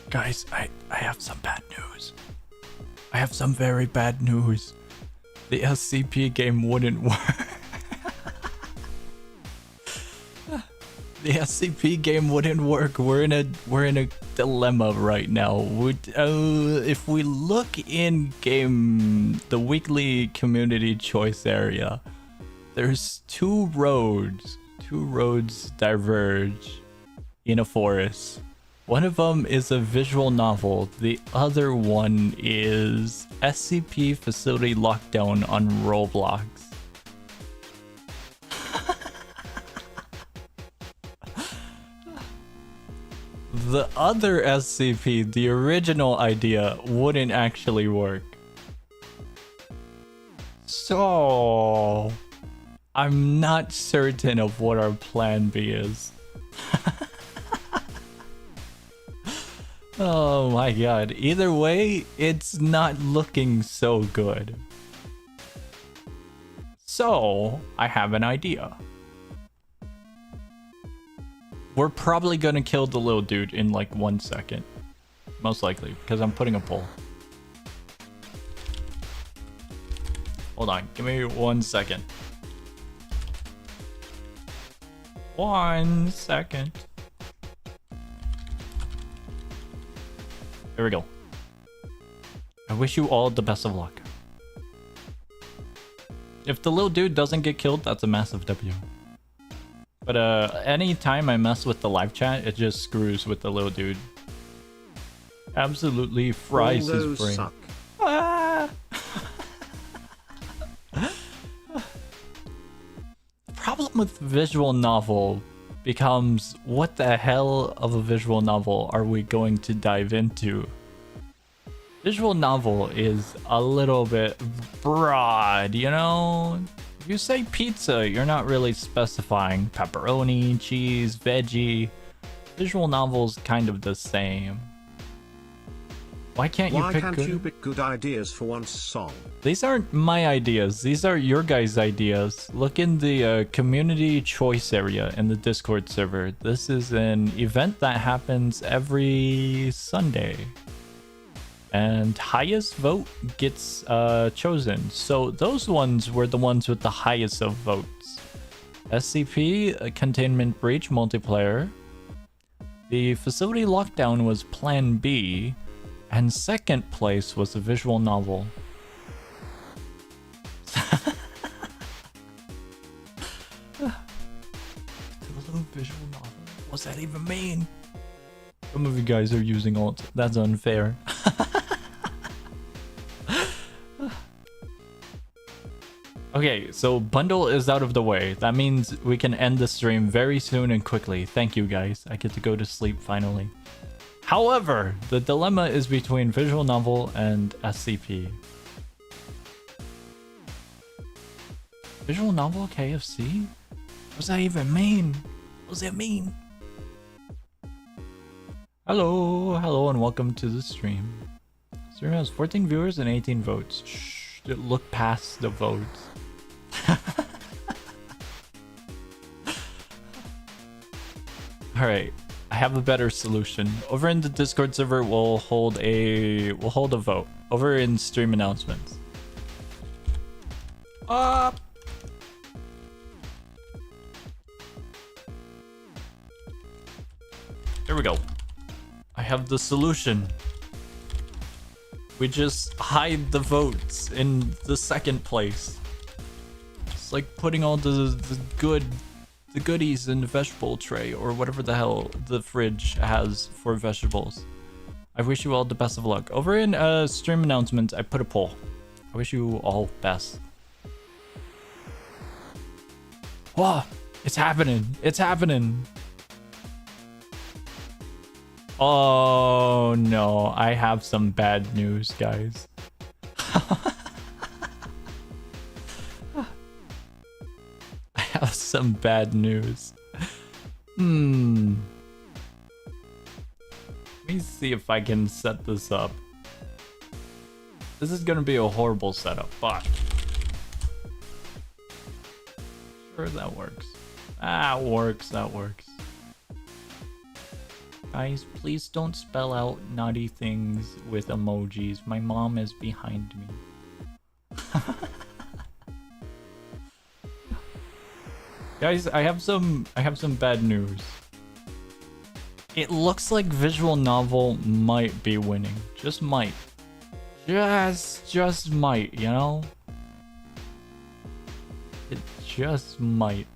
Guys, I have some bad news. I have some very bad news. The SCP game wouldn't work. The SCP game wouldn't work. We're in a dilemma right now. If we look in game, the weekly community choice area, there's two roads. Two roads diverge in a forest. One of them is a visual novel. The other one is SCP facility lockdown on Roblox. The other SCP, the original idea, wouldn't actually work. So, I'm not certain of what our plan B is. Oh my god. Either way, it's not looking so good. So, I have an idea. We're probably gonna kill the little dude in like 1 second. Most likely, because I'm putting a poll. Hold on, give me 1 second. 1 second. There we go. I wish you all the best of luck. If the little dude doesn't get killed, that's a massive W. But anytime I mess with the live chat, it just screws with the little dude. Absolutely fries his brain. Suck. Ah! The problem with visual novel becomes, what the hell of a visual novel are we going to dive into? Visual novel is a little bit broad, you know? If you say pizza, you're not really specifying pepperoni, cheese, veggie. Visual novel's kind of the same. Why can't you pick good ideas for one song? These aren't my ideas. These are your guys' ideas. Look in the community choice area in the Discord server. This is an event that happens every Sunday. And highest vote gets chosen. So those ones were the ones with the highest of votes. SCP, Containment Breach multiplayer. The facility lockdown was Plan B. And second place was a visual novel. The little visual novel. What's that even mean? Some of you guys are using alt. That's unfair. Okay, so bundle is out of the way. That means we can end the stream very soon and quickly. Thank you guys. I get to go to sleep finally. However, the dilemma is between visual novel and SCP. Visual novel KFC? What does that even mean? What does that mean? Hello, and welcome to the stream. Stream has 14 viewers and 18 votes. Shh, look past the votes. Alright, I have a better solution. Over in the Discord server, we'll hold a vote. Over in stream announcements. There we go. I have the solution. We just hide the votes in the second place. It's like putting all the goodies in the vegetable tray or whatever the hell the fridge has for vegetables. I wish you all the best of luck. Over in stream announcements, I put a poll. I wish you all best. Wow, it's happening. It's happening. Oh no, I have some bad news, guys. I have some bad news. Let me see if I can set this up. This is gonna be a horrible setup, but sure that works. That works. Guys, please don't spell out naughty things with emojis. My mom is behind me. Guys, I have some bad news. It looks like visual novel might be winning. Just might. Just might, you know? It just might.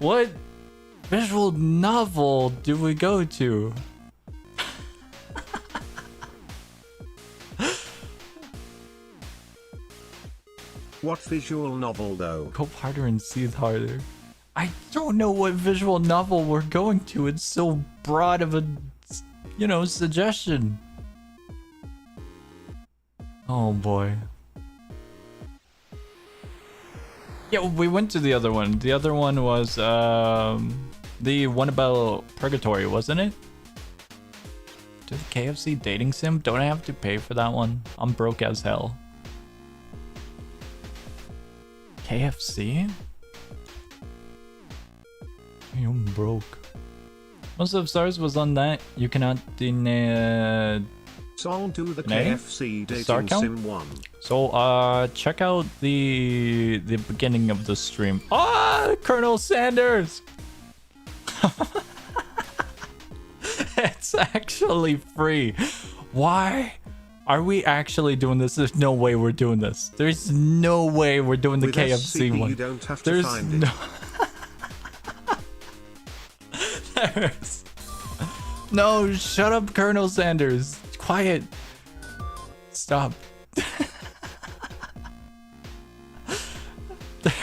What visual novel do we go to? What visual novel though? Go harder and seethe harder. I don't know what visual novel we're going to. It's so broad of a, you know, suggestion. Oh boy. Yeah, we went to the other one. The other one was the one about purgatory, wasn't it? Did KFC dating sim? Don't I have to pay for that one? I'm broke as hell. KFC? I'm broke. Most of stars was on that. You cannot deny. Song to the KFC Star dating count? sim 1. So check out the beginning of the stream. Ah, Colonel Sanders. It's actually free. Why are we actually doing this? There's no way we're doing this. There's no way we're doing the With KFC SCP, one. you don't have to There's find no. it. There's no. Shut up, Colonel Sanders. Quiet. Stop.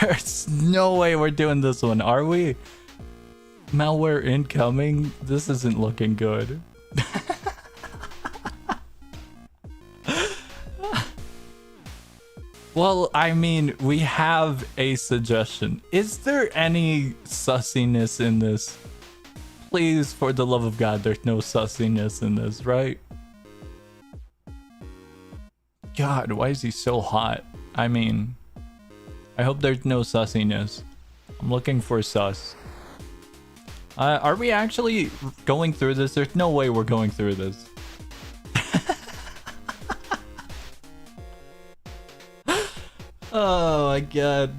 There's no way we're doing this one, are we? Malware incoming. This isn't looking good. Well, I mean, we have a suggestion. Is there any sussiness in this? Please, for the love of God, there's no sussiness in this, right? God, why is he so hot? I mean, I hope there's no sussiness. I'm looking for sus. Are we actually going through this? There's no way we're going through this. Oh my god.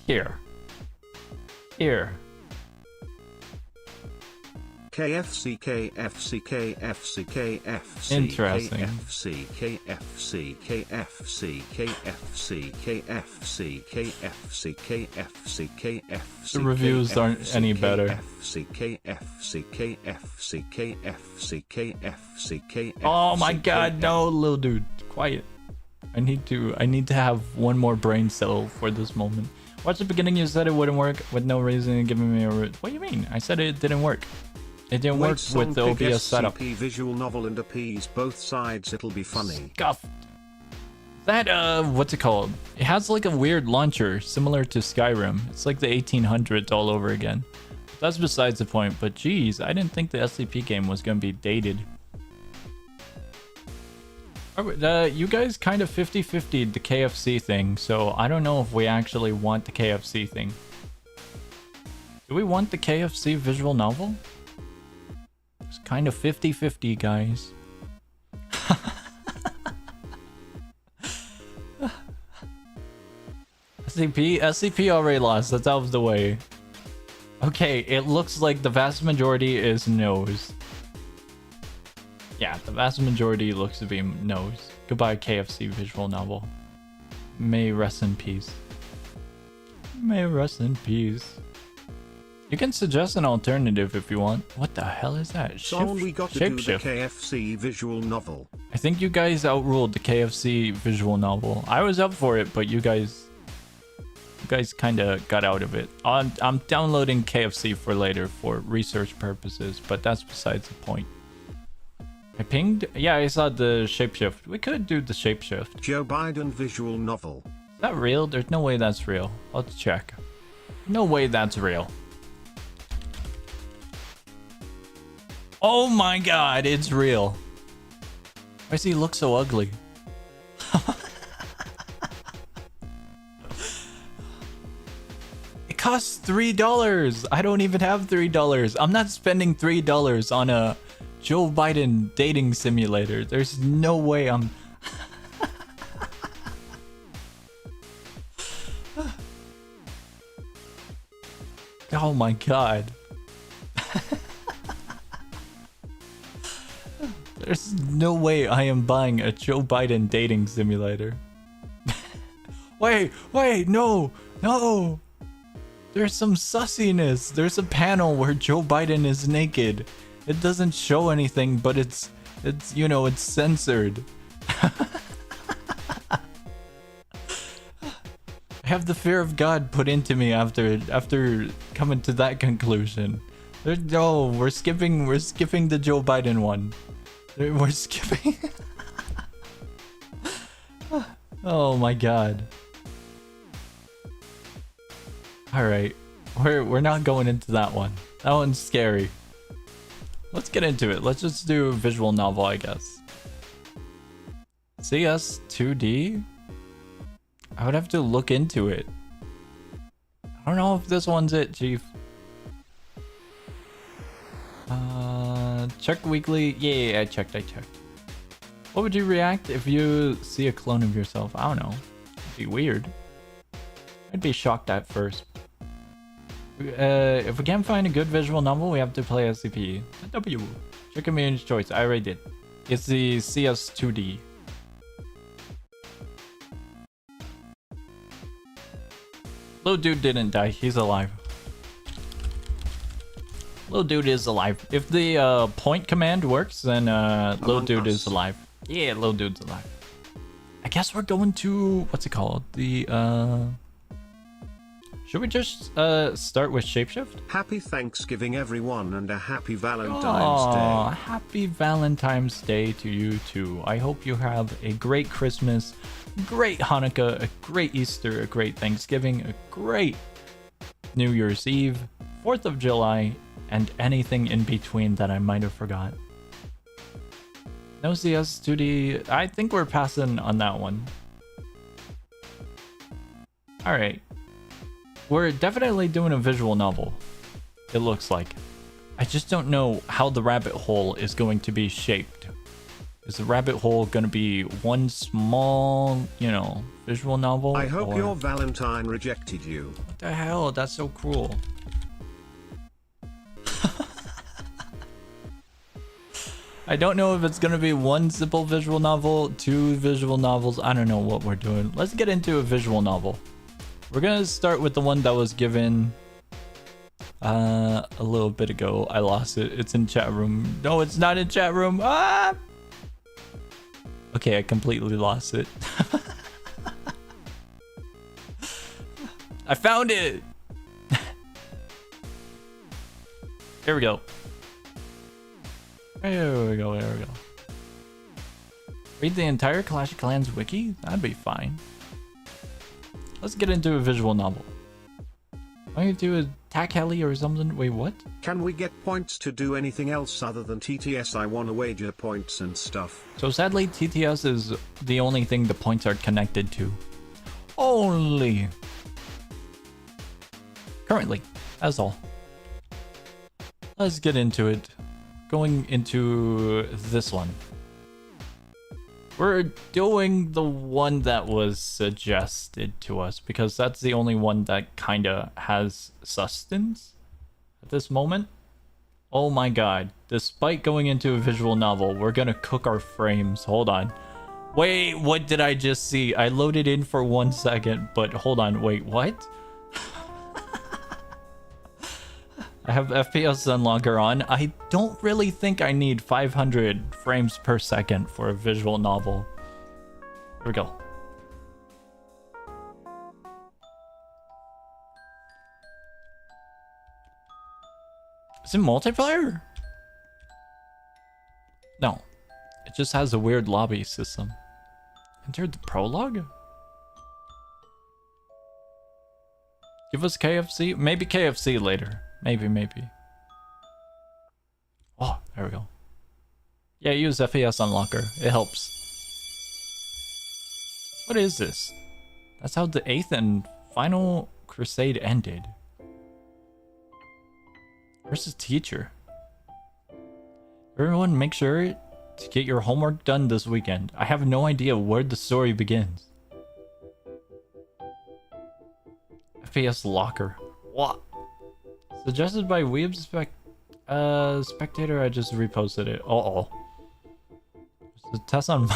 Here. KFC, KFC, KFC, KFC, Interesting. KFC, KFC, KFC, KFC, KFC, KFC, KFC, KFC. The reviews aren't any better. KFC, KFC, KFC, KFC, KFC, KFC. Oh my god, no, little dude. Quiet. I need to have one more brain cell for this moment. Watch the beginning, you said it wouldn't work with no reason giving me a what do you mean? I said it didn't work. It didn't work with the OBS setup. Visual novel and appease both sides, it'll be funny. Scuffed. That, what's it called? It has like a weird launcher, similar to Skyrim. It's like the 1800s all over again. That's besides the point, but geez, I didn't think the SCP game was gonna be dated. You guys kind of 50-50'd the KFC thing, so I don't know if we actually want the KFC thing. Do we want the KFC visual novel? It's kind of 50-50, guys. SCP already lost. That's out of the way. Okay, it looks like the vast majority is no's. Yeah, the vast majority looks to be no's. Goodbye, KFC visual novel. May rest in peace. May rest in peace. You can suggest an alternative if you want. What the hell is that? Song we got to do the Shapeshift. KFC visual novel. I think you guys outruled the KFC visual novel. I was up for it, but you guys kind of got out of it. I'm downloading KFC for later for research purposes, but that's besides the point. I pinged? Yeah, I saw the shapeshift. We could do the shapeshift. Joe Biden visual novel. Is that real? There's no way that's real. Let's check. No way that's real. Oh my god, it's real. Why does he look so ugly? costs $3. I don't even have $3. I'm not spending $3 on a Joe Biden dating simulator. There's no way I'm... Oh my god. There's no way I am buying a Joe Biden dating simulator. Wait, no, no. There's some sussiness. There's a panel where Joe Biden is naked. It doesn't show anything, but it's you know, it's censored. I have the fear of God put into me after coming to that conclusion. No, we're skipping the Joe Biden one. We're skipping. Oh my god. All right, we're not going into that one. That one's scary. Let's get into it. Let's just do a visual novel, I guess. CS 2D? I would have to look into it. I don't know if this one's it, Chief. Check weekly. Yeah, I checked. What would you react if you see a clone of yourself? I don't know. It'd be weird. I'd be shocked at first. If we can't find a good visual novel, we have to play SCP. W. Check community choice. I already did. It's the CS 2D. Little dude didn't die. He's alive. Little dude is alive. If the point command works, then little dude is alive. Yeah, little dude's alive. I guess we're going to... What's it called? The... Should we just start with Shapeshift? Happy Thanksgiving, everyone, and a happy Valentine's Aww, Day. Happy Valentine's Day to you too. I hope you have a great Christmas, great Hanukkah, a great Easter, a great Thanksgiving, a great New Year's Eve, 4th of July, and anything in between that I might have forgot. No CS 2D. I think we're passing on that one. Alright. We're definitely doing a visual novel, it looks like. I just don't know how the rabbit hole is going to be shaped. Is the rabbit hole going to be one small, you know, visual novel? I hope your Valentine rejected you. What the hell? That's so cruel. I don't know if it's going to be one simple visual novel, two visual novels. I don't know what we're doing. Let's get into a visual novel. We're gonna start with the one that was given a little bit ago. I lost it. It's in chat room. No, it's not in chat room. Ah! Okay, I completely lost it. I found it. Here we go. There we go. Read the entire Clash of Clans wiki? That'd be fine. Let's get into a visual novel. I'm gonna do a tack heli or something. Wait, what? Can we get points to do anything else other than TTS? I wanna wager points and stuff. So sadly, TTS is the only thing the points are connected to. Only. Currently, that's all. Let's get into it. Going into this one. We're doing the one that was suggested to us because that's the only one that kinda has sustenance at this moment. Oh my god. Despite going into a visual novel, we're gonna cook our frames. Hold on. Wait, what did I just see? I loaded in for 1 second, but hold on. Wait, what? I have FPS unlocker on. I don't really think I need 500 frames per second for a visual novel. Here we go. Is it multiplayer? No. It just has a weird lobby system. Enter the prologue? Give us KFC? Maybe KFC later. Maybe. Oh, there we go. Yeah, use FPS unlocker. It helps. What is this? That's how the 8th and final crusade ended. Where's the teacher? Everyone, make sure to get your homework done this weekend. I have no idea where the story begins. FPS locker. What? Suggested by Spectator. I just reposted it. Uh-oh. There's a test on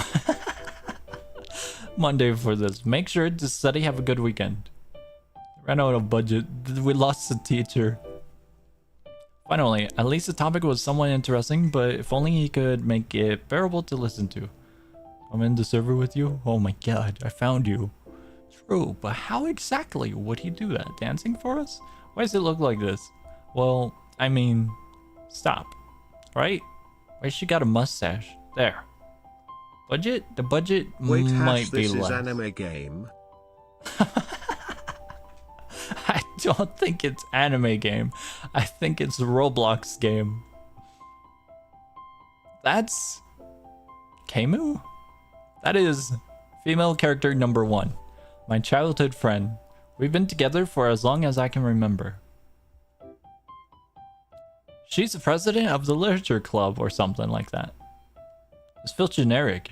Monday for this. Make sure to study. Have a good weekend. Ran out of budget. We lost the teacher. Finally, at least the topic was somewhat interesting, but if only he could make it bearable to listen to. I'm in the server with you? Oh my god, I found you. True, but how exactly would he do that? Dancing for us? Why does it look like this? Well, I mean, stop. Right? Why she got a mustache? There. Budget? The budget Wait, might be this less. is anime game. I don't think it's anime game. I think it's Roblox game. That's Keimu? That is female character number 1. My childhood friend. We've been together for as long as I can remember. She's the president of the literature club or something like that. This feels generic.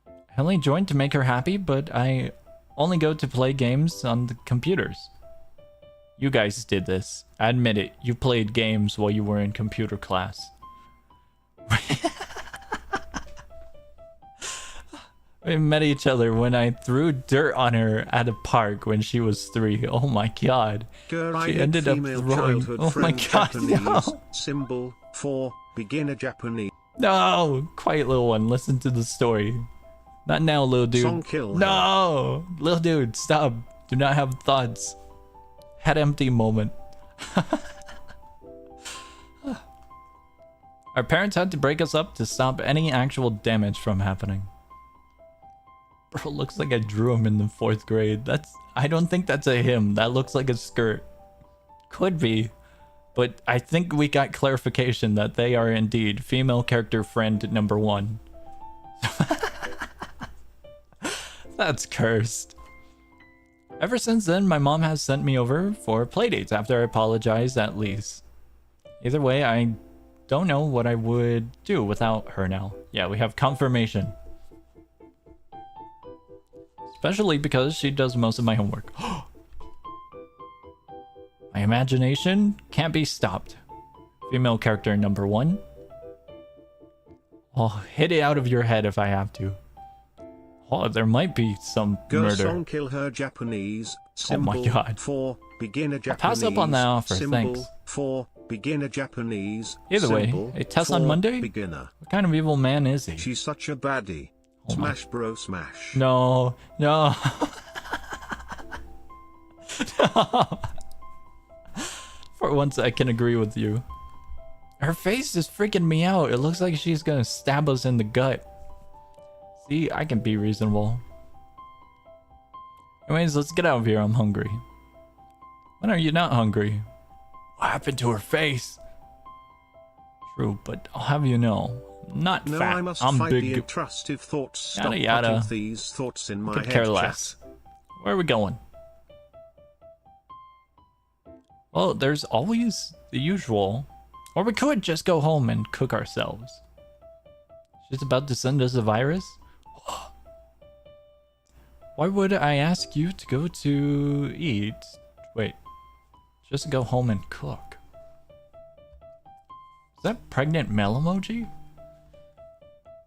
I only joined to make her happy, but I only go to play games on the computers. You guys did this. Admit it, you played games while you were in computer class. We met each other when I threw dirt on her at a park when she was 3. Oh my god. She ended up throwing... Oh my god, no! Symbol for beginner Japanese. No! Quiet, little one. Listen to the story. Not now, little dude. Song kill her. No! Little dude, stop. Do not have thoughts. Head empty moment. Our parents had to break us up to stop any actual damage from happening. Bro, looks like I drew him in the 4th grade. I don't think that's a him. That looks like a skirt. Could be. But I think we got clarification that they are indeed female character friend number 1. That's cursed. Ever since then, my mom has sent me over for playdates after I apologized at least. Either way, I don't know what I would do without her now. Yeah, we have confirmation. Especially because she does most of my homework. My imagination can't be stopped. Female character number 1. I'll hit it out of your head if I have to. Oh, there might be some murder. Song kill her Japanese. Oh my god. For beginner Japanese. Pass up on that offer, thanks. For beginner Japanese. Either way, a test on Monday? Beginner. What kind of evil man is he? She's such a baddie. Oh smash bro smash. No, no. No. For once I can agree with you. Her face is freaking me out. It looks like she's gonna stab us in the gut. See, I can be reasonable. Anyways, let's get out of here. I'm hungry. When are you not hungry? What happened to her face? True, but I'll have you know, I'm not no, fat. I must I'm fight big. The intrusive thoughts. Stop Yada yada. putting these thoughts in my Could head. care less. Where are we going? Well, there's always the usual. Or we could just go home and cook ourselves. She's about to send us a virus? Why would I ask you to go to eat? Wait, just go home and cook. Is that pregnant male emoji?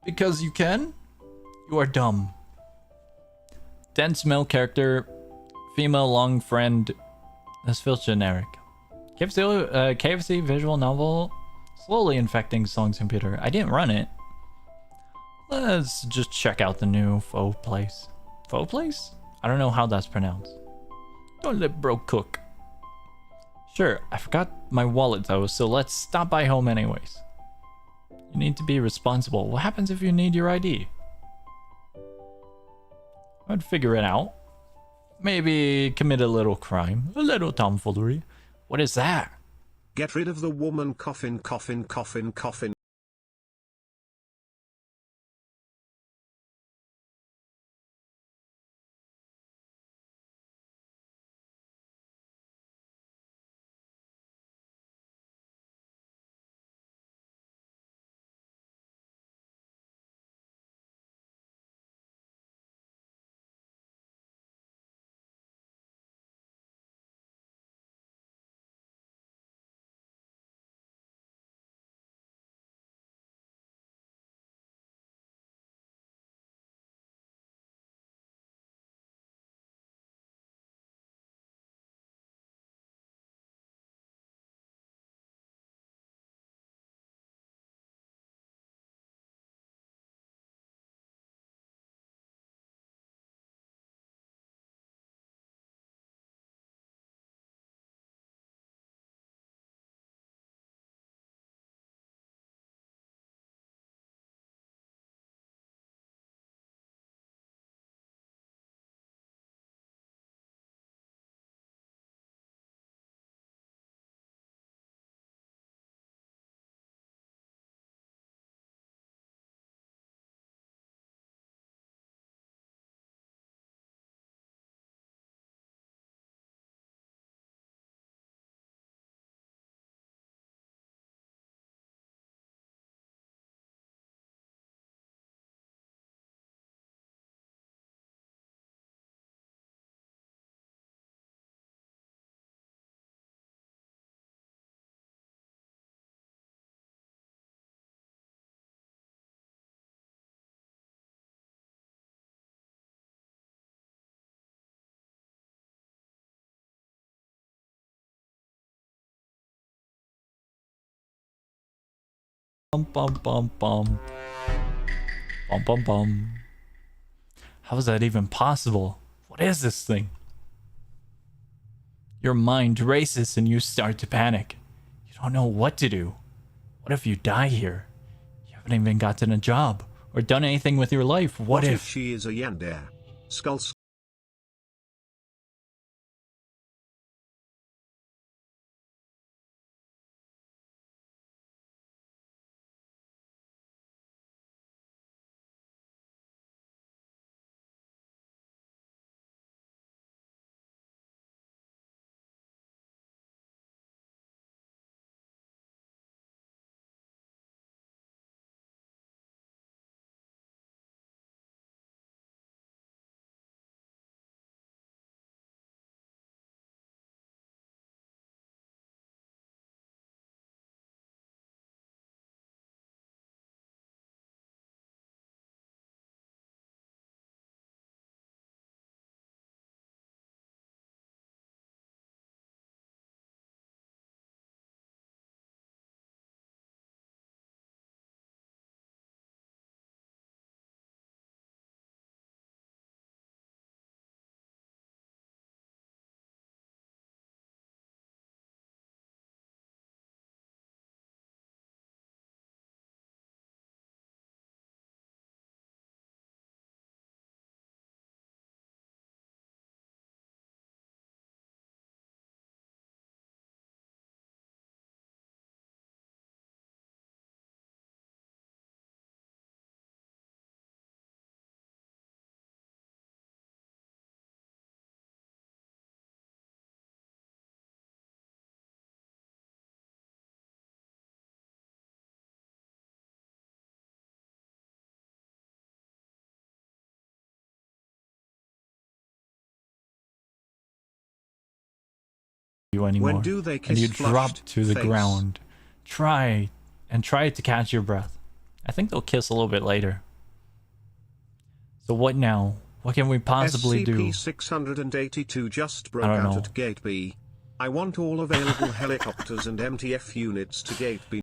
Because you can? You are dumb. Dense male character, female long friend. This feels generic. KFC visual novel, slowly infecting Song's computer. I didn't run it. Let's just check out the new faux place. Faux place? I don't know how that's pronounced. Don't let bro cook. Sure, I forgot my wallet though, so let's stop by home anyways. You need to be responsible. What happens if you need your ID? I'd figure it out. Maybe commit a little crime. A little tomfoolery. What is that? Get rid of the woman coffin coffin coffin coffin. Bum bum bum bum. Bum bum bum. How is that even possible? What is this thing? Your mind races and you start to panic. You don't know what to do. What if you die here? You haven't even gotten a job or done anything with your life. What if she is a yandere? Skulls. you When anymore? do they And kiss you drop flushed to the face? ground. Try to catch your breath. I think they'll kiss a little bit later. So what now? What can we possibly do? SCP-682 just I broke don't out know. at Gate B. I want all available helicopters and MTF units to Gate B.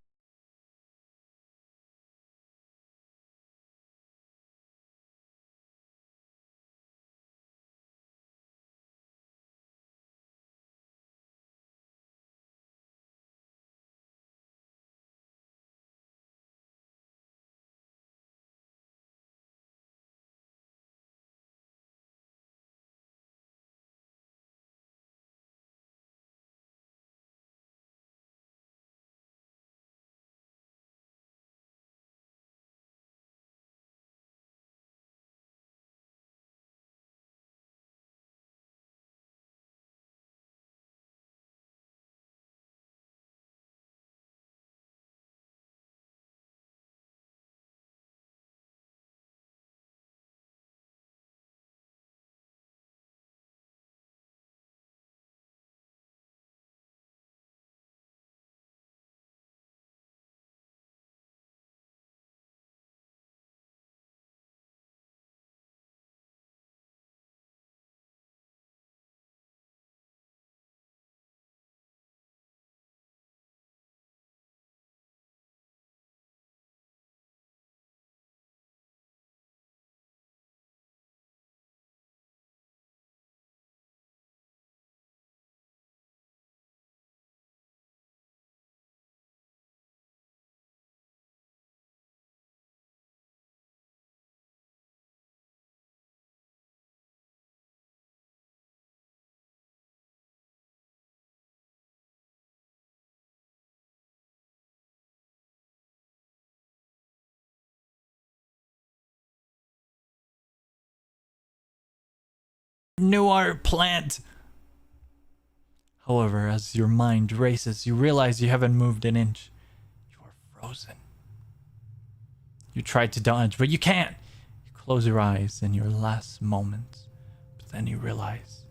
New art plant! However, as your mind races, you realize you haven't moved an inch. You are frozen. You try to dodge, but you can't. You close your eyes in your last moments, but then you realize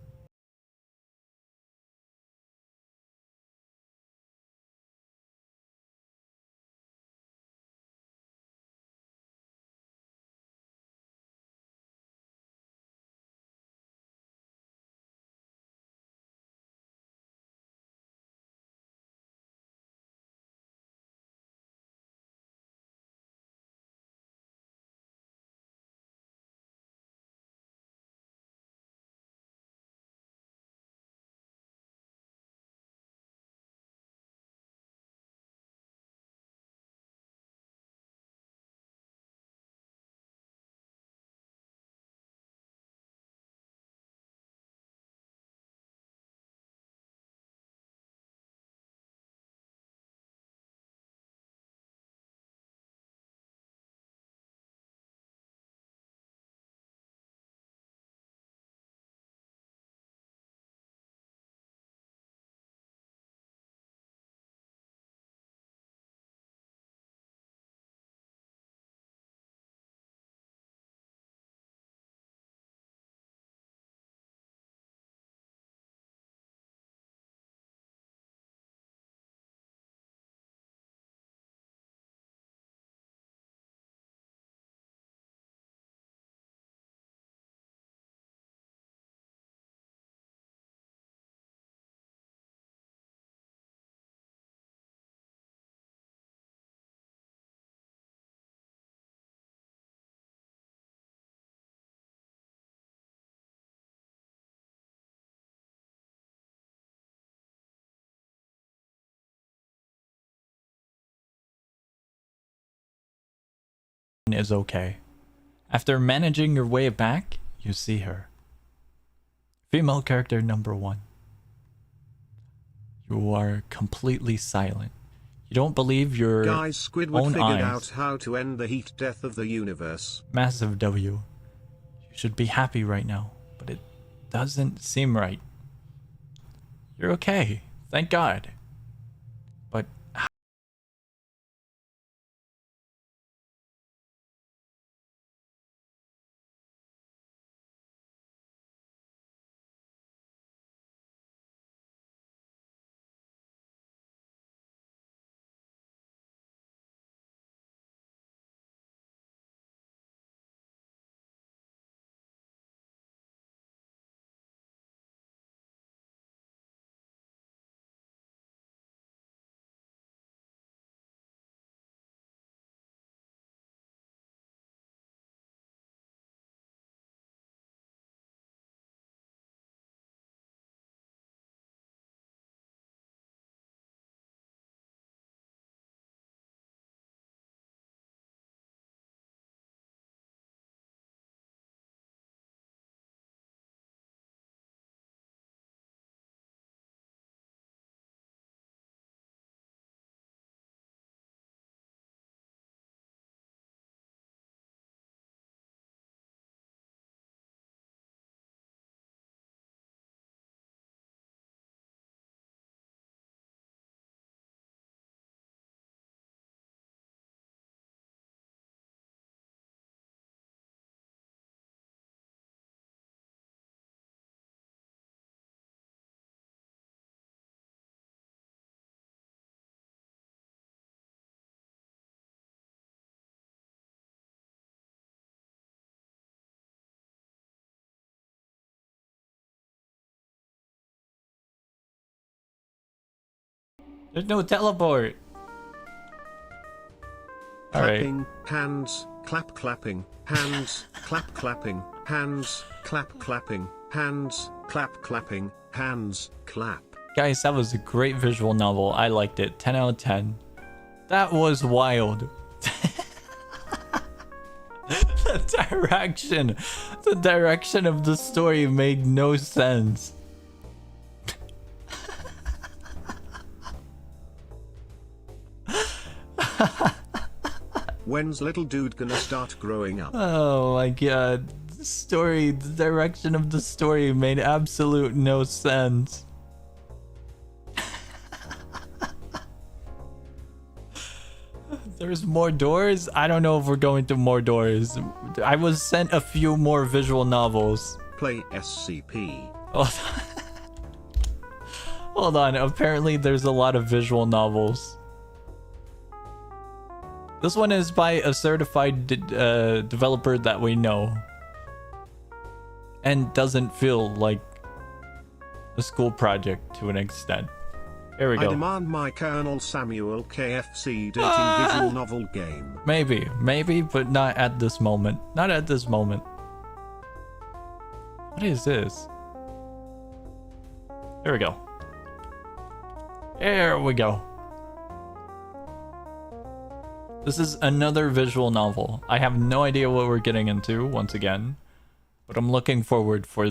is okay. After managing your way back, you see her. Female character number 1. You are completely silent. You don't believe your Guys, Squidward own figured eyes. out how to end the heat death of the universe. Massive W. You should be happy right now, but it doesn't seem right. You're okay. Thank God. But there's no teleport. All right. Clapping, hands, clap clapping, hands, clap clapping, hands, clap clapping, hands, clap clapping, hands, clap. Guys, that was a great visual novel. I liked it. 10 out of 10. That was wild. The direction of the story made no sense. When's little dude gonna start growing up? Oh my god. The direction of the story made absolute no sense. There's more doors? I don't know if we're going to more doors. I was sent a few more visual novels. Play SCP. Hold on. Hold on. Apparently there's a lot of visual novels. This one is by a certified developer that we know. And doesn't feel like a school project to an extent. Here we I go. demand my Colonel Samuel KFC dating visual novel game. Maybe, but not at this moment. Not at this moment. What is this? Here we go. Here we go. This is another visual novel. I have no idea what we're getting into once again, but I'm looking forward for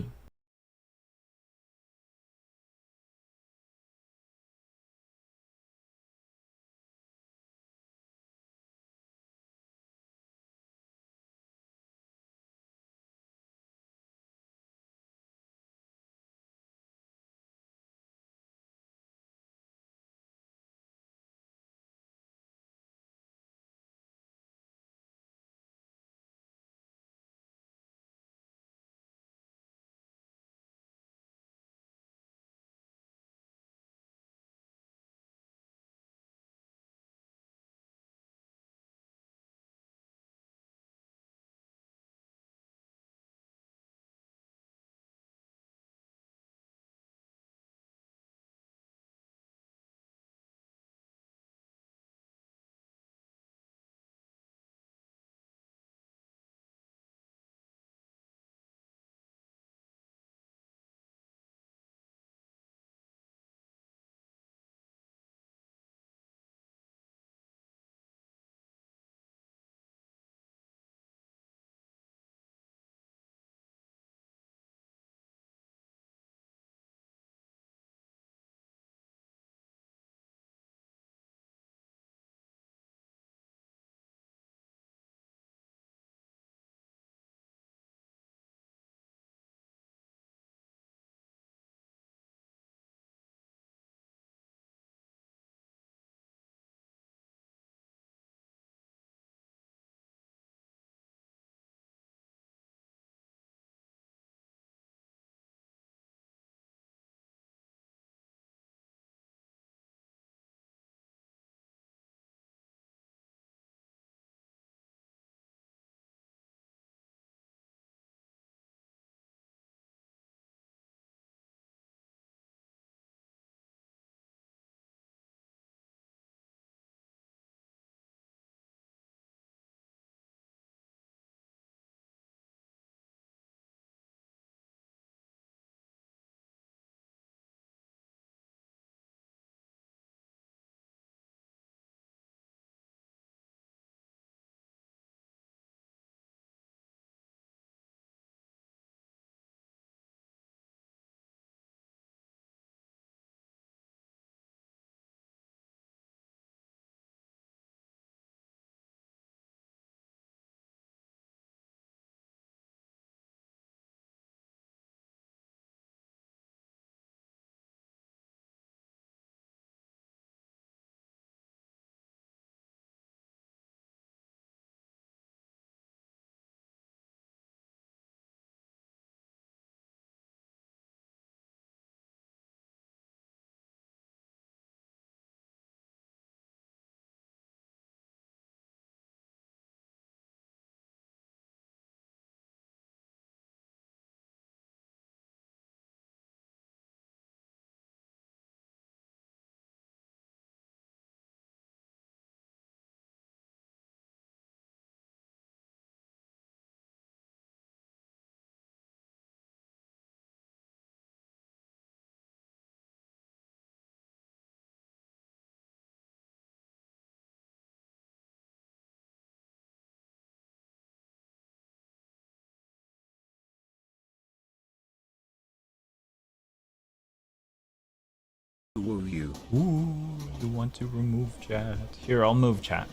woo you. Ooh, you want to remove chat. Here, I'll move chat.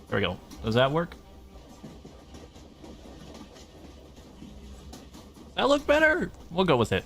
There we go. Does that work? Does that look better? We'll go with it.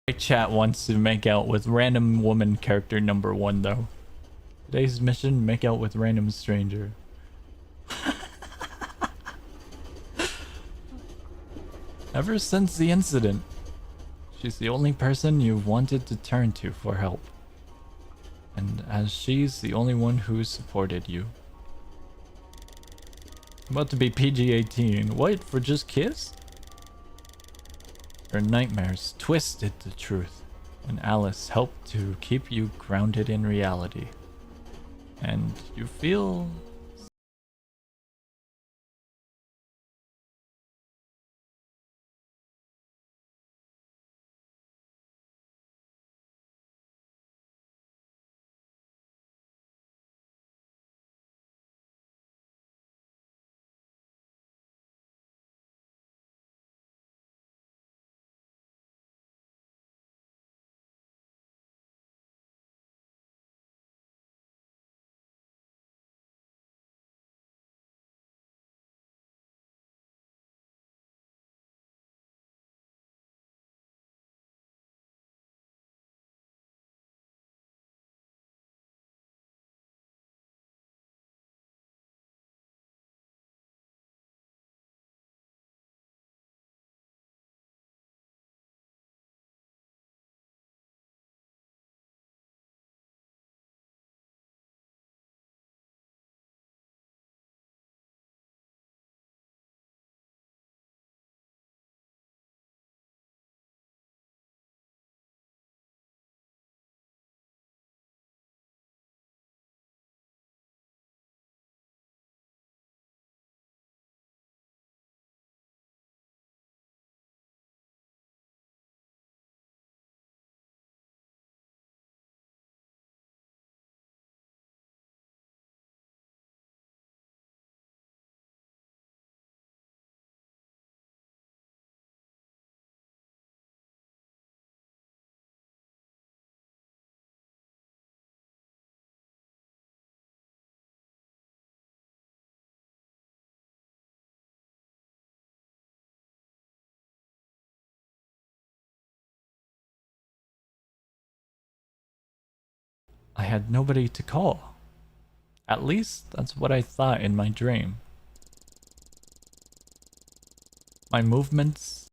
My chat wants to make out with random woman character number 1 though. Today's mission, make out with random stranger. Ever since the incident, she's the only person you've wanted to turn to for help. And as she's the only one who's supported you. About to be PG-18. What, for just kiss? Her nightmares twisted the truth, and Alice helped to keep you grounded in reality. And you feel... I had nobody to call. At least, that's what I thought in my dream. My movements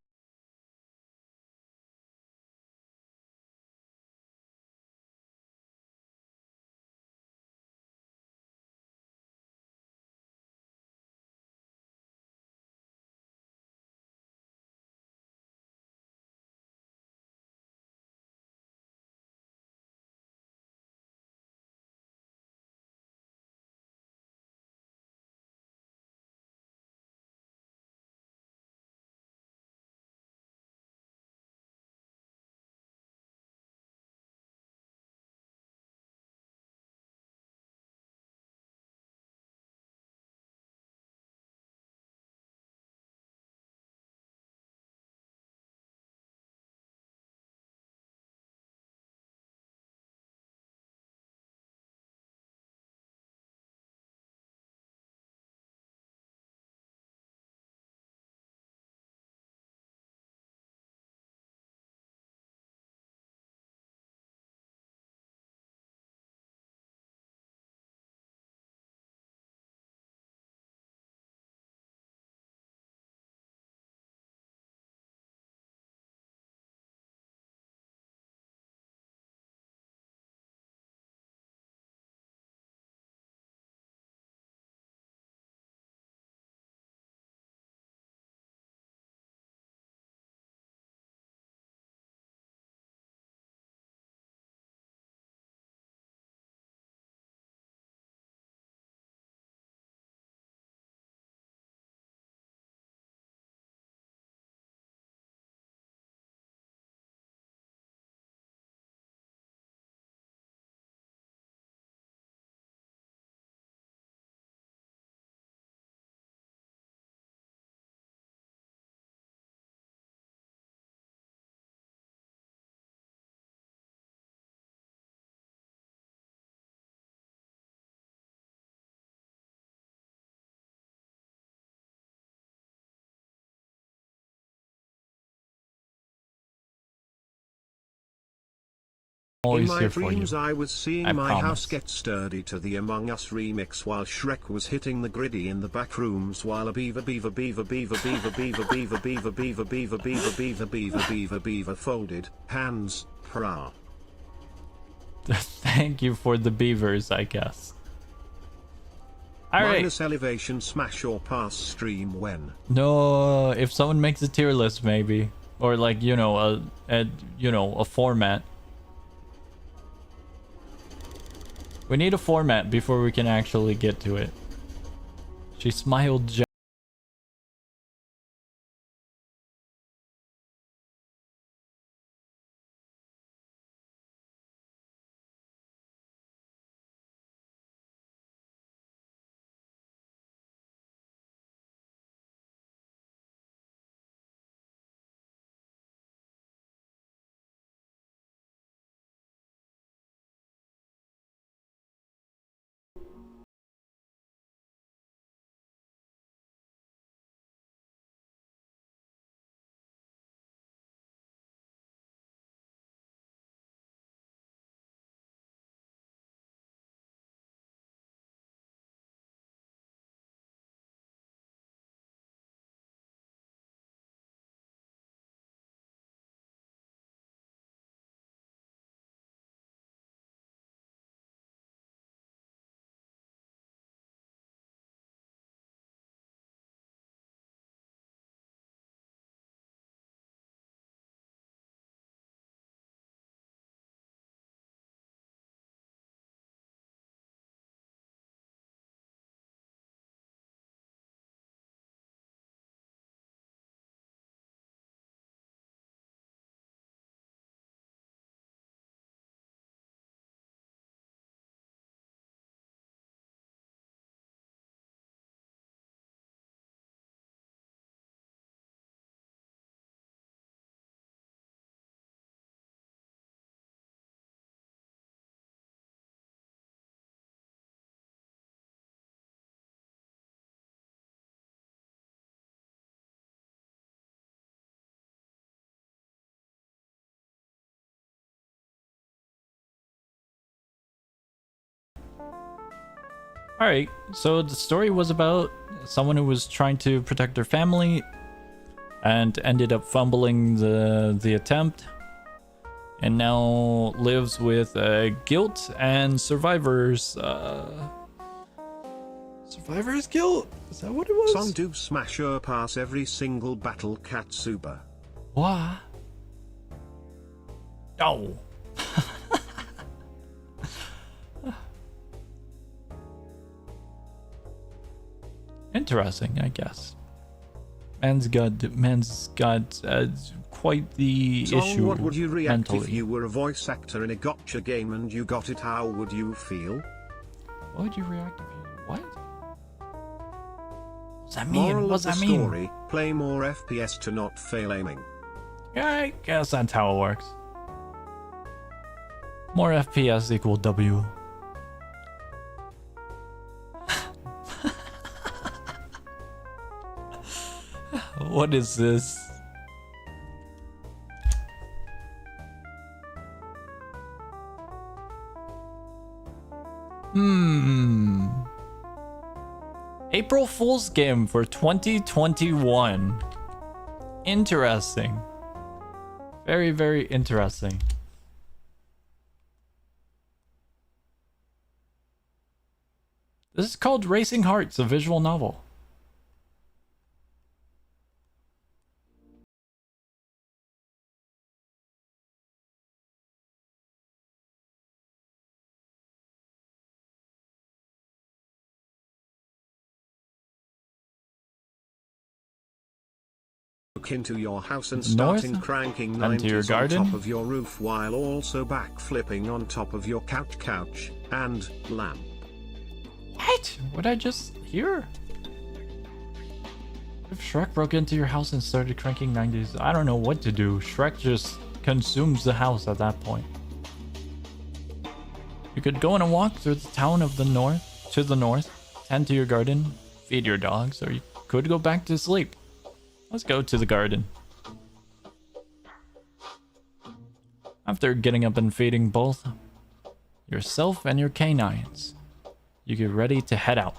Always In my here for you. dreams I was seeing I my promise. house get sturdy to the Among Us remix while Shrek was hitting the griddy in the back rooms while a beaver folded hands, hurrah. Thank you for the beavers, I guess. Alright. Minus elevation smash or pass stream when. No, if someone makes a tier list, maybe. Or like, you know, a format. We need a format before we can actually get to it. She smiled. Alright, so the story was about someone who was trying to protect their family and ended up fumbling the attempt, and now lives with guilt and survivor's guilt? Is that what it was? Song do smash or pass every single battle Katsuba. What? No. Interesting, I guess. Man's got quite the Song, issue what would you react mentally. if you were a voice actor in a gotcha game and you got it? How would you feel? What would you react if you... What? What's that mean? Moral What's of that the mean? story, play more FPS to not fail aiming. Yeah, I guess that's how it works. More FPS equal W. What is this? April Fool's game for 2021. Interesting. Very, very interesting. This is called Racing Hearts, a visual novel. Look into your house and North, starting cranking and to your 90s on garden. top of your roof while also backflipping on top of your couch and lamp. What? What'd I just hear? If Shrek broke into your house and started cranking 90s, I don't know what to do. Shrek just consumes the house at that point. You could go on a walk through the town of the north, to the north, tend to your garden, feed your dogs, or you could go back to sleep. Let's go to the garden. After getting up and feeding both yourself and your canines, you get ready to head out.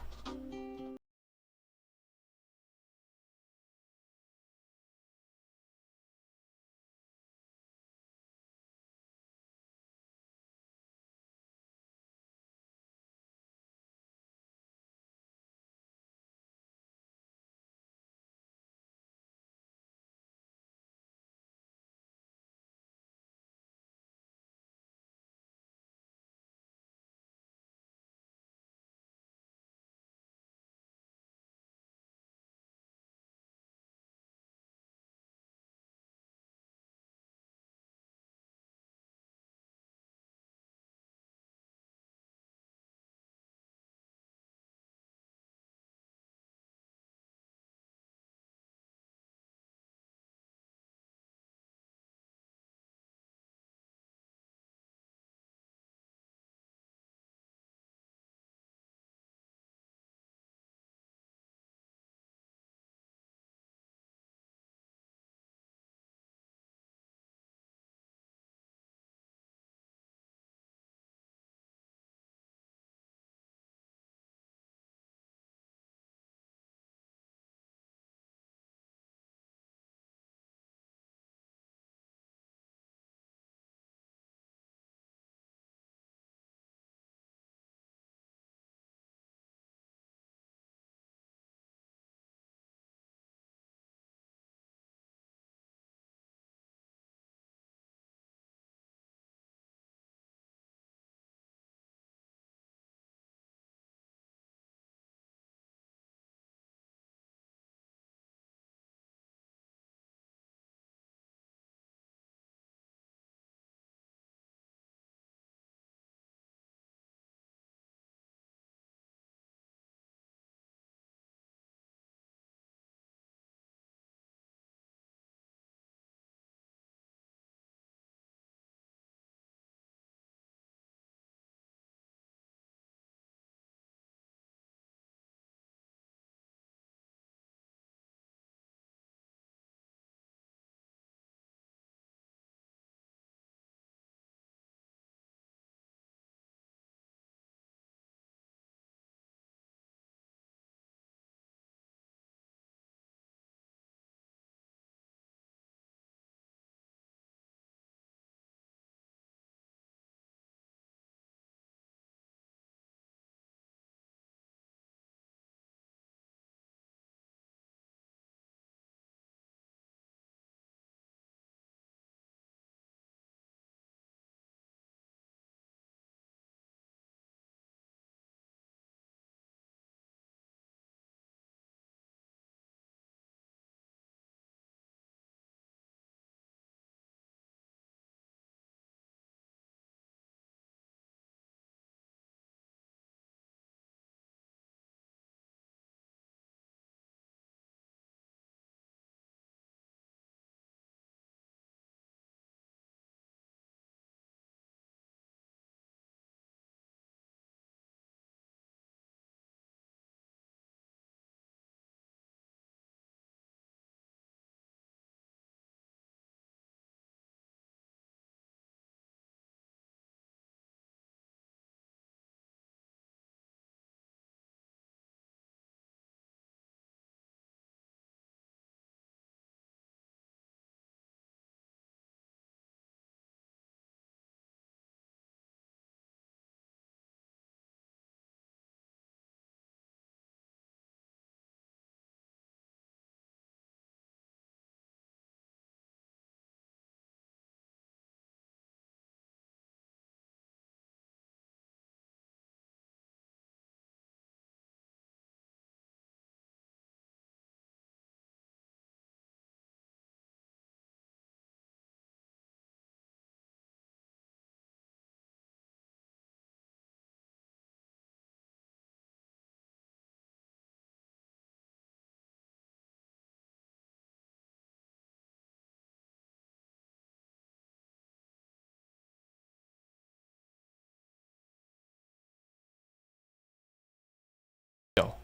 Go.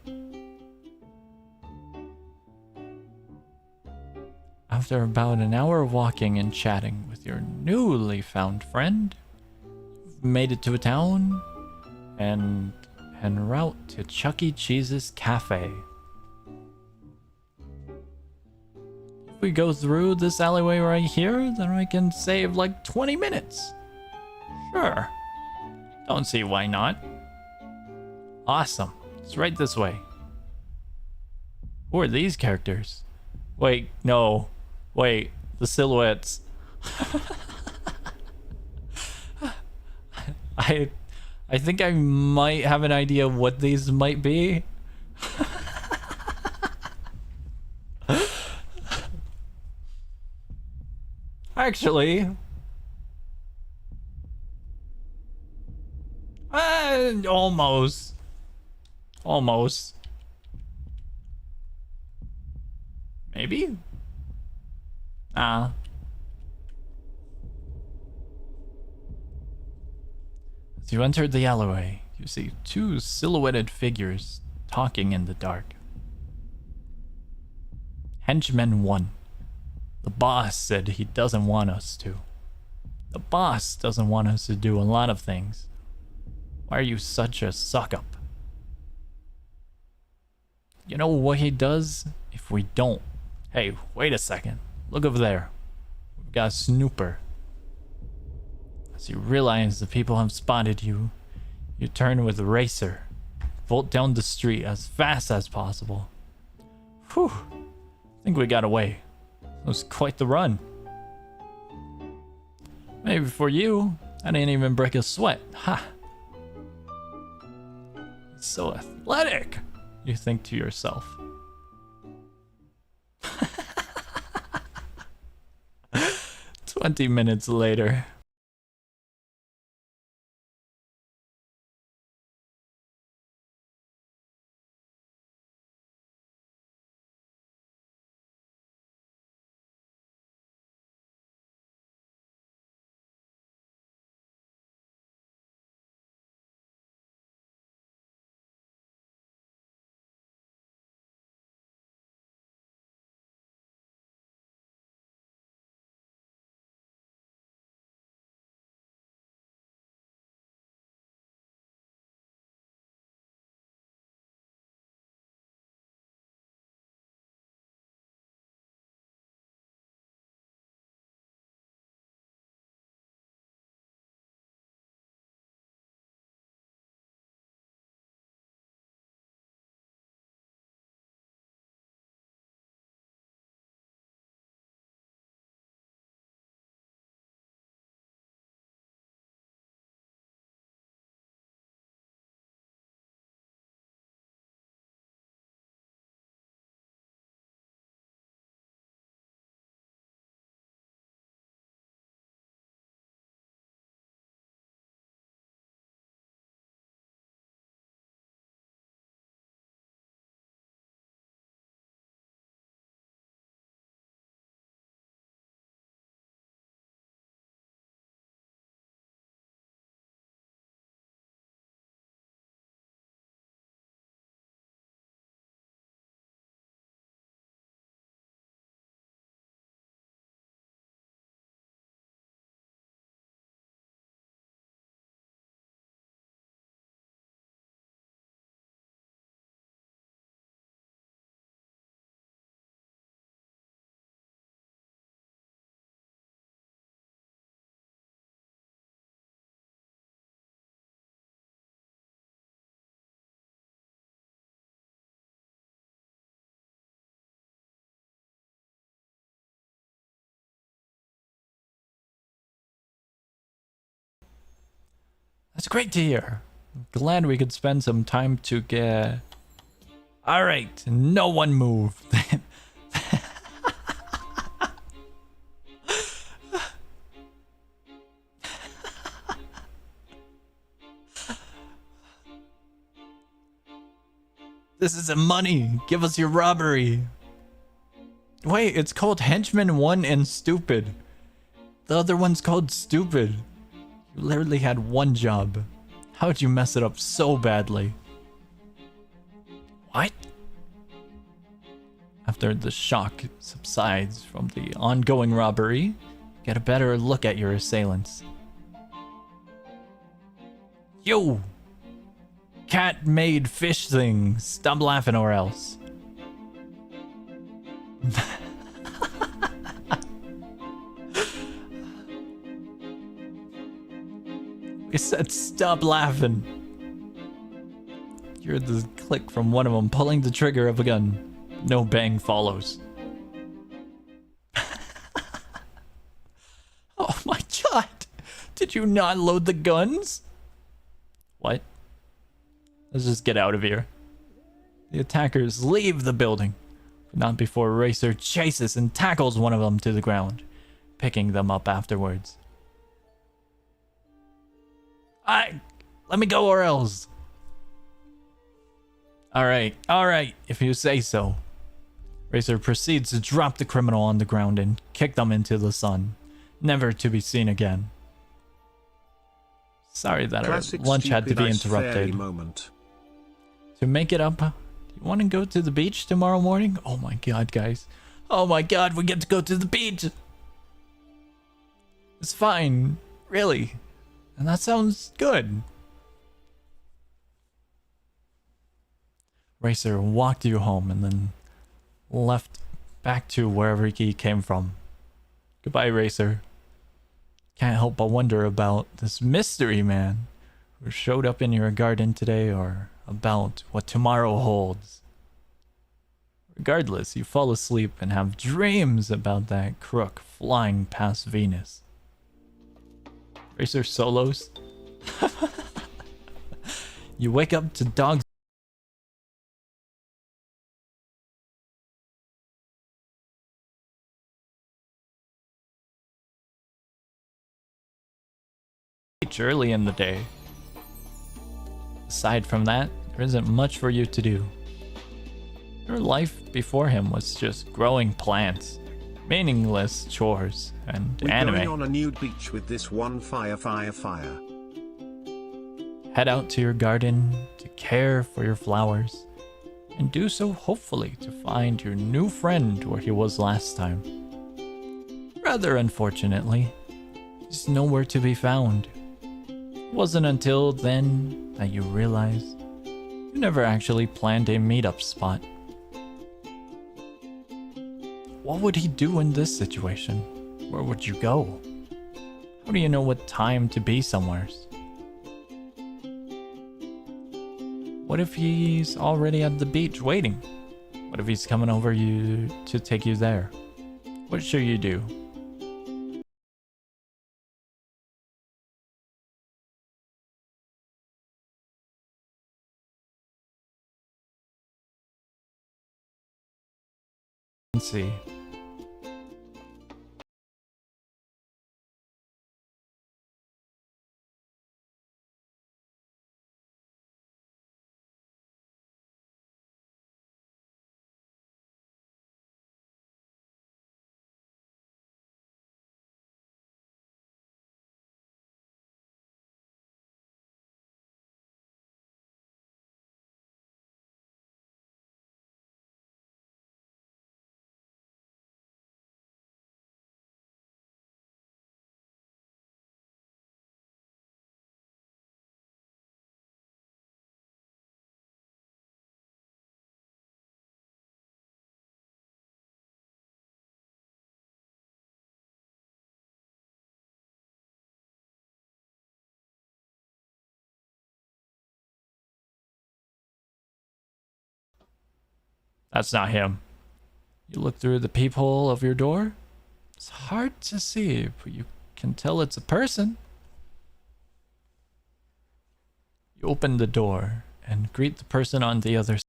After about an hour of walking and chatting with your newly found friend. You've made it to a town and en route to Chuck E. Cheese's cafe. If we go through this alleyway right here, then I can save like 20 minutes. Sure. Don't see why not. Awesome. It's right this way. Who are these characters? Wait, no. Wait, the silhouettes. I think I might have an idea what these might be. Actually, almost. Almost. Maybe? As you entered the alleyway, you see two silhouetted figures talking in the dark. Henchman 1. The boss said he doesn't want us to. The boss doesn't want us to do a lot of things. Why are you such a suck-up? You know what he does if we don't? Hey, wait a second. Look over there. We've got a snooper. As you realize the people have spotted you, you turn with Racer. Bolt down the street as fast as possible. Whew. I think we got away. It was quite the run. Maybe for you, I didn't even break a sweat. Ha! He's so athletic, you think to yourself. 20 minutes later. That's great to hear. Glad we could spend some time together. Alright, no one move. This isn't money. Give us your robbery. Wait, it's called Henchman 1 and Stupid. The other one's called Stupid. You literally had one job. How'd you mess it up so badly? What? After the shock subsides from the ongoing robbery, Get a better look at your assailants. Yo! Cat-made fish thing. Stop laughing or else. We said stop laughing. You heard the click from one of them pulling the trigger of a gun. No bang follows. Oh my god! Did you not load the guns? What? Let's just get out of here. The attackers leave the building, but not before Racer chases and tackles one of them to the ground, picking them up afterwards. Let me go or else. Alright, if you say so. Racer proceeds to drop the criminal on the ground and kick them into the sun, never to be seen again. Sorry that Classic our lunch had to be interrupted. Moment. To make it up, do you want to go to the beach tomorrow morning? Oh my god, guys. Oh my god, we get to go to the beach! It's fine, really. And that sounds good. Racer walked you home and then left back to wherever he came from. Goodbye, Racer. Can't help but wonder about this mystery man who showed up in your garden today, or about what tomorrow holds. Regardless, you fall asleep and have dreams about that crook flying past Venus. Racer solos. You wake up to dogs early in the day. Aside from that, there isn't much for you to do. Your life before him was just growing plants, meaningless chores, and anime. We're going on a nude beach with this one fire. Head out to your garden to care for your flowers, and do so hopefully to find your new friend where he was last time. Rather unfortunately, he's nowhere to be found. It wasn't until then that you realized you never actually planned a meetup spot. What would he do in this situation? Where would you go? How do you know what time to be somewheres? What if he's already at the beach waiting? What if he's coming over you to take you there? What should you do? Let's see. That's not him. You look through the peephole of your door. It's hard to see, but you can tell it's a person. You open the door and greet the person on the other side.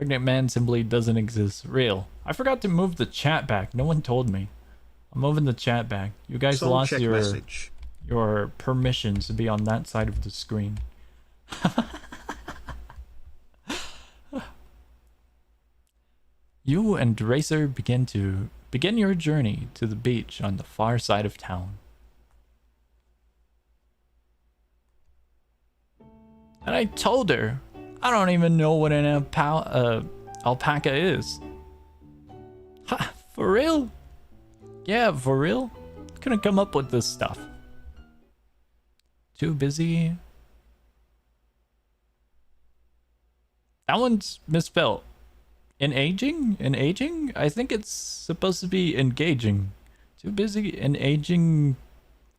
Pregnant man simply doesn't exist. Real. I forgot to move the chat back. No one told me. I'm moving the chat back. You guys Song lost check message. your permissions to be on that side of the screen. You and Racer begin your journey to the beach on the far side of town. And I told her, I don't even know what an alpaca is. Ha, for real? Yeah, for real? Couldn't come up with this stuff. Too busy. That one's misspelled. Engaging? I think it's supposed to be engaging. Too busy engaging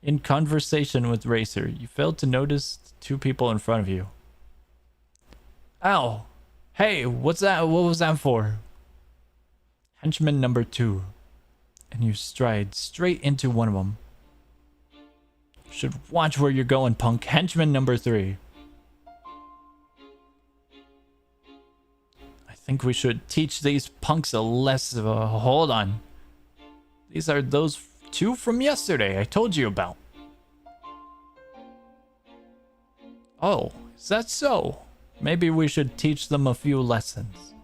in conversation with Racer. You failed to notice two people in front of you. Ow. Hey, what's that? What was that for? Henchman number 2. And you stride straight into one of them. Should watch where you're going, punk. Henchman number 3. I think we should teach these punks a lesson. Hold on. These are those 2 from yesterday I told you about. Oh, is that so? Maybe we should teach them a few lessons.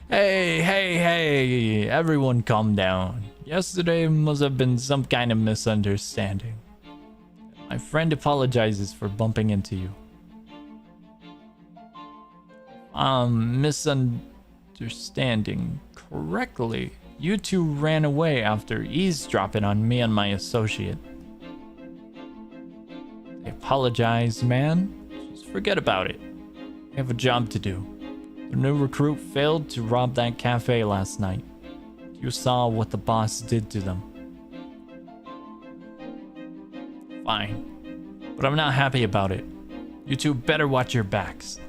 Hey, everyone calm down. Yesterday must have been some kind of misunderstanding. My friend apologizes for bumping into you. Misunderstanding correctly. You two ran away after eavesdropping on me and my associate. I apologize, man. Just forget about it. I have a job to do. The new recruit failed to rob that cafe last night. You saw what the boss did to them. Fine. But I'm not happy about it. You two better watch your backs.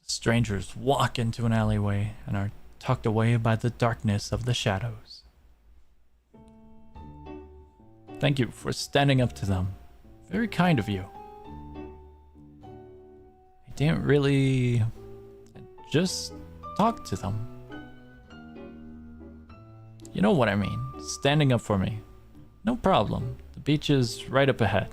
The strangers walk into an alleyway and are tucked away by the darkness of the shadows. Thank you for standing up to them. Very kind of you. I didn't really just talk to them. You know what I mean. Standing up for me. No problem. The beach is right up ahead.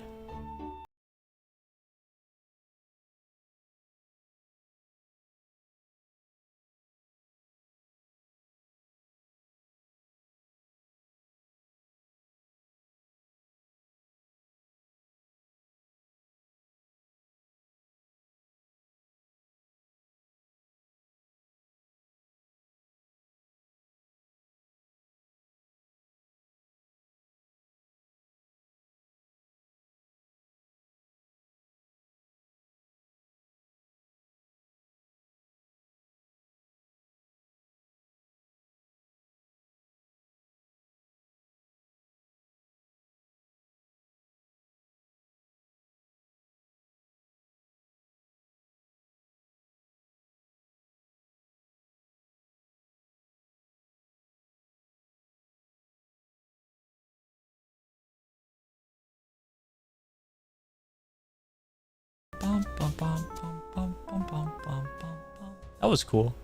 That was cool.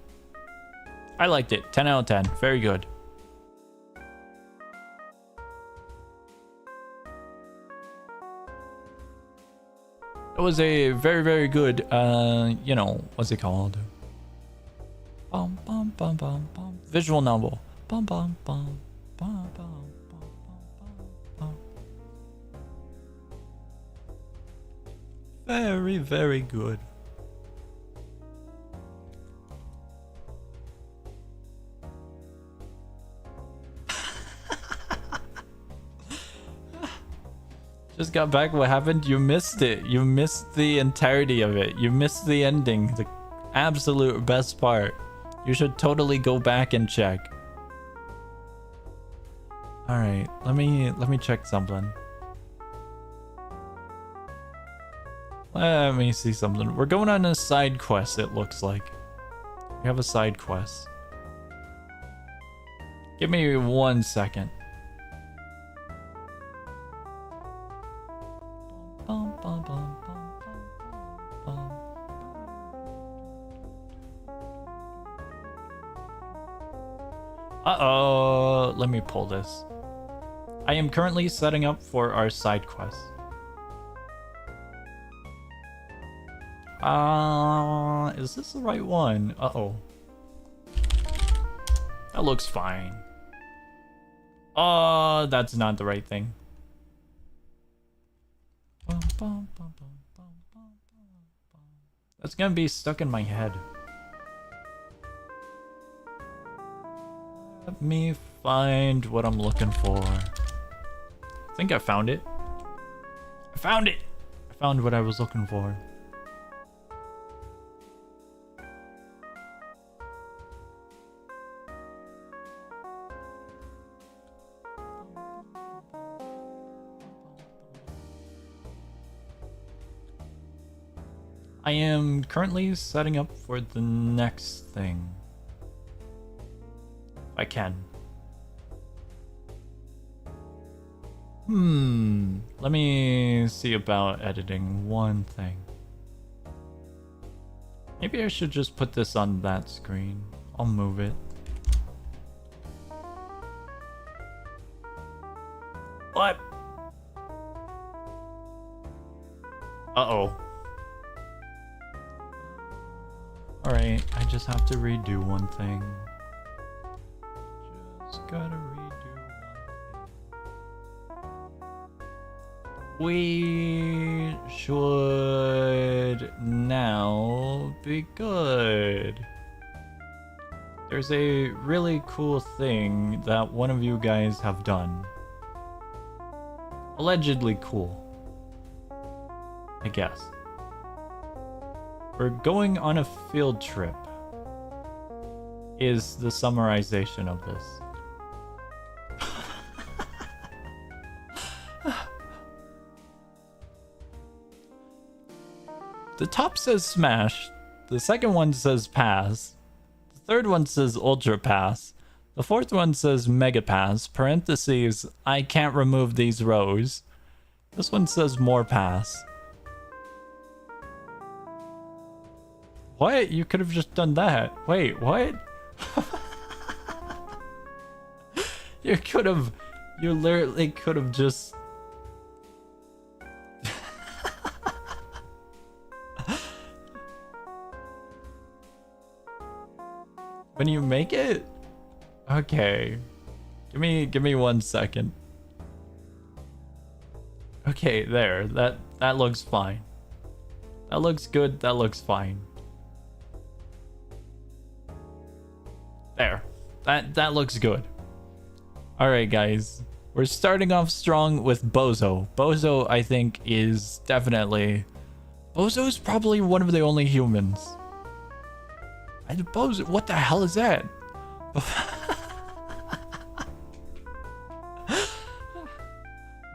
I liked it. 10 out of 10. Very good. It was a very, very good, you know, what's it called? Visual novel. Very, very good. Just got back. What happened? You missed it. You missed the entirety of it. You missed the ending. The absolute best part. You should totally go back and check. All right. Let me check something. Let me see something. We're going on a side quest, it looks like. We have a side quest. Give me 1 second. Uh-oh. Let me pull this. I am currently setting up for our side quest. Is this the right one? Uh-oh. That looks fine. Oh, that's not the right thing. That's gonna be stuck in my head. Let me find what I'm looking for. I think I found it. I found it! I found what I was looking for. I am currently setting up for the next thing. If I can. Let me see about editing one thing. Maybe I should just put this on that screen. I'll move it. What? Uh-oh. Alright, I just have to redo one thing. Just gotta redo one thing. We should now be good. There's a really cool thing that one of you guys have done. Allegedly cool. I guess. We're going on a field trip, is the summarization of this. The top says smash, the second one says pass, the third one says ultra pass, the fourth one says mega pass, parentheses, I can't remove these rows. This one says more pass. What? You could have just done that. Wait, what? You literally could have just... When you make it? Okay. Give me 1 second. Okay, there. That looks fine. That looks good. That looks fine. There. That looks good. Alright, guys. We're starting off strong with Bozo. Bozo, I think, is definitely... Bozo's probably one of the only humans. Bozo, what the hell is that?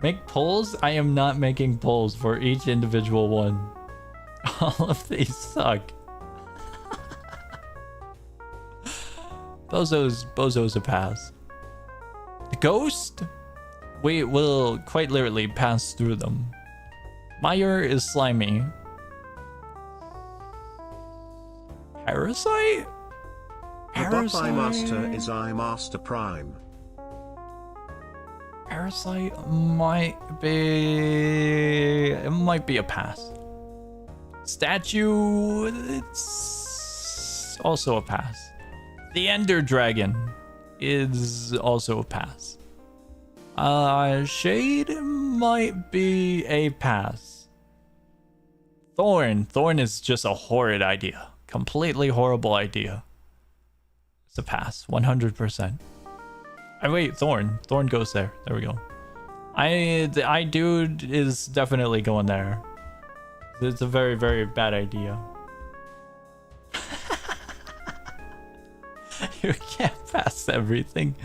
Make polls? I am not making polls for each individual one. All of these suck. Bozo's a pass. The ghost? We will quite literally pass through them. Meyer is slimy. Parasite? The buff I master is I master prime. Parasite might be... It might be a pass. Statue... It's also a pass. The Ender Dragon is also a pass. Shade might be a pass. Thorn is just a horrid idea. Completely horrible idea. It's a pass, 100%. Wait, Thorn goes there. There we go. The eye dude is definitely going there. It's a very, very bad idea. You can't pass everything.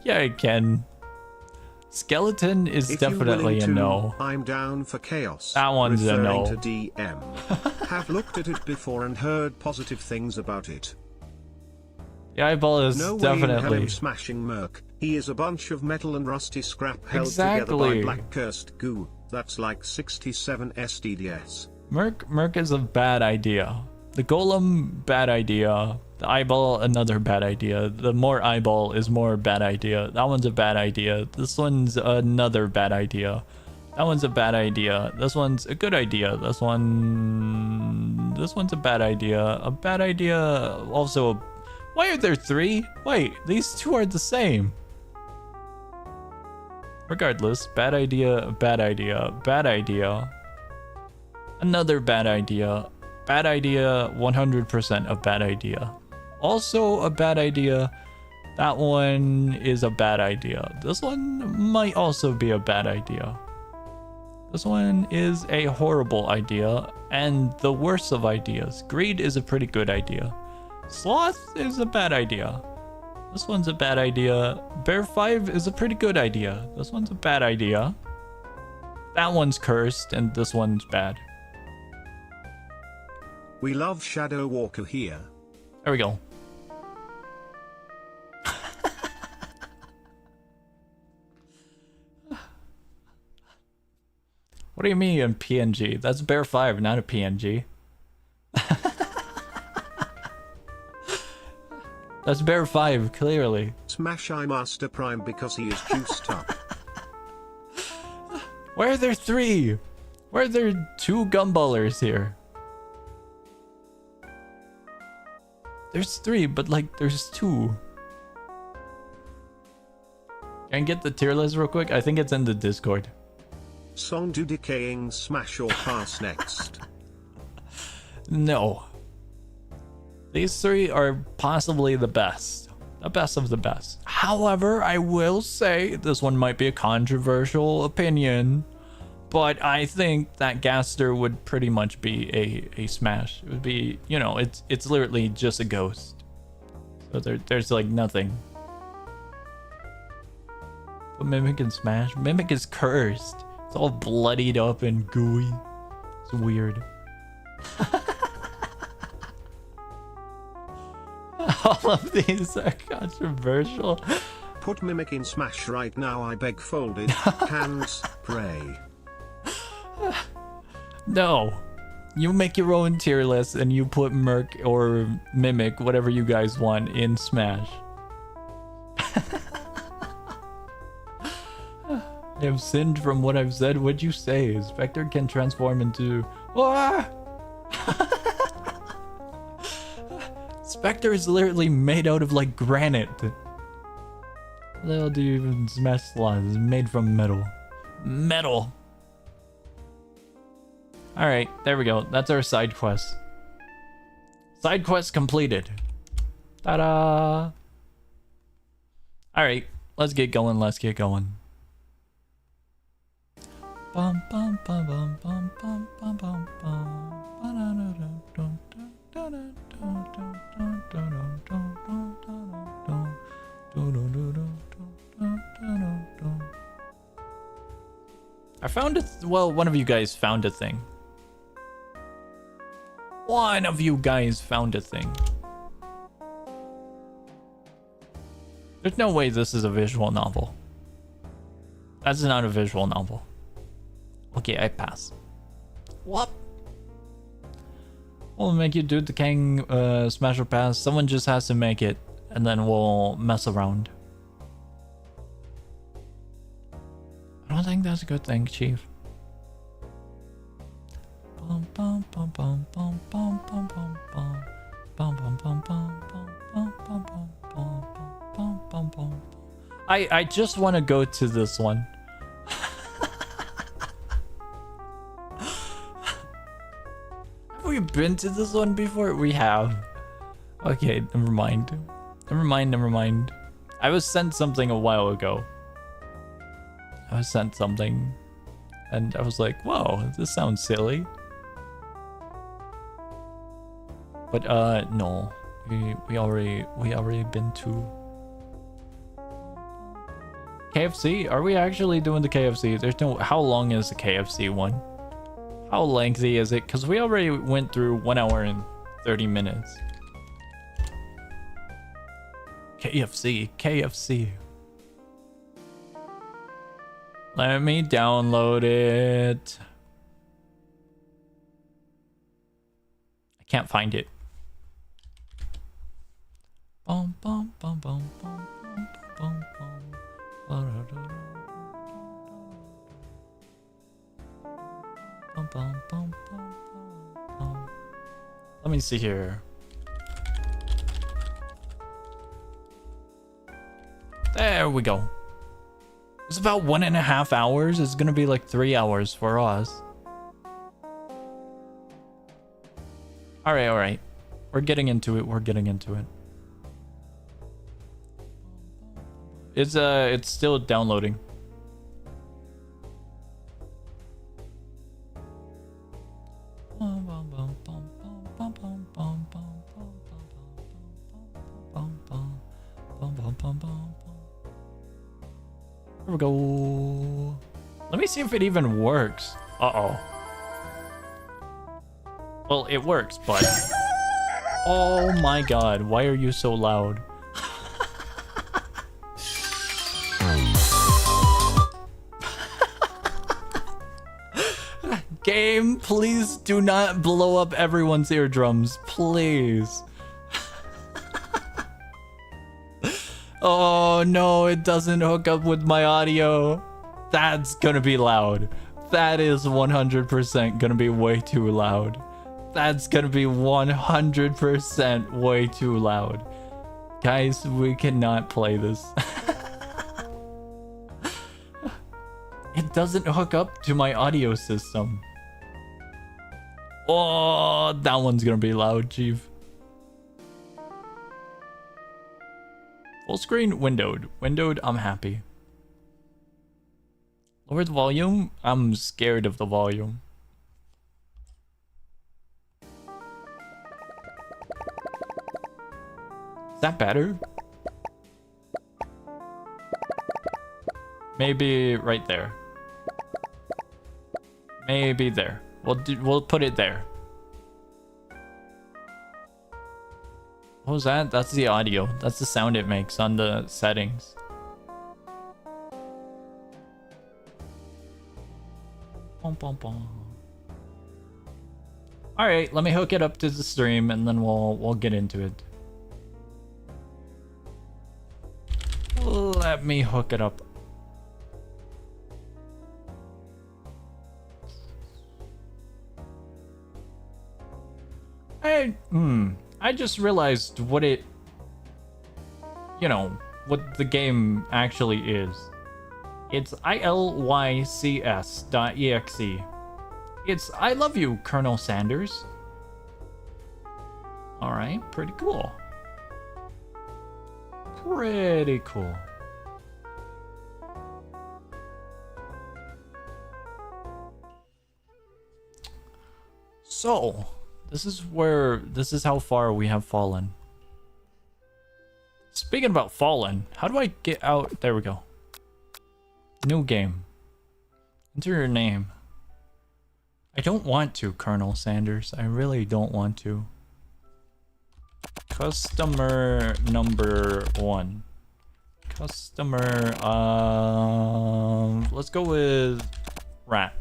Yeah, I can. Skeleton is definitely a no. I'm down for chaos. That one's a no. To DM. Have looked at it before and heard positive things about it. The eyeball is no definitely... way in hell him smashing Merc. He is a bunch of metal and rusty scrap held together by black cursed goo. That's like 67 STDS. Merc is a bad idea. The golem, bad idea. The eyeball, another bad idea. The more eyeball is more bad idea. That one's a bad idea. This one's another bad idea. That one's a bad idea. This one's a good idea. This one's a bad idea. A bad idea. Also, why are there 3? Wait, these 2 are the same. Regardless, bad idea, bad idea, bad idea. Another bad idea. Bad idea, 100% a bad idea. Also a bad idea. That one is a bad idea. This one might also be a bad idea. This one is a horrible idea and the worst of ideas. Greed is a pretty good idea. Sloth is a bad idea. This one's a bad idea. Bear 5 is a pretty good idea. This one's a bad idea. That one's cursed and this one's bad. We love Shadow Walker here. There we go. What do you mean in PNG? That's Bear 5, not a PNG. That's Bear 5, clearly. Smash I Master Prime because he is juiced up. Why are there 3? Why are there 2 gumballers here? There's 3, but like there's 2. Can I get the tier list real quick? I think it's in the Discord. Song do Decaying smash or pass next? No. These 3 are possibly the best. The best of the best. However, I will say this one might be a controversial opinion, but I think that Gaster would pretty much be a smash. It would be, you know, it's literally just a ghost. So there's like nothing. But Mimic and Smash? Mimic is cursed. It's all bloodied up and gooey. It's weird. All of these are controversial. Put Mimic in Smash right now, I beg, folded hands, pray. No. You make your own tier list and you put Merc or Mimic, whatever you guys want, in Smash. I have sinned from what I've said. What'd you say? Spectre can transform into... Ah! Spectre is literally made out of like granite. What the hell do you even smash slots? It's made from metal. Metal! Alright, there we go. That's our side quest. Side quest completed. Ta-da! Alright, let's get going, let's get going. Bum bum bum bum bum bum bum bum bum. I found it. Well, one of you guys found a thing. One of you guys found a thing. There's no way this is a visual novel. That's not a visual novel. Okay, I pass. What? We'll make you do the Decaying Smash or Pass. Someone just has to make it, and then we'll mess around. I don't think that's a good thing, Chief. Bum bum bum bum bum bum bum bum bum bum bum bum bum bum bum bum bum bum bum. I just want to go to this one. Have we been to this one before? We have. Okay, never mind. Never mind, never mind. I was sent something a while ago. I was sent something and I was like, whoa, this sounds silly. But no. We already been to KFC? Are we actually doing the KFC? There's no... How long is the KFC one? How lengthy is it? Because we already went through 1 hour and 30 minutes. KFC. Let me download it. I Can't find it. Bum, bum, bum, bum, bum, bum, bum, bum. Bum, bum, bum, bum, bum. Let me see here. There we go. It's about 1.5 hours. It's gonna be like 3 hours for us. Alright, alright. We're getting into it. We're getting into it. It's still downloading. There we go. Let me see if it even works. Uh-oh. Well, it works, but... Oh my god, why are you so loud? Game, please do not blow up everyone's eardrums. Please. Oh no, it doesn't hook up with my audio. That's gonna be loud. That is 100% gonna be way too loud. That's gonna be 100% way too loud. Guys, we cannot play this. It doesn't hook up to my audio system. Oh, that one's gonna be loud, Chief. Full screen, windowed. Windowed, I'm happy. Lower the volume? I'm scared of the volume. Is that better? Maybe right there. Maybe there. We'll put it there. What was that? That's the audio. That's the sound it makes on the settings. Bum, bum, bum. All right, let me hook it up to the stream, and then we'll get into it. Let me hook it up. I just realized what it, you know, what the game actually is. It's ILYCS.exe. It's I love you, Colonel Sanders. Alright, pretty cool. Pretty cool. So, this is how far we have fallen. Speaking about fallen, how do I get out? There we go. New game. Enter your name. I don't want to, Colonel Sanders. I really don't want to. Customer number 1. Customer, let's go with Rat.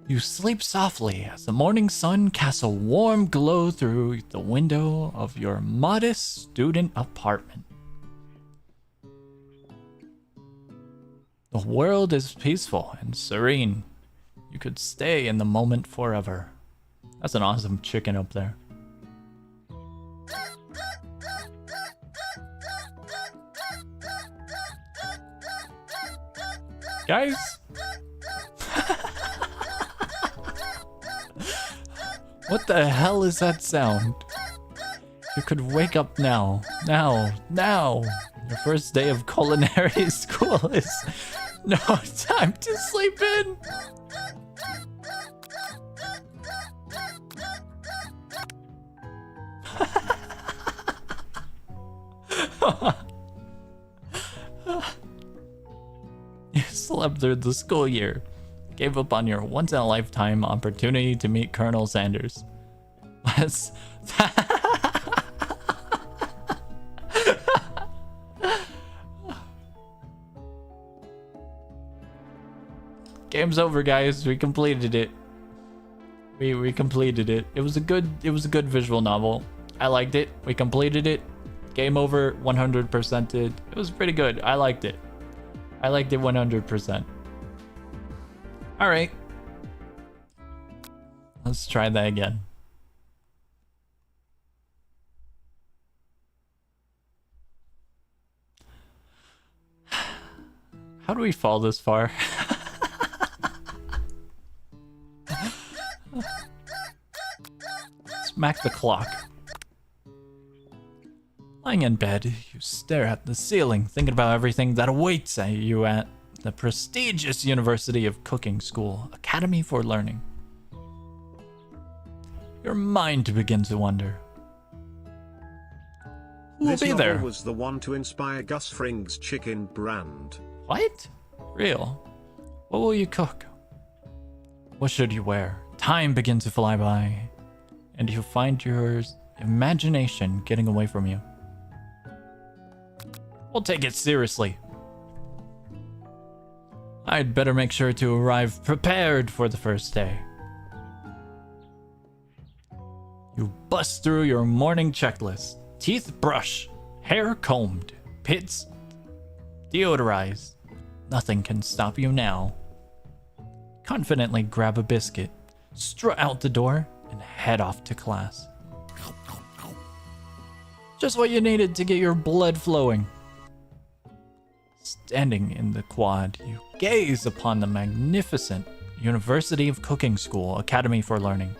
You sleep softly as the morning sun casts a warm glow through the window of your modest student apartment. The world is peaceful and serene. You could stay in the moment forever. That's an awesome chicken up there. Guys? What the hell is that sound? You could wake up now. Now. Your first day of culinary school is no time to sleep in. You slept through the school year. Gave up on your once-in-a-lifetime opportunity to meet Colonel Sanders. Let's... Game's over, guys. We completed it. We completed it. It was a good visual novel. I liked it. We completed it. Game over. 100%ed. It was pretty good. I liked it. I liked it 100%. All right. Let's try that again. How do we fall this far? Smack the clock. Lying in bed, you stare at the ceiling, thinking about everything that awaits you at the prestigious University of Cooking School, Academy for Learning. Your mind begins to wonder. Who will This be novel there? was the one to inspire Gus Fring's chicken brand. What? Real? What will you cook? What should you wear? Time begins to fly by, and you find your imagination getting away from you. We'll take it seriously. I'd better make sure to arrive prepared for the first day. You bust through your morning checklist. Teeth brushed, hair combed, pits deodorized. Nothing can stop you now. Confidently grab a biscuit, strut out the door, and head off to class. Just what you needed to get your blood flowing. Standing in the quad, you gaze upon the magnificent University of Cooking School, Academy for Learning.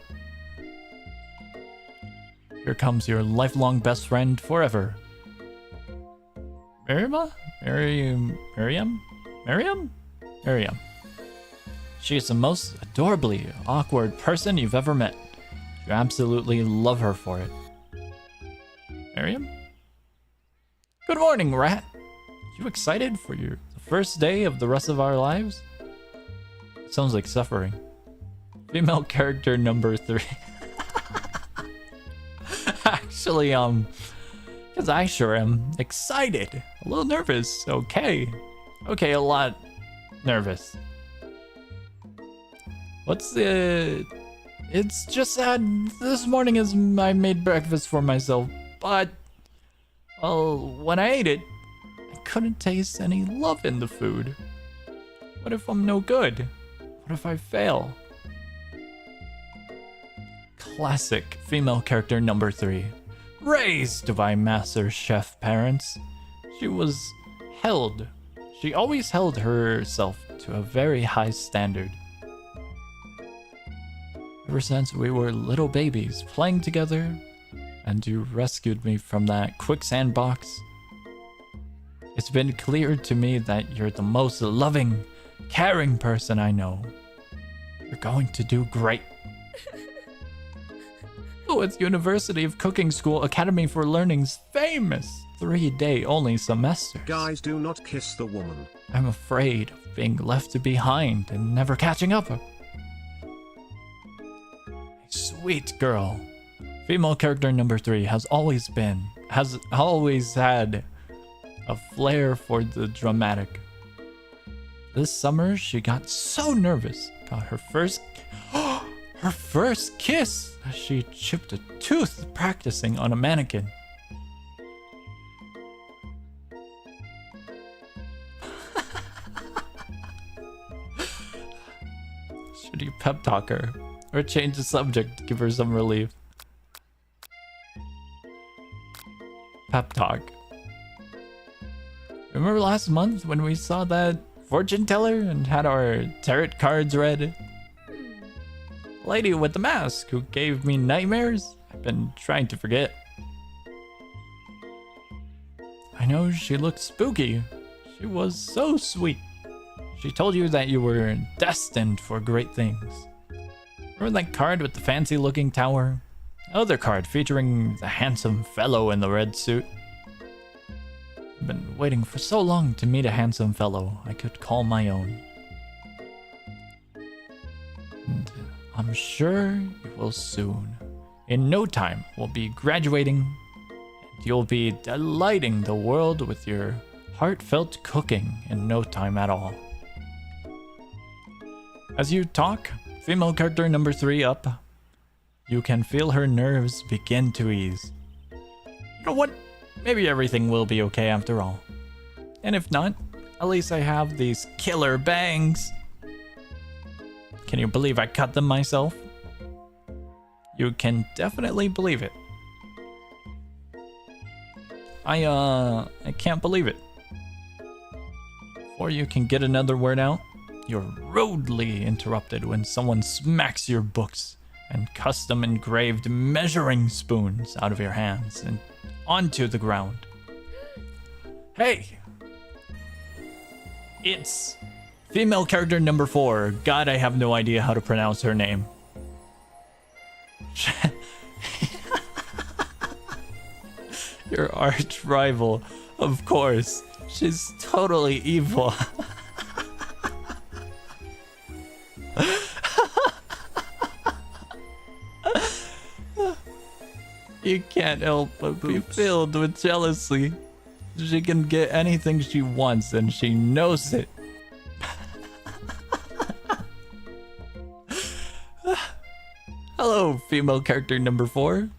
Here comes your lifelong best friend forever. Miriam? She is the most adorably awkward person you've ever met. You absolutely love her for it. Miriam? Good morning, Rat. You excited for the first day of the rest of our lives? Sounds like suffering. Female character number 3. Actually, because I sure am excited. A little nervous. Okay, a lot nervous. It's just that this morning I made breakfast for myself, but, well, when I ate it, I couldn't taste any love in the food. What if I'm no good? What if I fail? Classic female character number 3. Raised by master chef parents, she always held herself to a very high standard. Ever since we were little babies playing together, and you rescued me from that quicksand box, it's been clear to me that you're the most loving, caring person I know. You're going to do great. With University of Cooking School Academy for Learning's famous 3-day only semester. Guys, do not kiss the woman. I'm afraid of being left behind and never catching up. A sweet girl. Female character number 3 has always had a flair for the dramatic. This summer, she got so nervous, got her first kiss. She chipped a tooth practicing on a mannequin. Should you pep talk her or change the subject to give her some relief? Pep talk. Remember last month when we saw that fortune teller and had our tarot cards read? Lady with the mask who gave me nightmares? I've been trying to forget. I know she looked spooky. She was so sweet. She told you that you were destined for great things. Remember that card with the fancy looking tower? Other card featuring the handsome fellow in the red suit. I've been waiting for so long to meet a handsome fellow I could call my own. And I'm sure you will soon. In no time, we'll be graduating, and you'll be delighting the world with your heartfelt cooking in no time at all. As you talk, female character number 3 up, you can feel her nerves begin to ease. You know what? Maybe everything will be okay after all. And if not, at least I have these killer bangs. Can you believe I cut them myself? You can definitely believe it. I can't believe it. Before you can get another word out, you're rudely interrupted when someone smacks your books and custom engraved measuring spoons out of your hands and onto the ground. Hey! It's female character number 4. God, I have no idea how to pronounce her name. Your arch rival, of course. She's totally evil. You can't help but be filled with jealousy. She can get anything she wants and she knows it. Hello, female character number 4.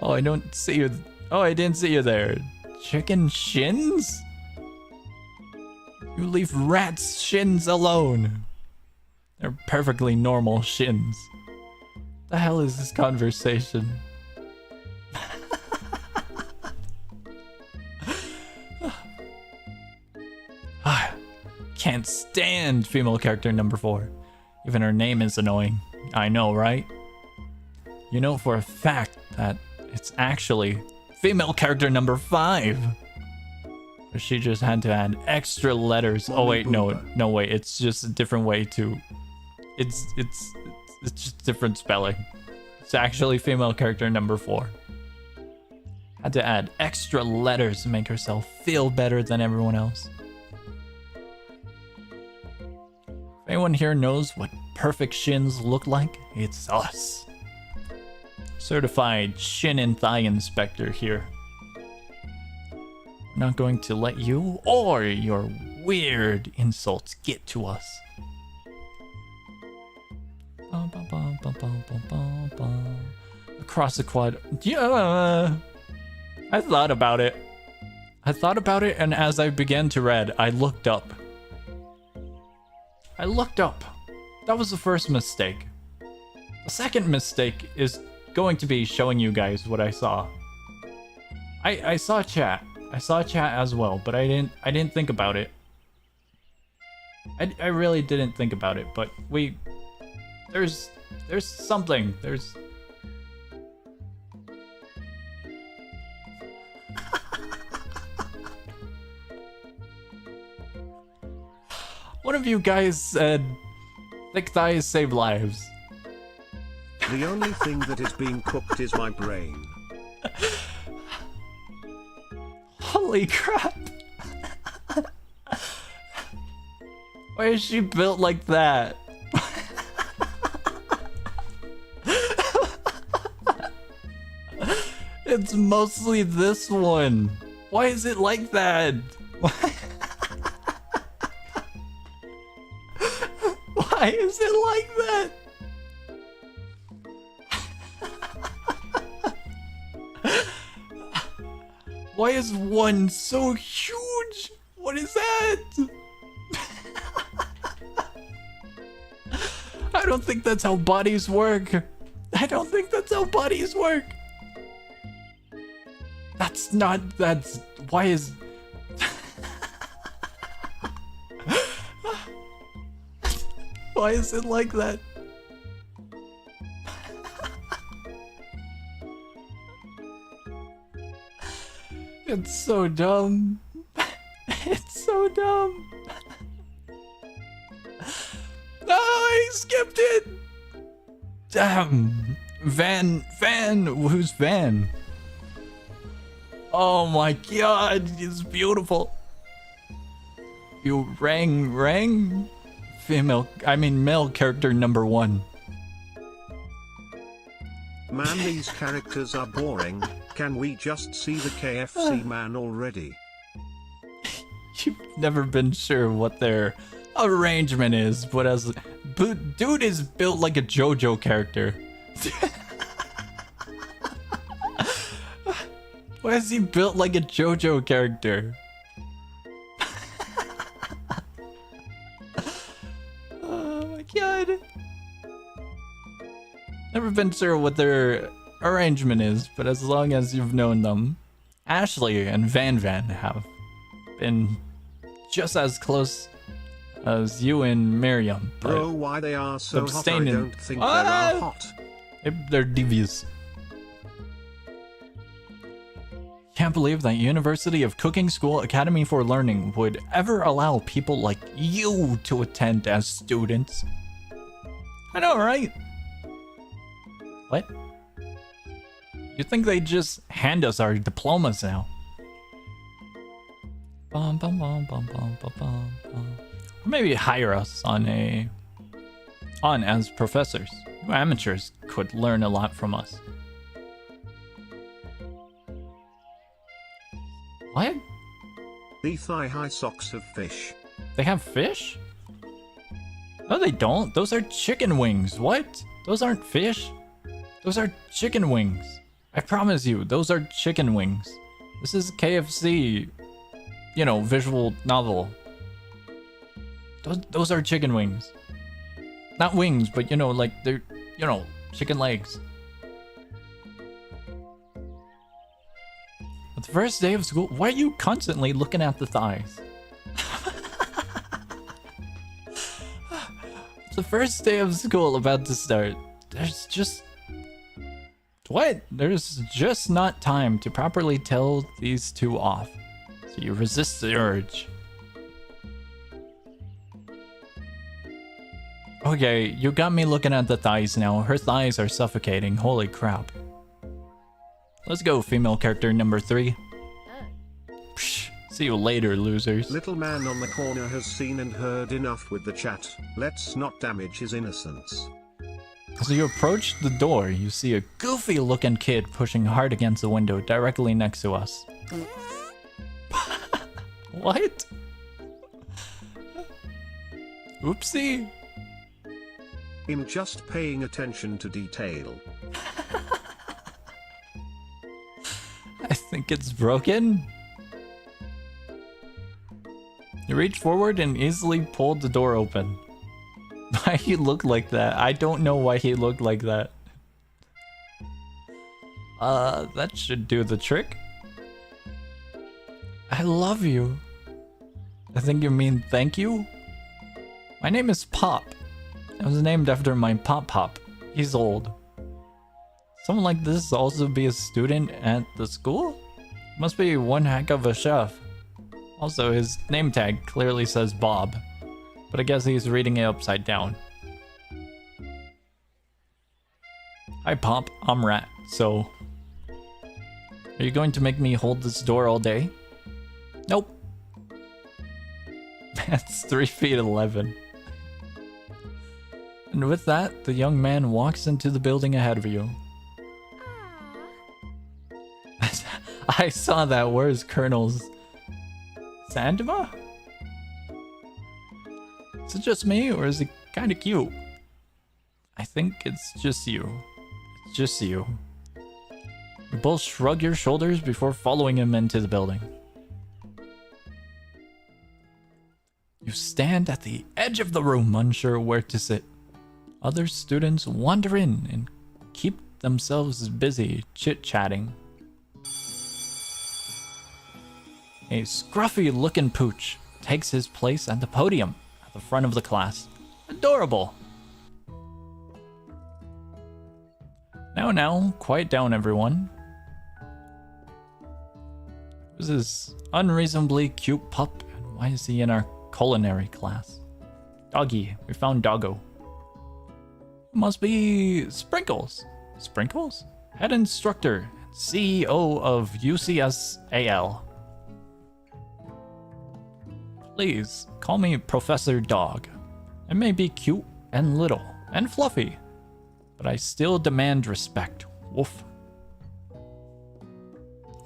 Oh, I don't see you. Oh, I didn't see you there. Chicken shins? You leave rats' shins alone. They're perfectly normal shins. The hell is this conversation? Can't stand female character number 4. Even her name is annoying. I know, right? You know for a fact that it's actually female character number 5. But she just had to add extra letters. Oh wait, no wait, it's just a different way to. It's just different spelling. It's actually female character number 4. Had to add extra letters to make herself feel better than everyone else. If anyone here knows what perfect shins look like, it's us. Certified shin and thigh inspector here. We're not going to let you or your weird insults get to us. Across the quad. Yeah. I thought about it. And as I began to read, I looked up. That was the first mistake. The second mistake is going to be showing you guys what I saw. I saw chat. I saw chat as well, but I didn't think about it. I really didn't think about it, but there's something. One of you guys said, thick thighs save lives. The only thing that is being cooked is my brain. Holy crap. Why is she built like that? It's mostly this one. Why is it like that? Why is it like that? Why is one so huge? What is that? I don't think that's how bodies work. Why is... Why is it like that? It's so dumb. It's so dumb. No, I skipped it. Damn. Van. Who's Van? Oh my god, it's beautiful. You rang? Male character number 1. Man, these characters are boring. Can we just see the KFC man already? You've never been sure what their arrangement is, but dude is built like a JoJo character. Why is he built like a JoJo character? Oh my god. Never been sure what their arrangement is, but as long as you've known them, Ashley and Van have been just as close as you and Miriam. Bro, why they are so hot? I abstaining. don't think they are hot. They're devious. Can't believe that University of Cooking School Academy for Learning would ever allow people like you to attend as students. I know, right? What? You think they just hand us our diplomas now? Bum, bum, bum, bum, bum, bum, bum, bum. Or maybe hire us on as professors. You amateurs could learn a lot from us. What? The thigh-high socks of fish. They have fish? No, they don't. Those are chicken wings. What? Those aren't fish. Those are chicken wings. I promise you, those are chicken wings. This is KFC, visual novel. Those are chicken wings. Not wings, but like they're, chicken legs. The first day of school, why are you constantly looking at the thighs? The first day of school about to start. There's just not time to properly tell these two off. So you resist the urge. Okay, you got me looking at the thighs now. Her thighs are suffocating. Holy crap. Let's go, female character number 3. Psh, see you later, losers. Little man on the corner has seen and heard enough with the chat. Let's not damage his innocence. As you approach the door, you see a goofy-looking kid pushing hard against the window directly next to us. What? Oopsie. I'm just paying attention to detail. I think it's broken. You reach forward and easily pulled the door open. Why he looked like that? I don't know why he looked like that. That should do the trick. I love you. I think you mean thank you? My name is Pop. I was named after my Pop. He's old. Someone like this also be a student at the school? Must be one heck of a chef. Also, his name tag clearly says Bob, but I guess he's reading it upside down. Hi Pop, I'm Rat, so... Are you going to make me hold this door all day? Nope. That's 3 feet 11. And with that, the young man walks into the building ahead of you. I saw that. Where's Colonel's Sandma? Is it just me, or is it kind of cute? I think it's just you. It's just you. You both shrug your shoulders before following him into the building. You stand at the edge of the room, unsure where to sit. Other students wander in and keep themselves busy chit-chatting. A scruffy-looking pooch takes his place at the podium at the front of the class. Adorable! Now, quiet down, everyone. Who's this unreasonably cute pup, and why is he in our culinary class? Doggy, we found Doggo. Must be Sprinkles. Sprinkles? Head instructor, CEO of UCSAL. Please, call me Professor Dog. I may be cute and little and fluffy, but I still demand respect. Woof.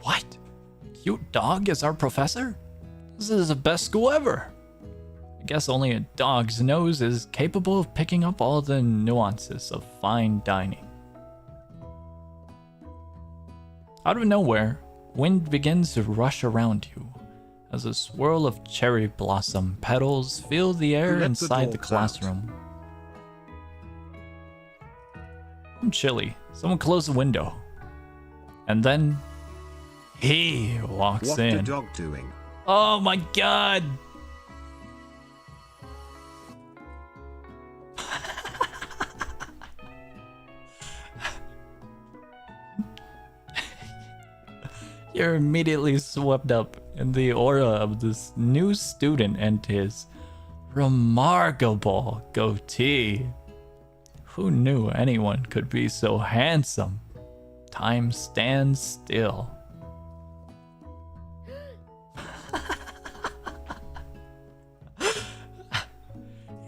What? Cute dog is our professor? This is the best school ever. I guess only a dog's nose is capable of picking up all the nuances of fine dining. Out of nowhere, wind begins to rush around you as a swirl of cherry blossom petals fill the air inside the classroom. I'm chilly. Someone close the window. And then he walks in. What the dog doing? Oh my god! You're immediately swept up in the aura of this new student and his remarkable goatee. Who knew anyone could be so handsome? Time stands still.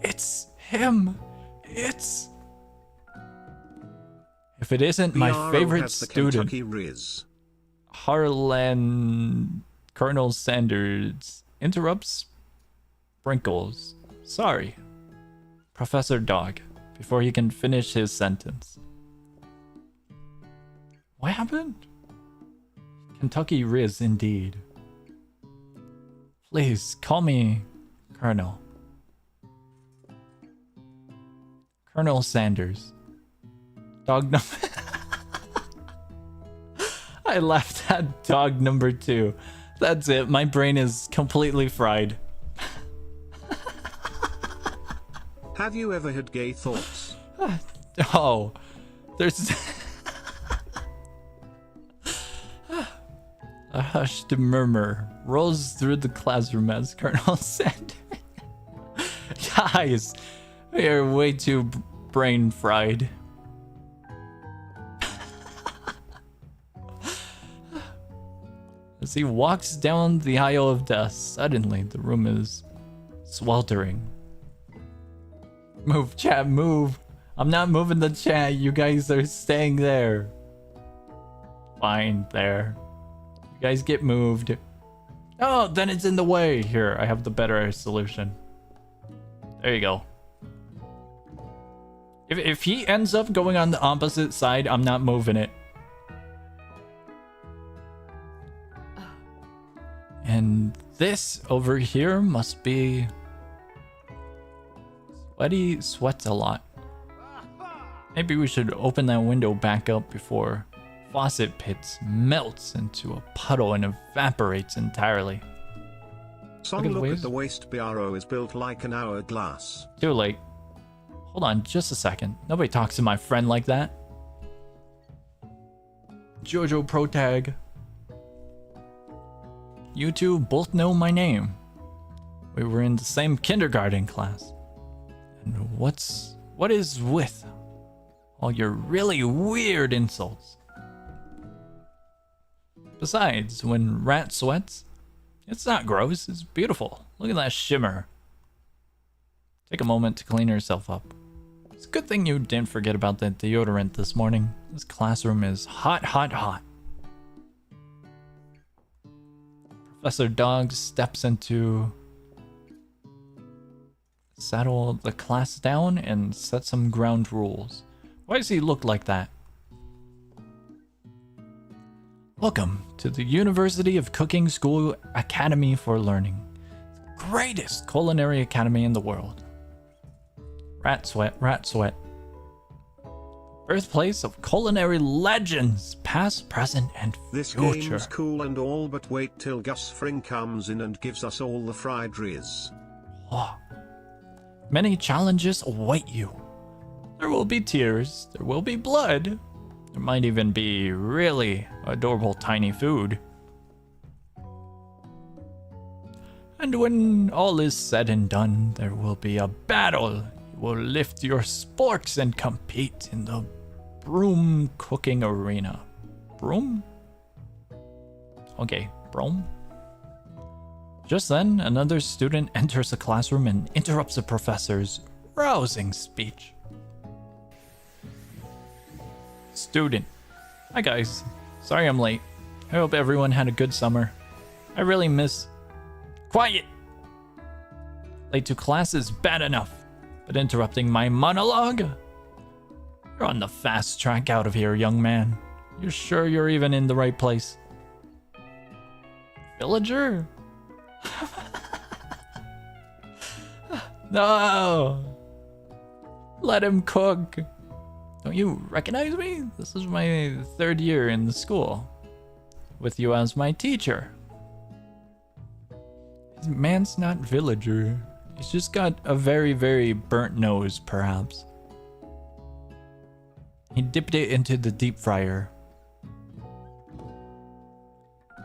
It's him. It's... If it isn't my favorite student, Harlan Colonel Sanders interrupts Sprinkles. Sorry, Professor Dog, before he can finish his sentence. What happened? Kentucky Riz, indeed. Please, call me Colonel. Colonel Sanders. Dog number... I laughed at dog number 2. That's it, my brain is completely fried. Have you ever had gay thoughts? Oh, there's... A hushed murmur rolls through the classroom as Colonel Sanders... Guys, we are way too brain fried. As he walks down the aisle of death, suddenly the room is sweltering. Move, chat, move. I'm not moving the chat. You guys are staying there. Fine, there. You guys get moved. Oh, then it's in the way. Here, I have the better solution. There you go. If he ends up going on the opposite side, I'm not moving it. And this over here must be... Sweaty sweats a lot. Maybe we should open that window back up before faucet pits melts into a puddle and evaporates entirely. Look at the waste bureau is built like an hourglass. Too late. Hold on just a second. Nobody talks to my friend like that. Jojo Protag. You two both know my name. We were in the same kindergarten class. And what is with all your really weird insults? Besides, when Rat sweats, it's not gross, it's beautiful. Look at that shimmer. Take a moment to clean yourself up. It's a good thing you didn't forget about the deodorant this morning. This classroom is hot, hot, hot. Professor Dog steps into... settle the class down and set some ground rules. Why does he look like that? Welcome to the University of Cooking School Academy for Learning. The greatest culinary academy in the world. Rat sweat, rat sweat. Birthplace of culinary legends, past, present, and This future. game's cool and all, but wait till Gus Fring comes in and gives us all the fried riz. Oh. Many challenges await you. There will be tears, there will be blood, there might even be really adorable tiny food. And when all is said and done, there will be a battle. You will lift your sporks and compete in the broom cooking arena. Broom? Okay, broom. Just then, another student enters the classroom and interrupts the professor's rousing speech. Student. Hi guys. Sorry I'm late. I hope everyone had a good summer. I really miss... Quiet! Late to class is bad enough, but interrupting my monologue? You're on the fast track out of here, young man. You're sure you're even in the right place? Villager? No! Let him cook. Don't you recognize me? This is my 3rd year in the school, with you as my teacher. This man's not villager. He's just got a very, very burnt nose, perhaps. He dipped it into the deep fryer.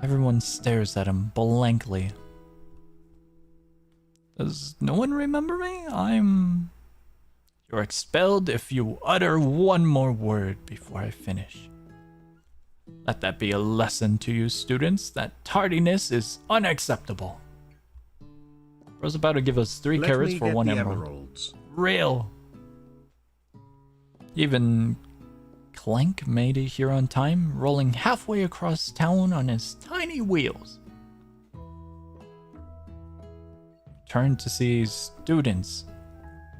Everyone stares at him blankly. Does no one remember me? You're expelled if you utter one more word before I finish. Let that be a lesson to you students that tardiness is unacceptable. Bro's about to give us 3 carrots for 1 emerald. Emeralds. Real. Even Clank made it here on time, rolling halfway across town on his tiny wheels. Turn to see students.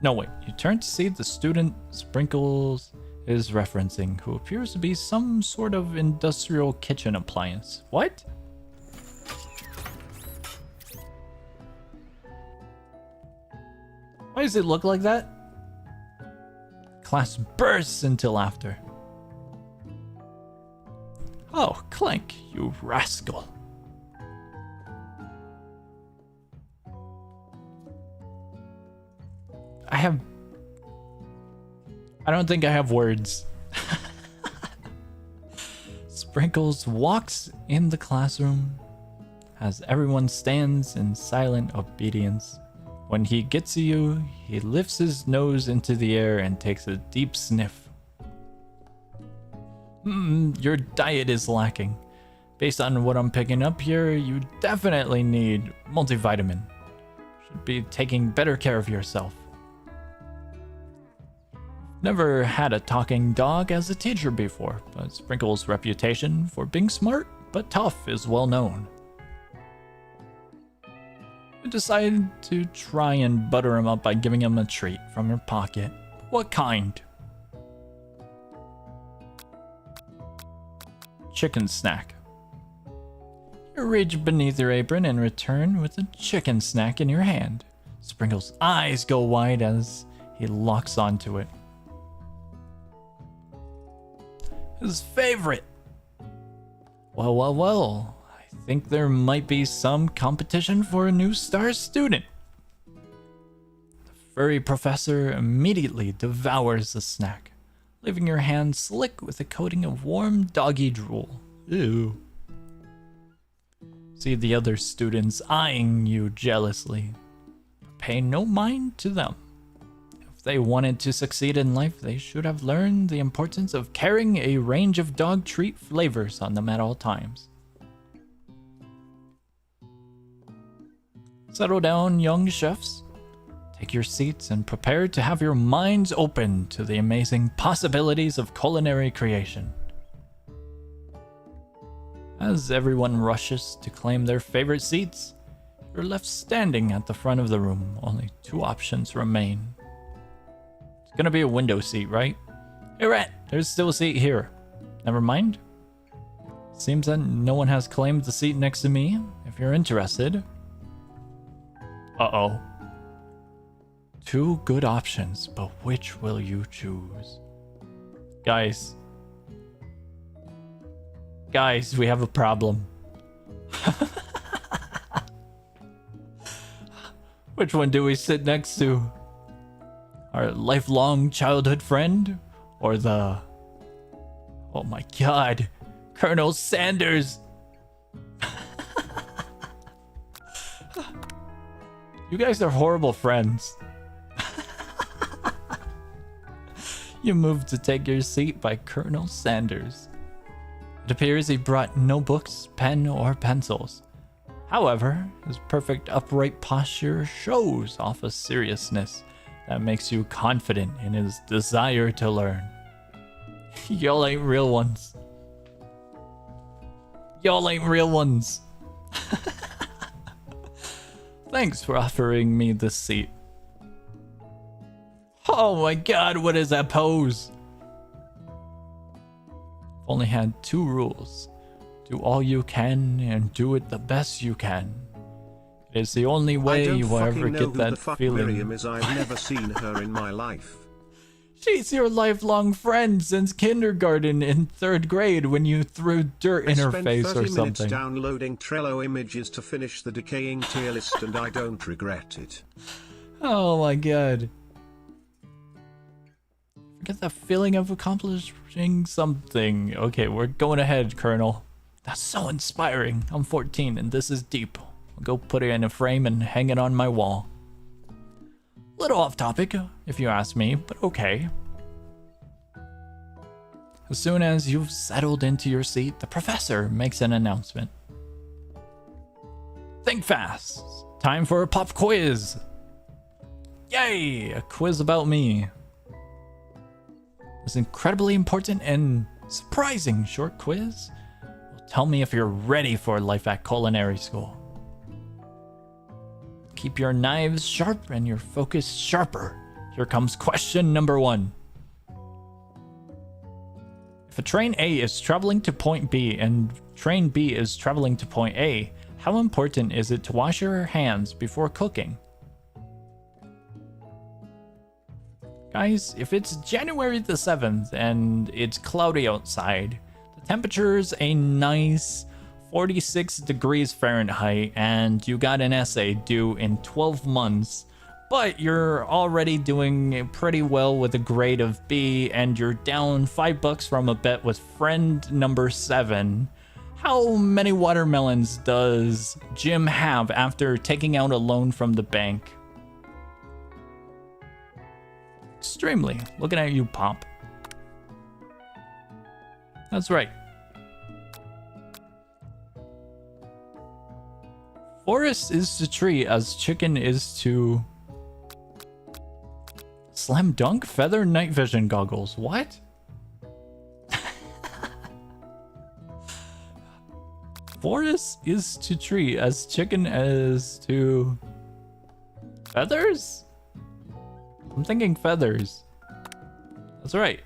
No, wait. You turn to see the student Sprinkles is referencing, who appears to be some sort of industrial kitchen appliance. What? Why does it look like that? Class bursts into laughter. Oh, Clank, you rascal. I don't think I have words. Sprinkles walks in the classroom as everyone stands in silent obedience. When he gets to you, he lifts his nose into the air and takes a deep sniff. Your diet is lacking. Based on what I'm picking up here, you definitely need multivitamin. Should be taking better care of yourself. Never had a talking dog as a teacher before, but Sprinkles' reputation for being smart but tough is well known. You decided to try and butter him up by giving him a treat from your pocket. What kind? Chicken snack. You reach beneath your apron and return with a chicken snack in your hand. Sprinkles' eyes go wide as he locks onto it. His favorite. Well. I think there might be some competition for a new star student. The furry professor immediately devours the snack, leaving your hand slick with a coating of warm doggy drool. Ew. See the other students eyeing you jealously. Pay no mind to them. If they wanted to succeed in life, they should have learned the importance of carrying a range of dog treat flavors on them at all times. Settle down, young chefs. Take your seats and prepare to have your minds open to the amazing possibilities of culinary creation. As everyone rushes to claim their favorite seats, you're left standing at the front of the room. Only 2 options remain. It's gonna be a window seat, right? Hey, Rat, there's still a seat here. Never mind. Seems that no one has claimed the seat next to me. If you're interested. Uh-oh. 2 good options, but which will you choose? Guys, we have a problem. Which one do we sit next to? Our lifelong childhood friend? Or the... Oh my god, Colonel Sanders! You guys are horrible friends. You moved to take your seat by Colonel Sanders. It appears he brought no books, pen, or pencils. However, his perfect upright posture shows off a seriousness that makes you confident in his desire to learn. Y'all ain't real ones. Y'all ain't real ones. Thanks for offering me this seat. Oh my god, what is that pose? Only had 2 rules. Do all you can and do it the best you can. It is the only way you will ever get that feeling. Miriam is. I've never seen her in my life. She's your lifelong friend since kindergarten in 3rd grade when you threw dirt in her face or something. I spent 30 minutes downloading Trello images to finish the Decaying tier list and I don't regret it. Oh my god. Get that feeling of accomplishing something. Okay, we're going ahead, Colonel. That's so inspiring. I'm 14 and this is deep. I'll go put it in a frame and hang it on my wall. Little off topic, if you ask me, but okay. As soon as you've settled into your seat, the professor makes an announcement. Think fast. Time for a pop quiz. Yay! A quiz about me. This incredibly important and surprising short quiz will tell me if you're ready for life at culinary school. Keep your knives sharp and your focus sharper. Here comes question number 1. If a train A is traveling to point B and train B is traveling to point A, how important is it to wash your hands before cooking? Guys, if it's January the 7th and it's cloudy outside, the temperature's a nice 46 degrees Fahrenheit and you got an essay due in 12 months, but you're already doing pretty well with a grade of B and you're down $5 from a bet with friend number 7. How many watermelons does Jim have after taking out a loan from the bank? Extremely. Looking at you, Pomp. That's right. Forest is to tree as chicken is to... Slam dunk? Feather night vision goggles. What? Forest is to tree as chicken is to... Feathers? I'm thinking feathers. That's right.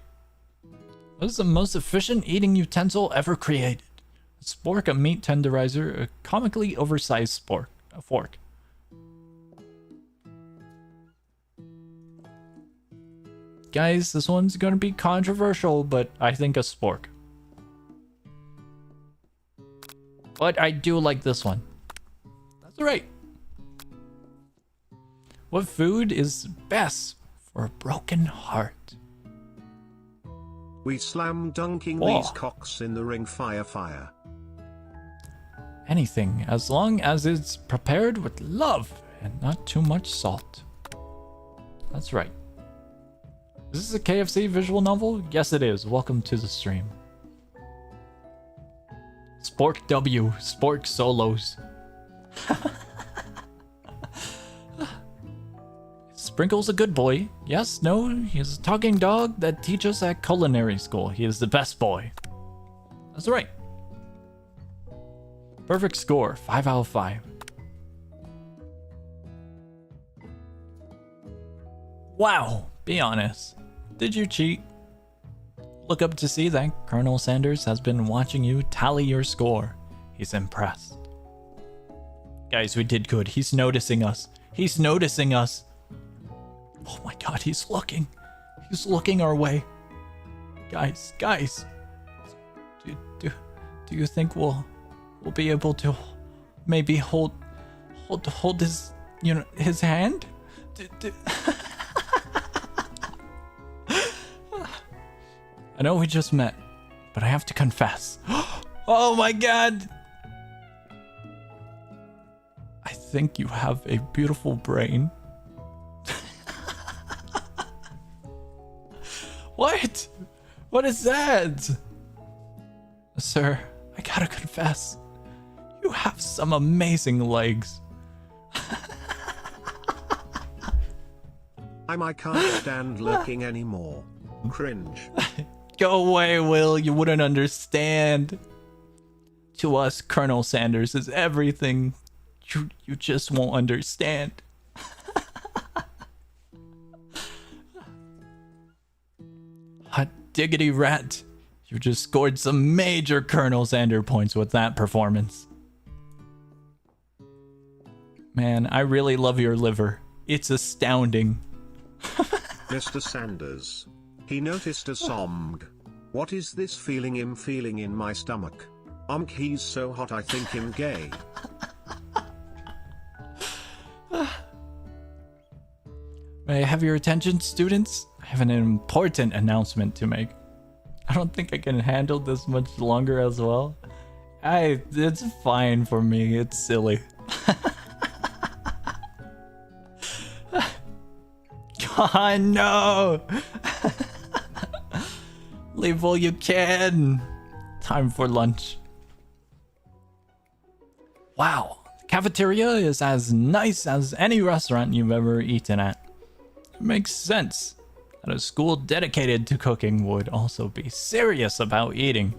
What is the most efficient eating utensil ever created? A spork, a meat tenderizer, a comically oversized spork, a fork. Guys, this one's gonna be controversial, but I think a spork. But I do like this one. That's right. What food is best for a broken heart? We slam dunking these cocks in the ring. Fire. Anything, as long as it's prepared with love and not too much salt. That's right. Is this a KFC visual novel? Yes, it is. Welcome to the stream. Spork W. Spork solos. Sprinkle's a good boy. Yes, no, he's a talking dog that teaches at culinary school. He is the best boy. That's right. Perfect score, 5 out of 5. Wow, be honest. Did you cheat? Look up to see that Colonel Sanders has been watching you tally your score. He's impressed. Guys, we did good. He's noticing us. He's noticing us. Oh my god, he's looking. He's looking our way. Guys. Do you think we'll be able to maybe hold his, his hand? I know we just met, but I have to confess. Oh my god! I think you have a beautiful brain. What? What is that? Sir, I gotta confess. You have some amazing legs. I can't stand lurking anymore. Cringe. Go away, Will. You wouldn't understand. To us, Colonel Sanders is everything You just won't understand. Hot diggity rat. You just scored some major Colonel Sander points with that performance. Man, I really love your liver. It's astounding. Mr. Sanders. He noticed a song. What is this feeling I'm feeling in my stomach? He's so hot I think him gay. May I have your attention, students? I have an important announcement to make. I don't think I can handle this much longer as well. It's fine for me. It's silly. God, no! Leave all you can. Time for lunch. Wow, the cafeteria is as nice as any restaurant you've ever eaten at. It makes sense that a school dedicated to cooking would also be serious about eating.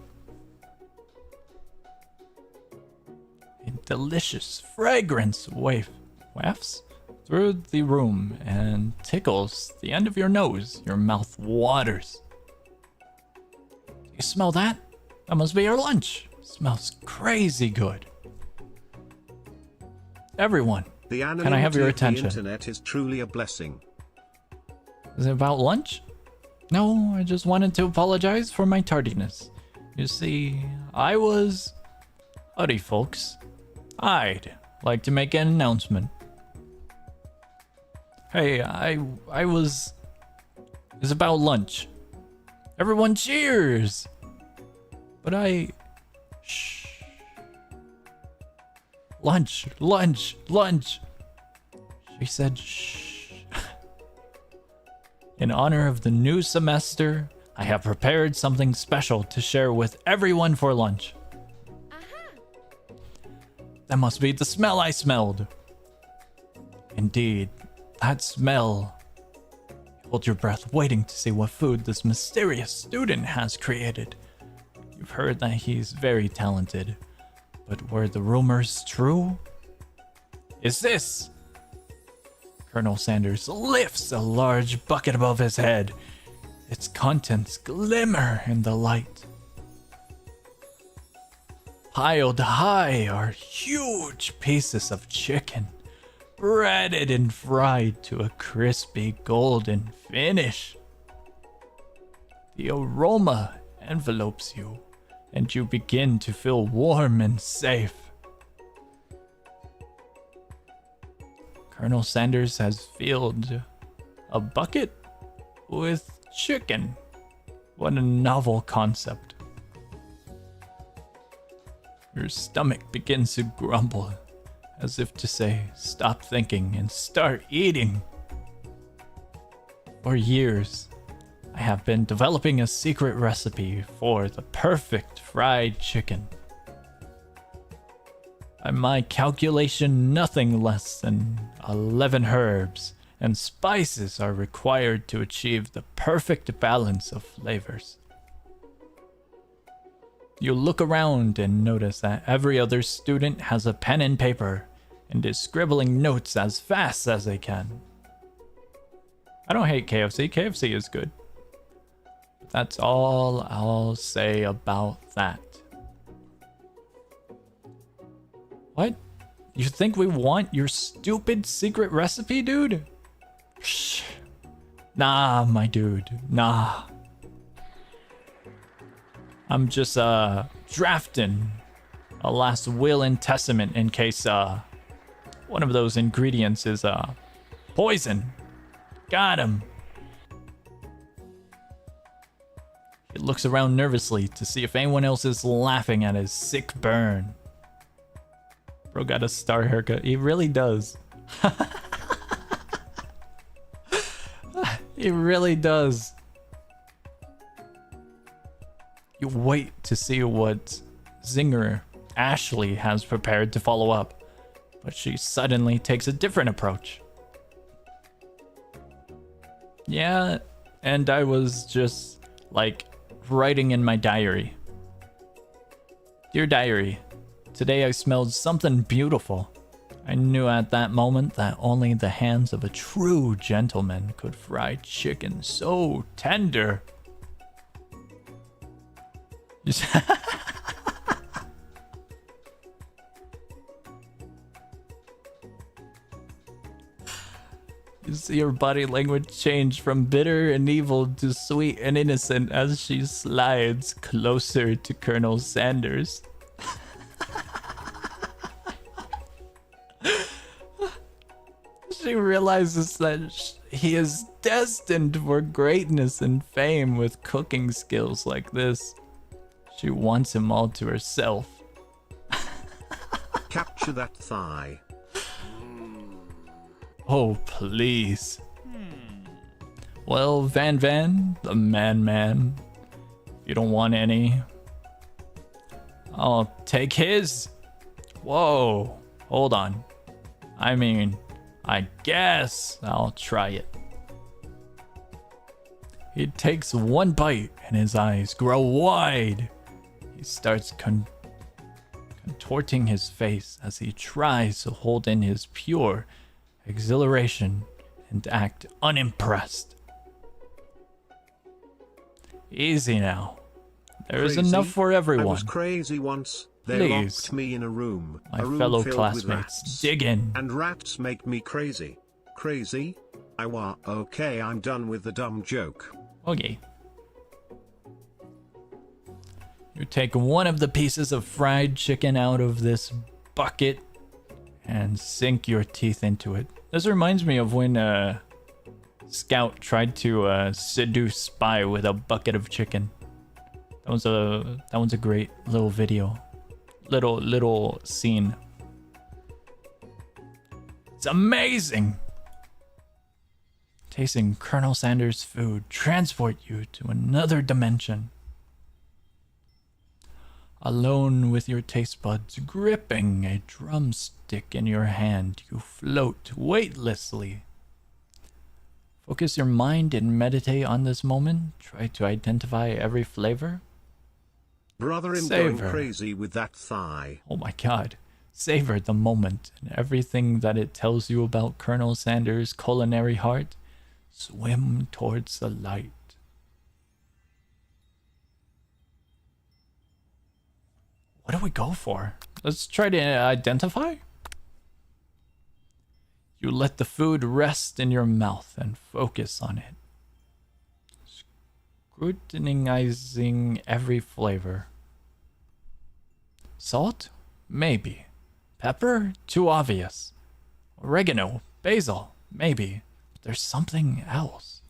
A delicious fragrance wafts through the room and tickles the end of your nose. Your mouth waters. You smell that? That must be your lunch. Smells crazy good. Everyone, can I have your attention? The internet is truly a blessing. Is it about lunch? No, I just wanted to apologize for my tardiness. You see, Howdy, folks. I'd like to make an announcement. Hey, it's about lunch. Everyone cheers! But shh. Lunch. She said shh. In honor of the new semester, I have prepared something special to share with everyone for lunch. That must be the smell I smelled. Indeed, that smell. Hold your breath, waiting to see what food this mysterious student has created. You've heard that he's very talented, but were the rumors true? Is this? Colonel Sanders lifts a large bucket above his head. Its contents glimmer in the light. Piled high are huge pieces of chicken, breaded and fried to a crispy golden finish. The aroma envelopes you, and you begin to feel warm and safe. Colonel Sanders has filled a bucket with chicken. What a novel concept. Your stomach begins to grumble, as if to say, stop thinking and start eating. For years, I have been developing a secret recipe for the perfect fried chicken. By my calculation, nothing less than 11 herbs and spices are required to achieve the perfect balance of flavors. You look around and notice that every other student has a pen and paper and is scribbling notes as fast as they can. I don't hate KFC. KFC is good. But that's all I'll say about that. What? You think we want your stupid secret recipe, dude? Shh. Nah, my dude. Nah. I'm just drafting a last will and testament in case one of those ingredients is poison. Got him. He looks around nervously to see if anyone else is laughing at his sick burn. Bro got a star haircut. He really does. He really does. You wait to see what Zinger Ashley has prepared to follow up, but she suddenly takes a different approach. Yeah, and I was just like writing in my diary. Dear diary, today I smelled something beautiful. I knew at that moment that only the hands of a true gentleman could fry chicken so tender. You see her body language change from bitter and evil to sweet and innocent as she slides closer to Colonel Sanders. She realizes that he is destined for greatness and fame with cooking skills like this. She wants him all to herself. Capture that thigh. Oh, please. Well, Van, the man, if you don't want any, I'll take his. Whoa, hold on. I mean, I guess I'll try it. He takes one bite and his eyes grow wide. He starts contorting his face as he tries to hold in his pure exhilaration and act unimpressed. Easy now. There is enough for everyone. I was crazy once. They Please, locked me in a room fellow filled classmates, with rats. dig in. And rats make me crazy. Crazy? Okay, I'm done with the dumb joke. Okay. You take one of the pieces of fried chicken out of this bucket and sink your teeth into it. This reminds me of when Scout tried to seduce Spy with a bucket of chicken. That one's a great little video. Little scene. It's amazing. Tasting Colonel Sanders' food transport you to another dimension. Alone with your taste buds gripping a drumstick in your hand, you float weightlessly. Focus your mind and meditate on this moment. Try to identify every flavor. Brother, I'm going crazy with that thigh. Oh my god. Savor the moment and everything that it tells you about Colonel Sanders' culinary heart. Swim towards the light. What do we go for? Let's try to identify. You let the food rest in your mouth and focus on it. Scrutinizing every flavor. Salt? Maybe. Pepper? Too obvious. Oregano? Basil? Maybe. But there's something else.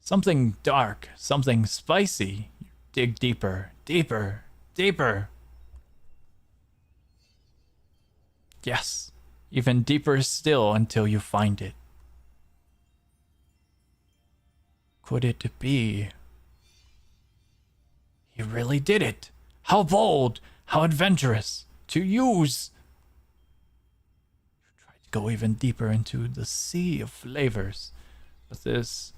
Something dark. Something spicy. You dig deeper. Deeper. Deeper. Yes. Even deeper still until you find it. Could it be? He really did it. How bold, how adventurous to use. You try to go even deeper into the sea of flavors, but this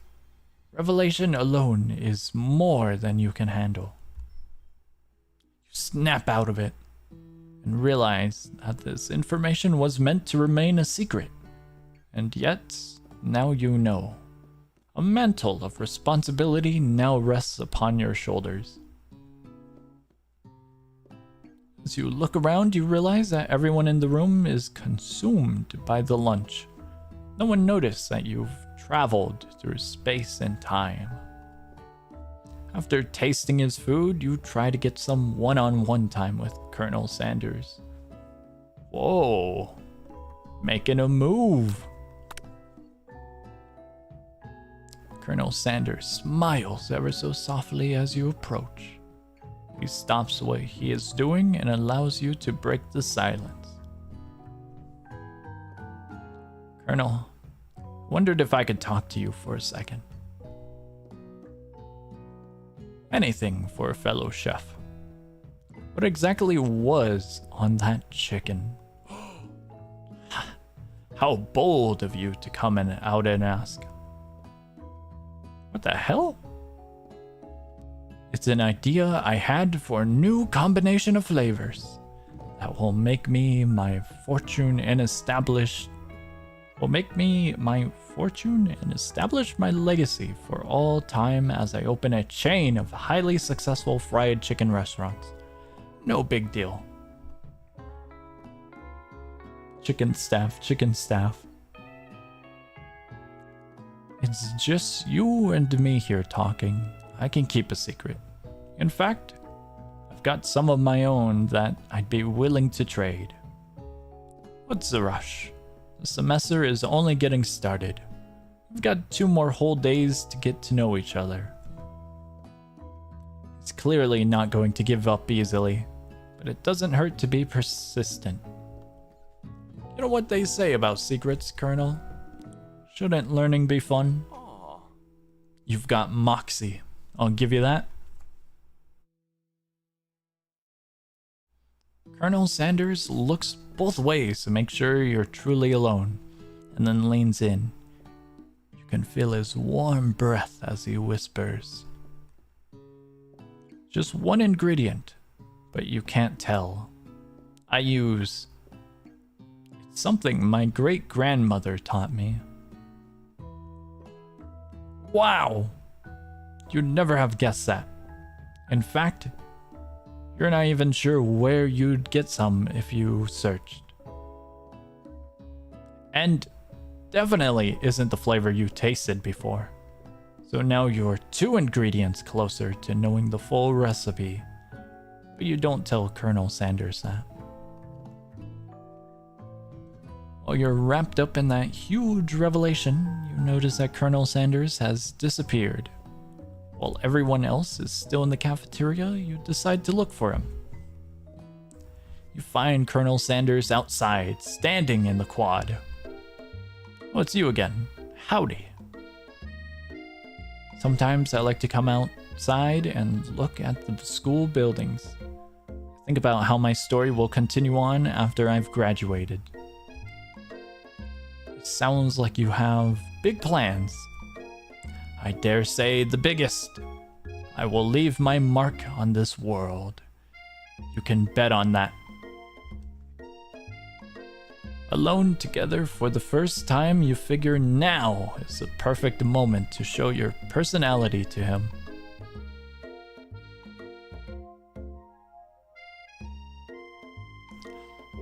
revelation alone is more than you can handle. You snap out of it and realize that this information was meant to remain a secret. And yet, now you know. A mantle of responsibility now rests upon your shoulders. As you look around, you realize that everyone in the room is consumed by the lunch. No one noticed that you've traveled through space and time. After tasting his food, you try to get some one-on-one time with Colonel Sanders. Whoa, making a move. Colonel Sanders smiles ever so softly as you approach. He stops what he is doing and allows you to break the silence. Colonel, wondered if I could talk to you for a second. Anything for a fellow chef. What exactly was on that chicken? How bold of you to come out and ask. What the hell? It's an idea I had for a new combination of flavors. that will make me my fortune and establish my legacy for all time as I open a chain of highly successful fried chicken restaurants. No big deal. Chicken staff. It's just you and me here talking. I can keep a secret. In fact, I've got some of my own that I'd be willing to trade. What's the rush? The semester is only getting started. We've got 2 more whole days to get to know each other. He's clearly not going to give up easily, but it doesn't hurt to be persistent. You know what they say about secrets, Colonel? Shouldn't learning be fun? You've got moxie. I'll give you that. Colonel Sanders looks both ways to make sure you're truly alone, and then leans in. You can feel his warm breath as he whispers. Just one ingredient, but you can't tell. It's something my great-grandmother taught me. Wow! You'd never have guessed that. In fact, you're not even sure where you'd get some if you searched. And definitely isn't the flavor you tasted before. So now you're 2 ingredients closer to knowing the full recipe. But you don't tell Colonel Sanders that. While you're wrapped up in that huge revelation, you notice that Colonel Sanders has disappeared. While everyone else is still in the cafeteria, you decide to look for him. You find Colonel Sanders outside, standing in the quad. Oh, it's you again. Howdy. Sometimes I like to come outside and look at the school buildings. Think about how my story will continue on after I've graduated. It sounds like you have big plans. I dare say the biggest. I will leave my mark on this world. You can bet on that. Alone together for the first time, you figure now is the perfect moment to show your personality to him.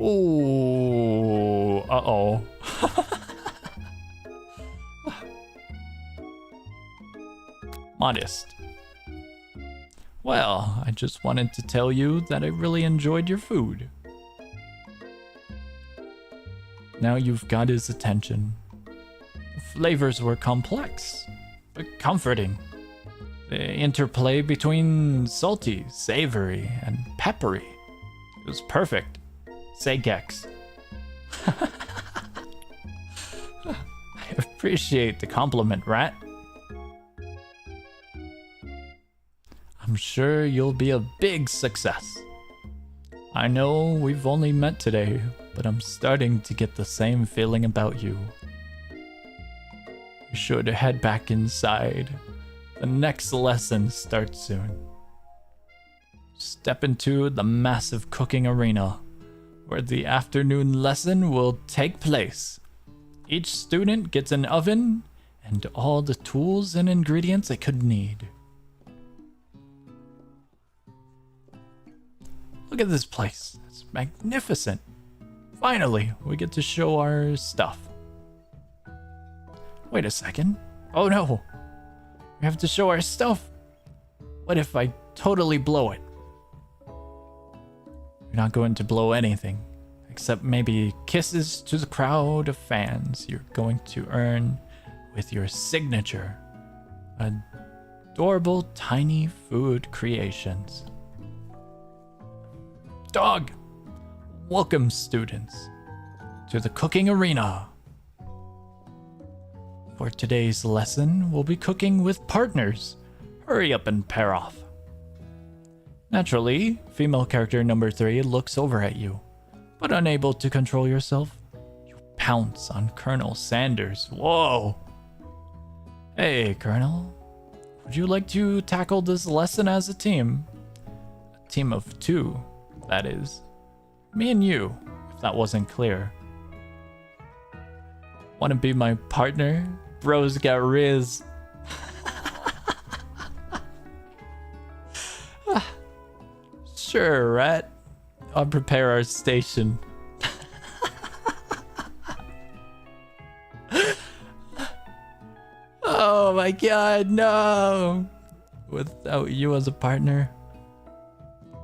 Ooh, uh-oh. Modest. Well, I just wanted to tell you that I really enjoyed your food. Now you've got his attention. The flavors were complex, but comforting. The interplay between salty, savory, and peppery. It was perfect. Say Gex. I appreciate the compliment, Rat. I'm sure you'll be a big success. I know we've only met today, but I'm starting to get the same feeling about you. You should head back inside. The next lesson starts soon. Step into the massive cooking arena, where the afternoon lesson will take place. Each student gets an oven and all the tools and ingredients it could need. Look at this place. It's magnificent. Finally, we get to show our stuff. Wait a second. Oh no. We have to show our stuff. What if I totally blow it? You're not going to blow anything, except maybe kisses to the crowd of fans you're going to earn with your signature. Adorable tiny food creations. Dog! Welcome, students, to the cooking arena. For today's lesson, we'll be cooking with partners. Hurry up and pair off. Naturally, female character number 3 looks over at you, but unable to control yourself, you pounce on Colonel Sanders. Whoa! Hey, Colonel. Would you like to tackle this lesson as a team? A team of 2, that is. Me and you, if that wasn't clear. Wanna be my partner? Bros got riz. Sure, Rat. I'll prepare our station. Oh my god, no! Without you as a partner,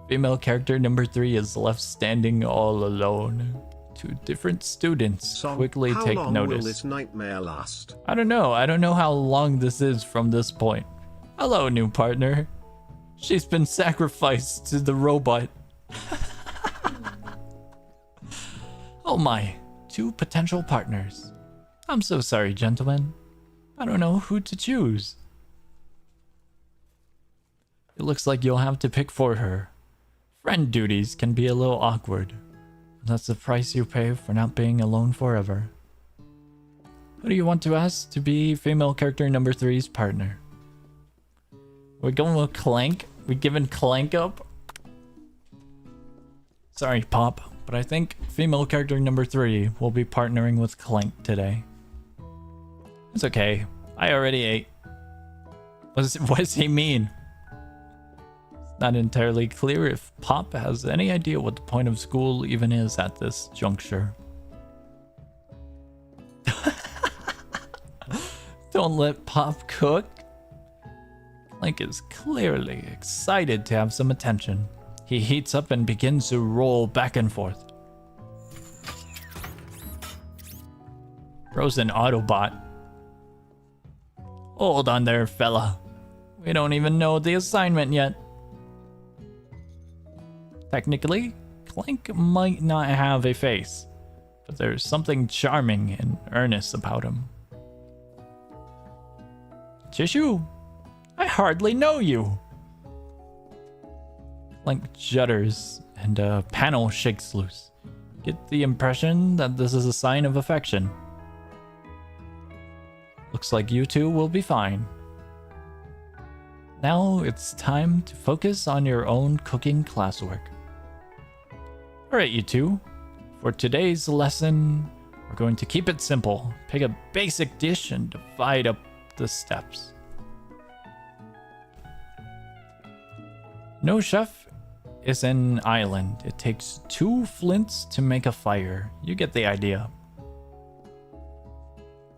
female character number 3 is left standing all alone. 2 different students quickly take how long notice. Will this nightmare last? I don't know. I don't know how long this is from this point. Hello, new partner. She's been sacrificed to the robot. Oh my, 2 potential partners. I'm so sorry, gentlemen. I don't know who to choose. It looks like you'll have to pick for her. Friend duties can be a little awkward. That's the price you pay for not being alone forever. Who do you want to ask to be female character number 3's partner? We're going with Clank. We giving Clank up? Sorry, Pop, but I think female character number 3 will be partnering with Clank today. It's okay. I already ate. What does he mean? It's not entirely clear if Pop has any idea what the point of school even is at this juncture. Don't let Pop cook. Clank is clearly excited to have some attention. He heats up and begins to roll back and forth. Bro's an Autobot. Hold on there, fella. We don't even know the assignment yet. Technically, Clank might not have a face, but there's something charming and earnest about him. Chishu, I hardly know you. Clank judders and a panel shakes loose. Get the impression that this is a sign of affection. Looks like you two will be fine. Now it's time to focus on your own cooking classwork. Alright, you two. For today's lesson, we're going to keep it simple. Pick a basic dish and divide up the steps. No chef is an island. It takes 2 flints to make a fire. You get the idea.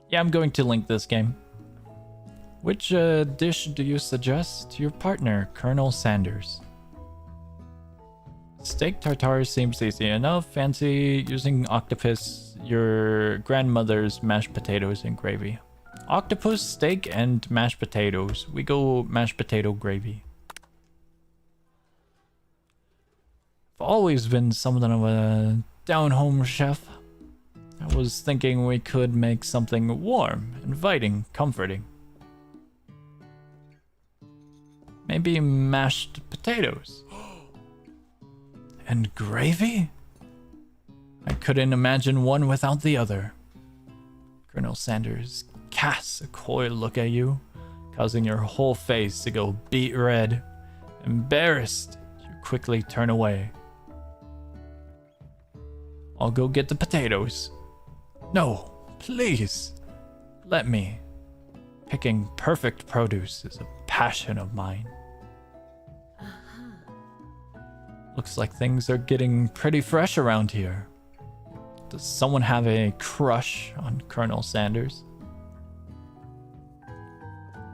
Yeah, I'm going to link this game. Which dish do you suggest to your partner, Colonel Sanders? Steak tartare seems easy enough. Fancy using octopus, your grandmother's mashed potatoes and gravy. Octopus, steak, and mashed potatoes. We go mashed potato gravy. I've always been something of a down-home chef. I was thinking we could make something warm, inviting, comforting. Maybe mashed potatoes. And gravy? I couldn't imagine one without the other. Colonel Sanders casts a coy look at you, causing your whole face to go beet red. Embarrassed, you quickly turn away. I'll go get the potatoes. No, please. Let me. Picking perfect produce is a passion of mine. Looks like things are getting pretty fresh around here. Does someone have a crush on Colonel Sanders?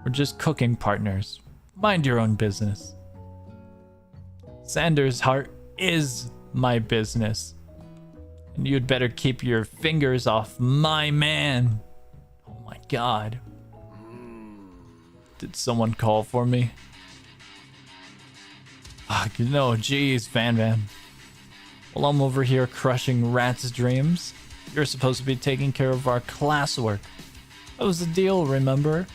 We're just cooking partners. Mind your own business. Sanders' heart is my business. And you'd better keep your fingers off my man. Oh my god. Did someone call for me? No, jeez, Van. Well, I'm over here crushing Rat's dreams. You're supposed to be taking care of our classwork. That was the deal, remember?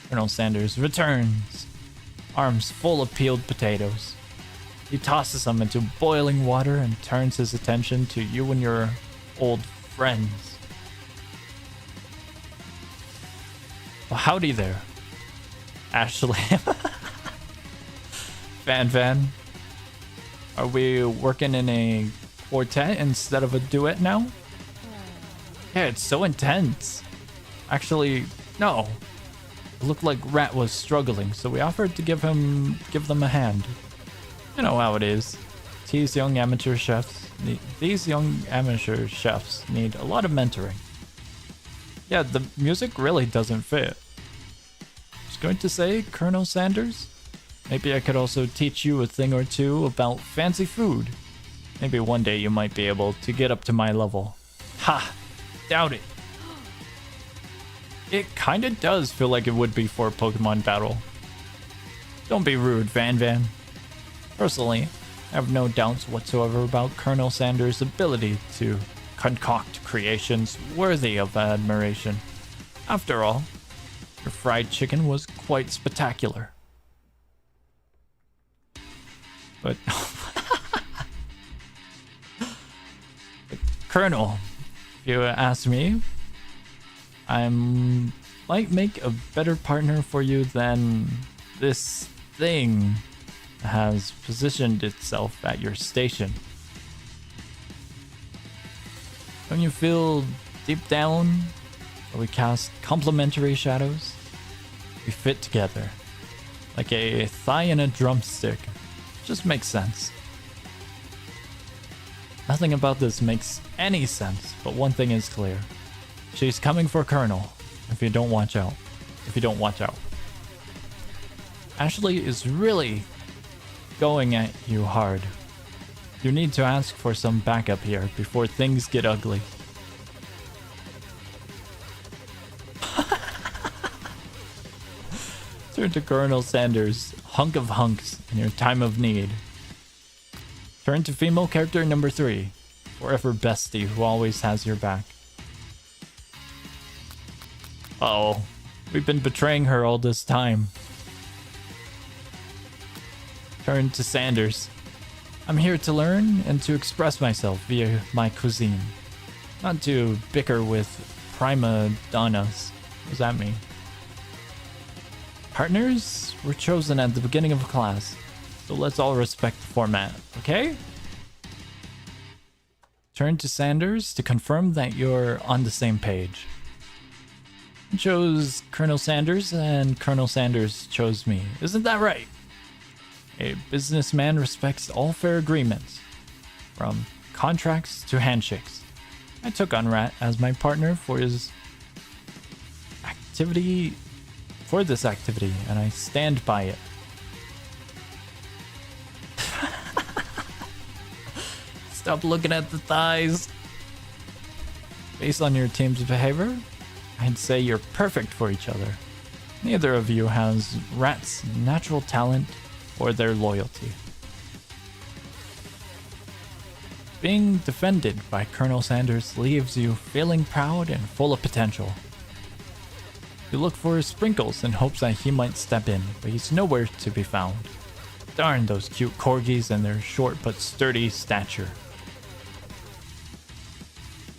Colonel Sanders returns, arms full of peeled potatoes. He tosses them into boiling water and turns his attention to you and your old friends. Well, howdy there, Ashley. Van. Are we working in a quartet instead of a duet now? Yeah, it's so intense. Actually, no. It looked like Rat was struggling, so we offered to give them a hand. You know how it is. These young amateur chefs need a lot of mentoring. Yeah, the music really doesn't fit. I was going to say, Colonel Sanders, maybe I could also teach you a thing or two about fancy food. Maybe one day you might be able to get up to my level. Ha! Doubt it. It kinda does feel like it would be for a Pokemon battle. Don't be rude, Van Van. Personally, I have no doubts whatsoever about Colonel Sanders' ability to concoct creations worthy of admiration. After all, your fried chicken was quite spectacular. But Colonel, if you ask me, I might make a better partner for you than this thing has positioned itself at your station. Don't you feel deep down that we cast complementary shadows? We fit together like a thigh and a drumstick. Just makes sense. Nothing about this makes any sense, but one thing is clear. She's coming for Colonel if you don't watch out. Ashley is really going at you hard. You need to ask for some backup here before things get ugly. Turn to Colonel Sanders, hunk of hunks in your time of need. Turn to female character number 3, forever bestie who always has your back. Uh-oh, we've been betraying her all this time. Turn to Sanders. I'm here to learn and to express myself via my cuisine. Not to bicker with prima donnas. What does that mean? Partners were chosen at the beginning of class, so let's all respect the format, okay? Turn to Sanders to confirm that you're on the same page. I chose Colonel Sanders and Colonel Sanders chose me. Isn't that right? A businessman respects all fair agreements, from contracts to handshakes. I took on Rat as my partner for this activity, and I stand by it. Stop looking at the thighs. Based on your team's behavior, I'd say you're perfect for each other. Neither of you has Rat's natural talent or their loyalty. Being defended by Colonel Sanders leaves you feeling proud and full of potential. You look for Sprinkles in hopes that he might step in, but he's nowhere to be found. Darn those cute corgis and their short but sturdy stature.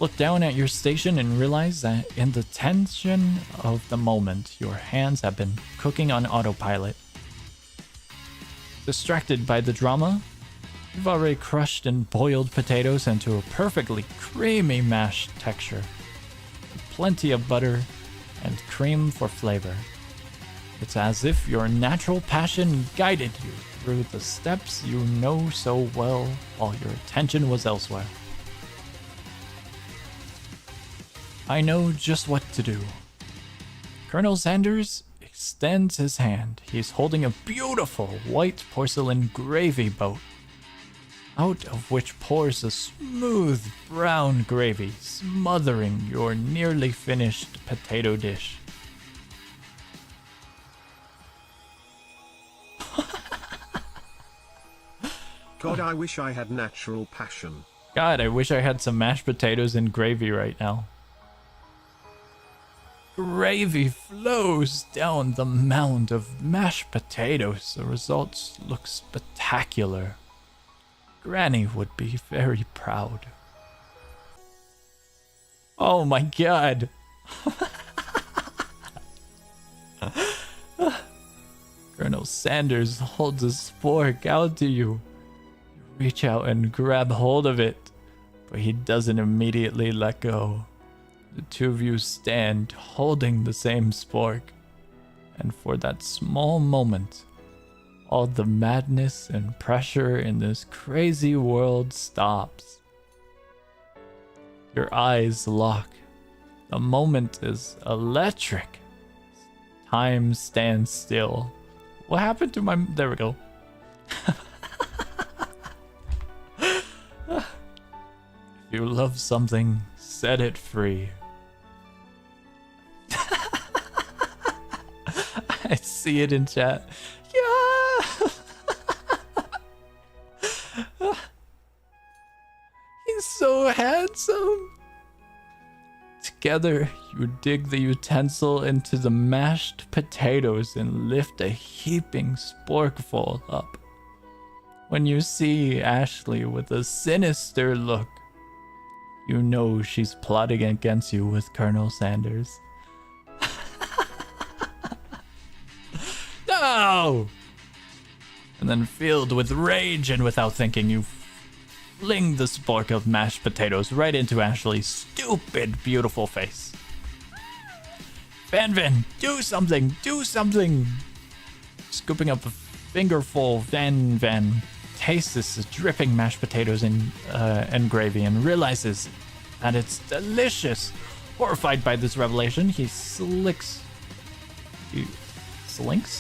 Look down at your station and realize that in the tension of the moment, your hands have been cooking on autopilot. Distracted by the drama, you've already crushed and boiled potatoes into a perfectly creamy mashed texture. With plenty of butter and cream for flavor. It's as if your natural passion guided you through the steps you know so well while your attention was elsewhere. I know just what to do. Colonel Sanders extends his hand. He's holding a beautiful white porcelain gravy boat, out of which pours a smooth brown gravy, smothering your nearly finished potato dish. God, I wish I had natural passion. God, I wish I had some mashed potatoes and gravy right now. Gravy flows down the mound of mashed potatoes. The results look spectacular. Granny would be very proud. Oh my god. Colonel Sanders holds a spork out to you. reach out and grab hold of it, but he doesn't immediately let go. The two of you stand holding the same spork, and for that small moment, all the madness and pressure in this crazy world stops. Your eyes lock. The moment is electric. Time stands still. What happened to my... There we go. If you love something, set it free. I see it in chat. Yeah! He's so handsome. Together, you dig the utensil into the mashed potatoes and lift a heaping sporkful up. When you see Ashley with a sinister look, you know she's plotting against you with Colonel Sanders. No! And then filled with rage and without thinking, you fling the spork of mashed potatoes right into Ashley's stupid, beautiful face. Van, do something! Do something! Scooping up a fingerful, Van tastes this dripping mashed potatoes and gravy and realizes that it's delicious. Horrified by this revelation, he slinks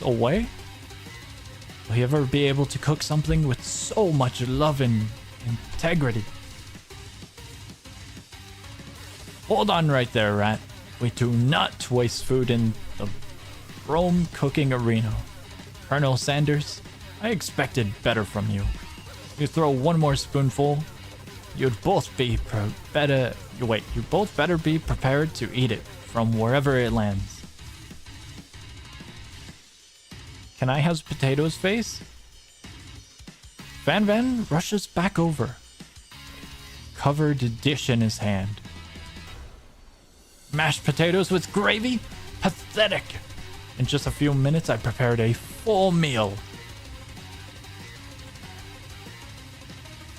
away. Will he ever be able to cook something with so much love and integrity? Hold on right there, Rat. We do not waste food in the Rome cooking arena. Colonel Sanders, I expected better from you. You throw one more spoonful, you'd both better be prepared to eat it from wherever it lands. Can I have potatoes face? Van rushes back over, covered dish in his hand. Mashed potatoes with gravy? Pathetic! In just a few minutes, I prepared a full meal.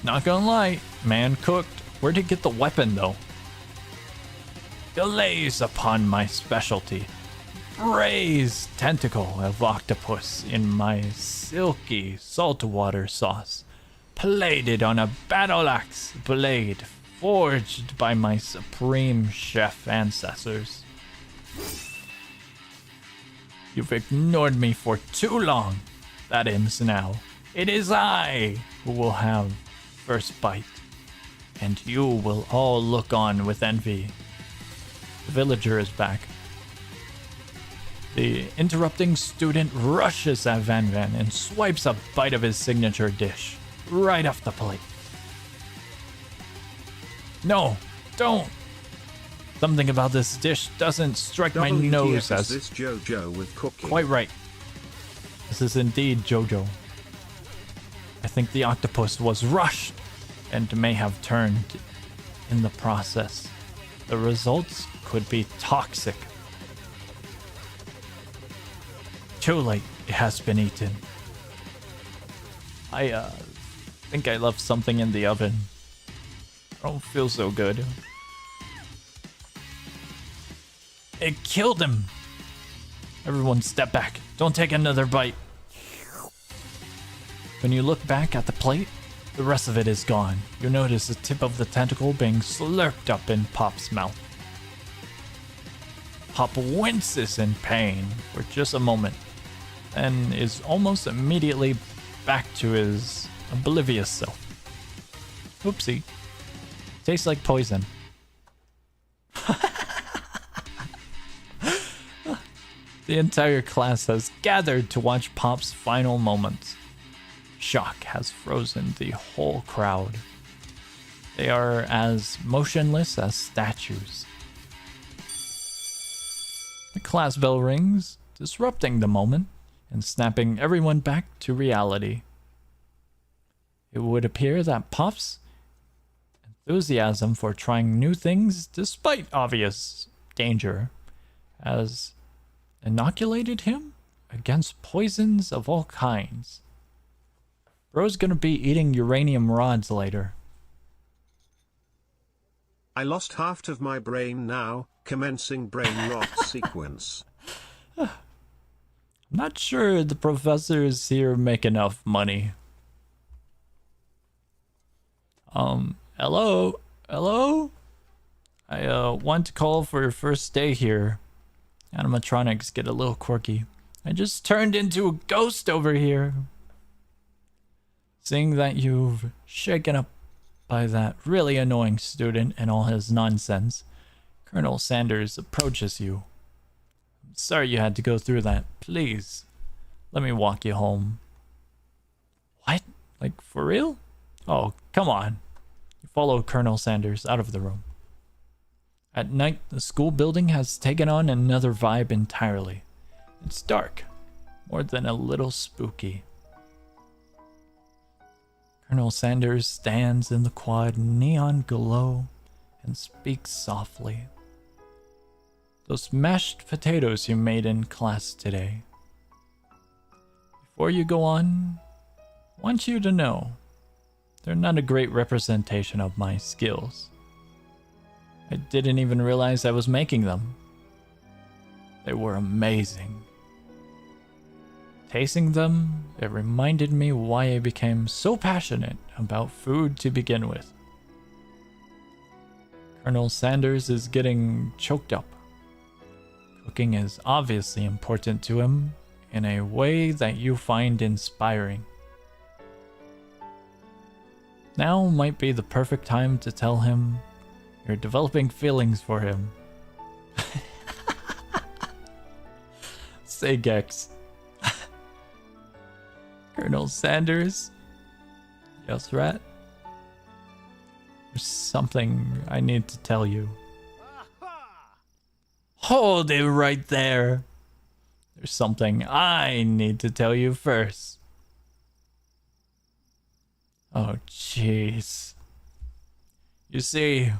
Not gonna lie, man cooked. Where'd he get the weapon, though? Glaze upon my specialty. Braised tentacle of octopus in my silky saltwater sauce. Plated on a battle axe blade forged by my supreme chef ancestors. You've ignored me for too long. That ends now. It is I who will have first bite, and you will all look on with envy. The villager is back. The interrupting student rushes at Van and swipes a bite of his signature dish right off the plate. No, don't! Something about this dish doesn't strike my nose as... this JoJo with cooking? Quite right. This is indeed JoJo. I think the octopus was rushed and may have turned in the process. The results could be toxic. Too late, it has been eaten. I think I left something in the oven. I don't feel so good. It killed him! Everyone step back. Don't take another bite. When you look back at the plate, the rest of it is gone. You notice the tip of the tentacle being slurped up in Pop's mouth. Pop winces in pain for just a moment, and is almost immediately back to his oblivious self. Oopsie. Tastes like poison. The entire class has gathered to watch Pop's final moments. Shock has frozen the whole crowd. They are as motionless as statues. The class bell rings, disrupting the moment and snapping everyone back to reality. It would appear that Pop's enthusiasm for trying new things, despite obvious danger, has inoculated him against poisons of all kinds. Bro's gonna be eating uranium rods later. I lost half of my brain now, commencing brain rot sequence. I'm not sure the professors here make enough money. Hello? Hello? I want to call for your first day here. Animatronics get a little quirky. I just turned into a ghost over here. Seeing that you've shaken up by that really annoying student and all his nonsense, Colonel Sanders approaches you. I'm sorry you had to go through that. Please, let me walk you home. What? Like, for real? Oh, come on. You follow Colonel Sanders out of the room. At night, the school building has taken on another vibe entirely. It's dark, more than a little spooky. Colonel Sanders stands in the quad neon glow and speaks softly. Those mashed potatoes you made in class today. Before you go on, I want you to know they're not a great representation of my skills. I didn't even realize I was making them. They were amazing. Tasting them, it reminded me why I became so passionate about food to begin with. Colonel Sanders is getting choked up. Cooking is obviously important to him in a way that you find inspiring. Now might be the perfect time to tell him you're developing feelings for him. Say Gex. Colonel Sanders? Yes, Rat? There's something I need to tell you. Hold it right there. There's something I need to tell you first. Oh, jeez. You see,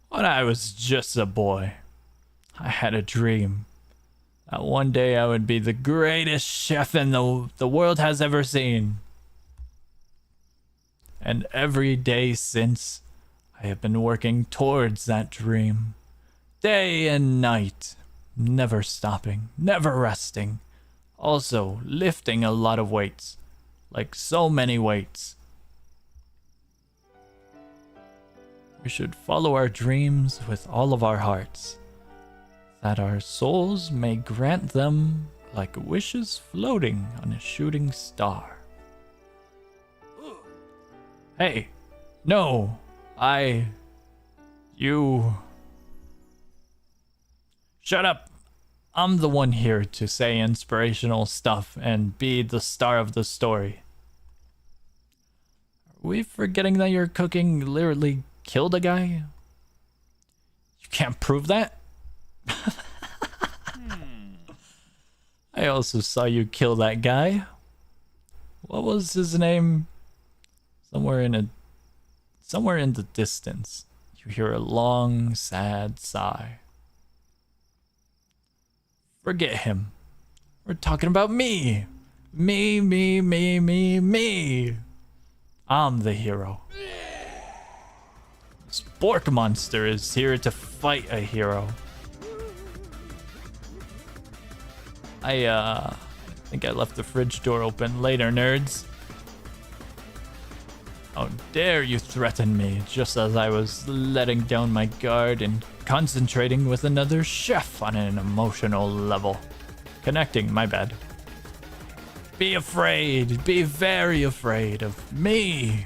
when I was just a boy, I had a dream that one day I would be the greatest chef in the world has ever seen. And every day since, I have been working towards that dream. Day and night, never stopping, never resting. Also, lifting a lot of weights, like so many weights. We should follow our dreams with all of our hearts, that our souls may grant them like wishes floating on a shooting star. Hey, no, you... Shut up. I'm the one here to say inspirational stuff and be the star of the story. Are we forgetting that your cooking literally killed a guy? You can't prove that? I also saw you kill that guy. What was his name? Somewhere in the distance, you hear a long, sad sigh. Forget him. We're talking about me. Me. I'm the hero. Spork Monster is here to fight a hero. I think I left the fridge door open. Later, nerds. How dare you threaten me just as I was letting down my guard and concentrating with another chef on an emotional level. Connecting, my bad. Be afraid, be very afraid of me,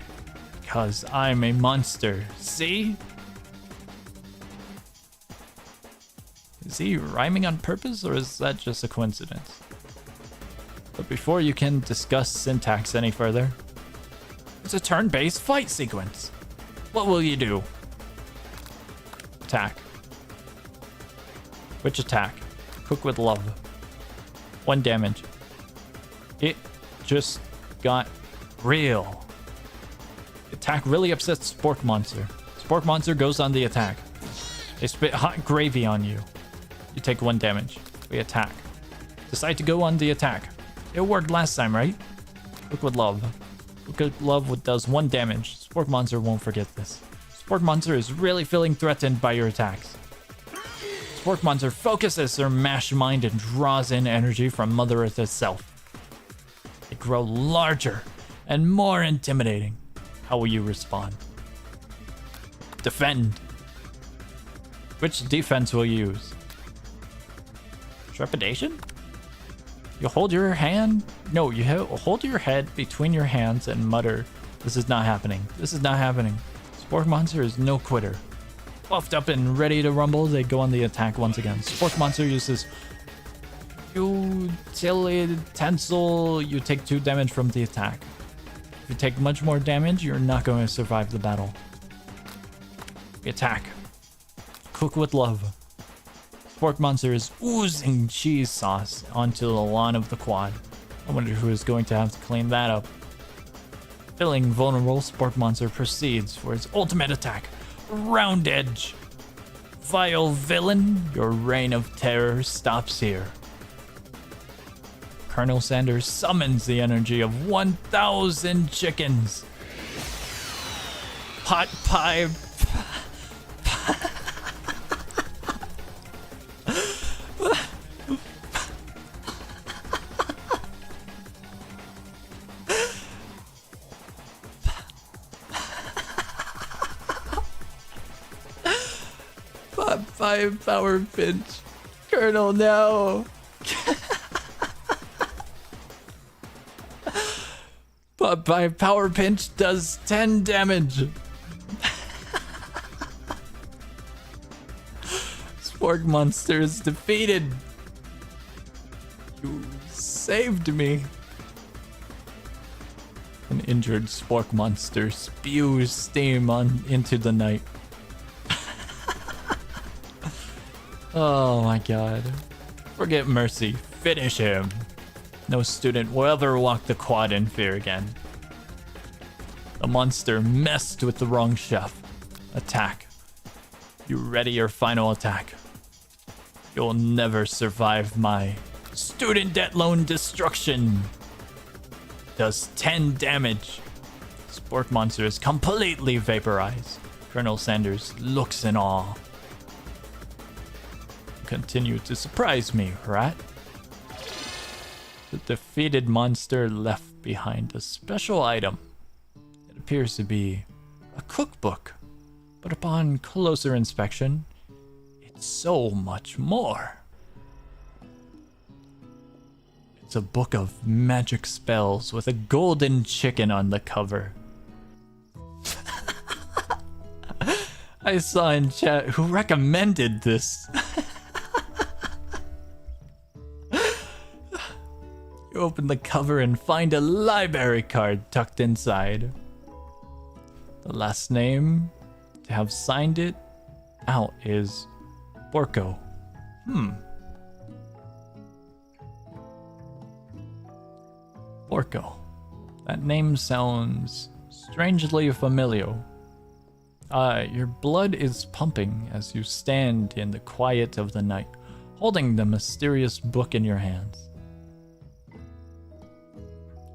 because I'm a monster, see? Is he rhyming on purpose, or is that just a coincidence? But before you can discuss syntax any further, it's a turn-based fight sequence. What will you do? Attack. Which attack? Cook with love. 1 damage. It just got real. Attack really upsets Spork Monster. Spork Monster goes on the attack. They spit hot gravy on you. You take 1 damage. We attack. Decide to go on the attack. It worked last time, right? Cook with love. Good Love does 1 damage. Spork Monster won't forget this. Spork Monster is really feeling threatened by your attacks. Spork Monster focuses their mashed mind and draws in energy from Mother Earth itself. They grow larger and more intimidating. How will you respond? Defend. Which defense will you use? Trepidation? You hold your hand? No, you hold your head between your hands and mutter, "This is not happening. This is not happening." Spork Monster is no quitter. Buffed up and ready to rumble, they go on the attack once again. Spork Monster uses Utilitensel. You take 2 damage from the attack. If you take much more damage, you're not going to survive the battle. Attack. Cook with love. Spork Monster is oozing cheese sauce onto the lawn of the quad. I wonder who is going to have to clean that up. Feeling vulnerable, Spork Monster proceeds for its ultimate attack. Round Edge. Vile villain, your reign of terror stops here. Colonel Sanders summons the energy of 1,000 chickens. Pot pie. Pot pie power pinch. Colonel, no. But by power pinch does 10 damage. Spork Monster is defeated. You saved me. An injured Spork Monster spews steam into the night. Oh my god. Forget mercy. Finish him. No student will ever walk the quad in fear again. The monster messed with the wrong chef. Attack. You ready your final attack? You'll never survive my student debt loan destruction. Does 10 damage. Spork Monster is completely vaporized. Colonel Sanders looks in awe. Continue to surprise me, right? The defeated monster left behind a special item. It appears to be a cookbook, but upon closer inspection, it's so much more. It's a book of magic spells with a golden chicken on the cover. I saw in chat who recommended this. You open the cover and find a library card tucked inside. The last name to have signed it out is Borko. Borko. That name sounds strangely familiar. Your blood is pumping as you stand in the quiet of the night, holding the mysterious book in your hands.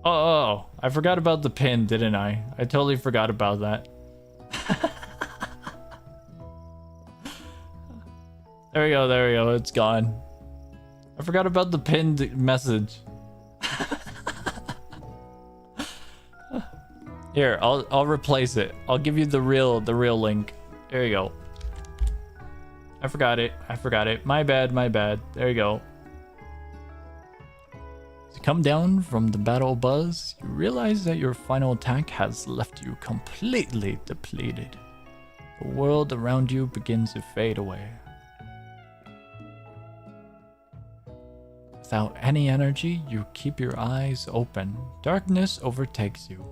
Oh, I forgot about the pin, didn't I? I totally forgot about that. There we go, it's gone. I forgot about the pinned message. Here, I'll replace it. I'll give you the real link. There you go. I forgot it. My bad. There you go. As you come down from the battle buzz, you realize that your final attack has left you completely depleted. The world around you begins to fade away. Without any energy, you keep your eyes open. Darkness overtakes you.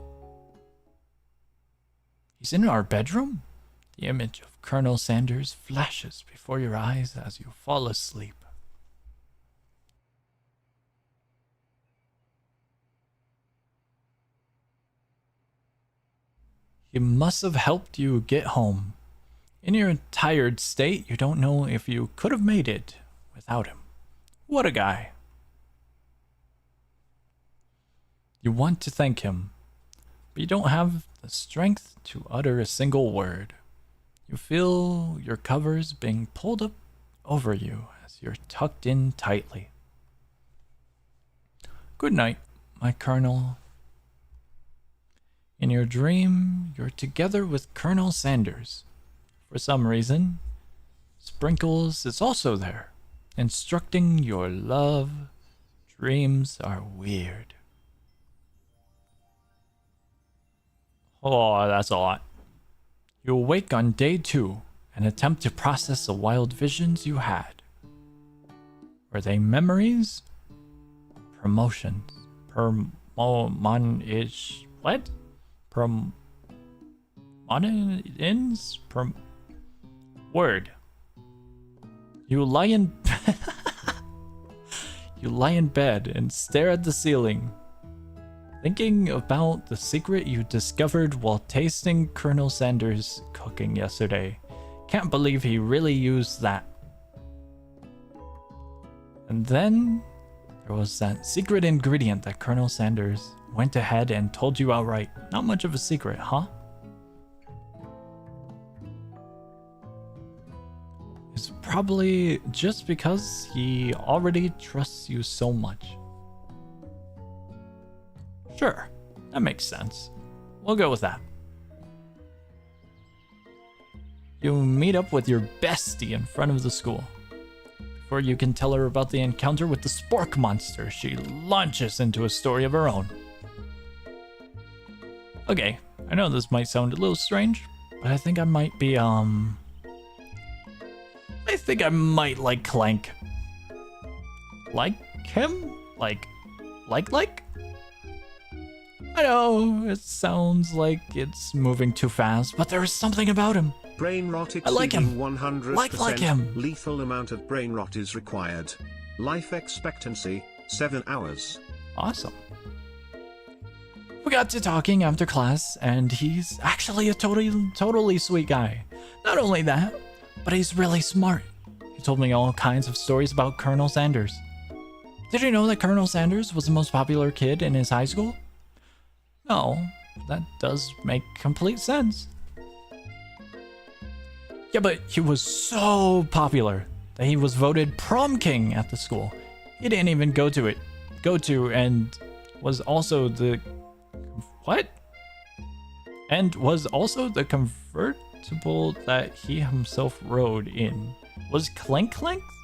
He's in our bedroom? The image of Colonel Sanders flashes before your eyes as you fall asleep. He must have helped you get home. In your tired state, you don't know if you could have made it without him. What a guy. You want to thank him, but you don't have the strength to utter a single word. You feel your covers being pulled up over you as you're tucked in tightly. Good night, my Colonel. In your dream, you're together with Colonel Sanders. For some reason, Sprinkles is also there, instructing your love. Dreams are weird. Oh, that's a lot. You awake on day 2 and attempt to process the wild visions you had. Were they memories? Promotions. Permonish. What? Promonins? Word. You lie in You lie in bed and stare at the ceiling, thinking about the secret you discovered while tasting Colonel Sanders' cooking yesterday. Can't believe he really used that. And then there was that secret ingredient that Colonel Sanders went ahead and told you outright. Not much of a secret, huh? It's probably just because he already trusts you so much. Sure, that makes sense. We'll go with that. You meet up with your bestie in front of the school. Before you can tell her about the encounter with the spork monster, she launches into a story of her own. Okay, I know this might sound a little strange, but I think I might be, I think I might like Clank. Like him? Like? I know, it sounds like it's moving too fast, but there is something about him. Brain rot I like him. exceeding 100%. Like him. Lethal amount of brain rot is required. Life expectancy, 7 hours. Awesome. We got to talking after class, and he's actually a totally sweet guy. Not only that, but he's really smart. He told me all kinds of stories about Colonel Sanders. Did you know that Colonel Sanders was the most popular kid in his high school? No, that does make complete sense. Yeah, but he was so popular that he was voted prom king at the school. He didn't even go to and was also the... What? And was also the convertible that he himself rode in. Was Clank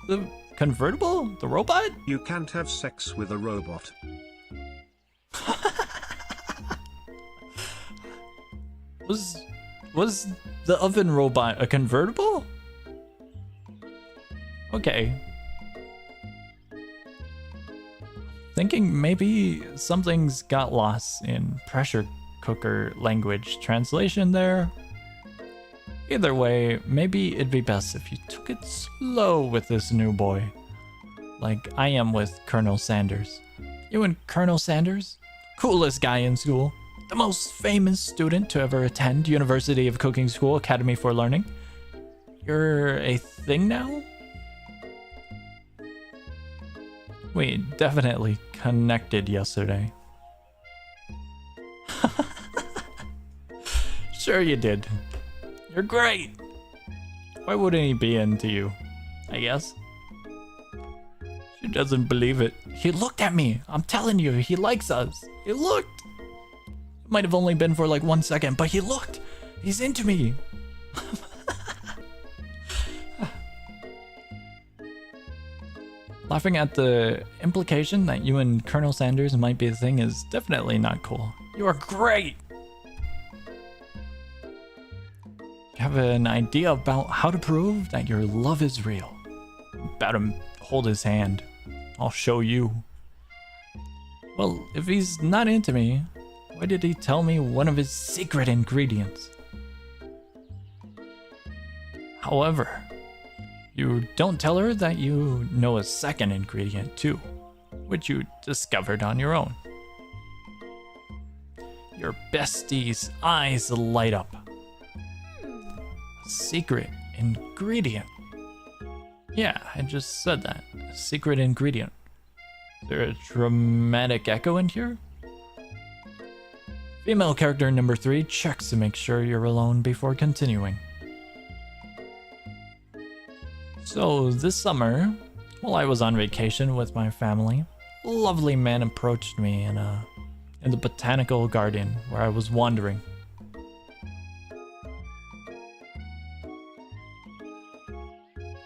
the convertible? The robot? You can't have sex with a robot. Was the oven robot a convertible? Okay. Thinking maybe something's got lost in pressure cooker language translation there. Either way, maybe it'd be best if you took it slow with this new boy. Like I am with Colonel Sanders. You and Colonel Sanders? Coolest guy in school. The most famous student to ever attend University of Cooking School Academy for Learning. You're a thing now? We definitely connected yesterday. Sure you did. You're great. Why wouldn't he be into you? I guess. She doesn't believe it. He looked at me. I'm telling you, he likes us. He looked. It might have only been for like 1 second, but he looked. He's into me. Laughing at the implication that you and Colonel Sanders might be a thing is definitely not cool. You are great. You have an idea about how to prove that your love is real. About to hold his hand. I'll show you. Well, if he's not into me, why did he tell me one of his secret ingredients? However, you don't tell her that you know a second ingredient too, which you discovered on your own. Your bestie's eyes light up. A secret ingredient. Yeah, I just said that. A secret ingredient. Is there a dramatic echo in here? Female character number 3 checks to make sure you're alone before continuing. So this summer, while I was on vacation with my family, a lovely man approached me in the botanical garden where I was wandering.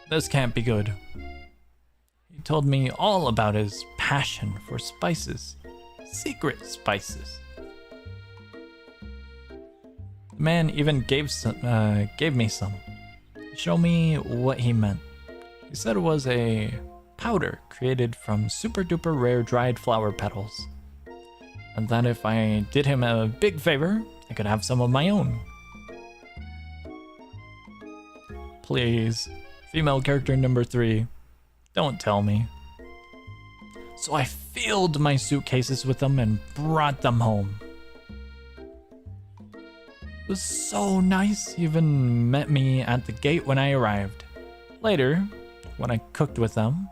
This can't be good. He told me all about his passion for spices, secret spices. The man even gave me some. Show me what he meant. He said it was a powder created from super duper rare dried flower petals, and that if I did him a big favor, I could have some of my own. Please, female character number 3, don't tell me. So I filled my suitcases with them and brought them home. It was so nice. He even met me at the gate when I arrived. Later, when I cooked with them,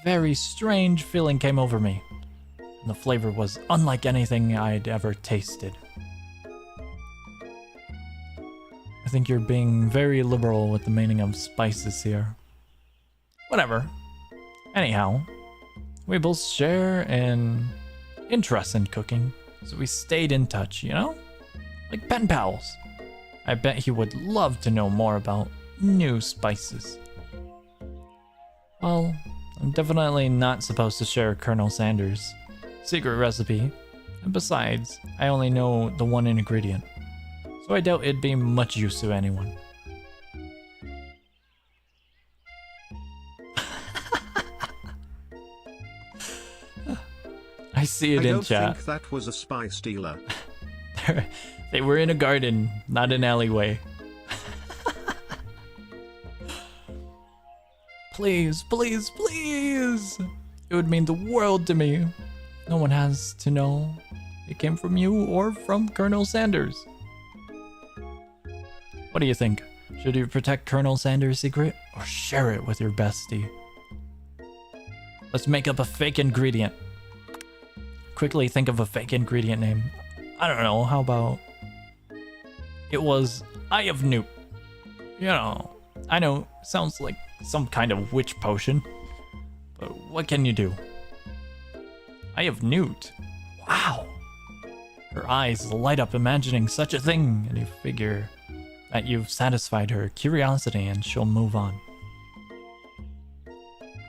a very strange feeling came over me. And the flavor was unlike anything I'd ever tasted. I think you're being very liberal with the meaning of spices here. Whatever. Anyhow, we both share an interest in cooking, so we stayed in touch, you know? Like pen pals. I bet he would love to know more about new spices. Well, I'm definitely not supposed to share Colonel Sanders' secret recipe, and besides, I only know the one ingredient, so I doubt it'd be much use to anyone. I see it in chat. I don't think that was a spice dealer. They were in a garden, not an alleyway. Please, please, please! It would mean the world to me. No one has to know it came from you or from Colonel Sanders. What do you think? Should you protect Colonel Sanders' secret or share it with your bestie? Let's make up a fake ingredient. Quickly think of a fake ingredient name. I don't know, how about... It was Eye of Newt. You know, I know, sounds like some kind of witch potion, but what can you do? Eye of Newt? Wow! Her eyes light up imagining such a thing, and you figure that you've satisfied her curiosity and she'll move on.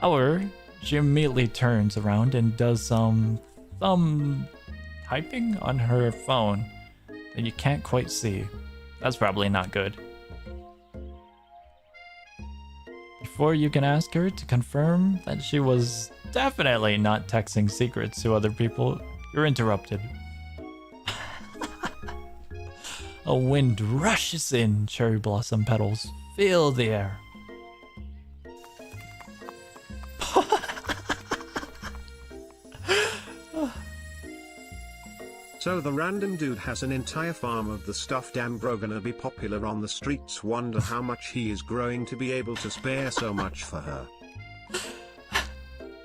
However, she immediately turns around and does some thumb typing on her phone that you can't quite see. That's probably not good. Before you can ask her to confirm that she was definitely not texting secrets to other people, you're interrupted. A wind rushes in, cherry blossom petals fill the air. So the random dude has an entire farm of the stuff. Damn, bro, gonna be popular on the streets. Wonder how much he is growing to be able to spare so much for her.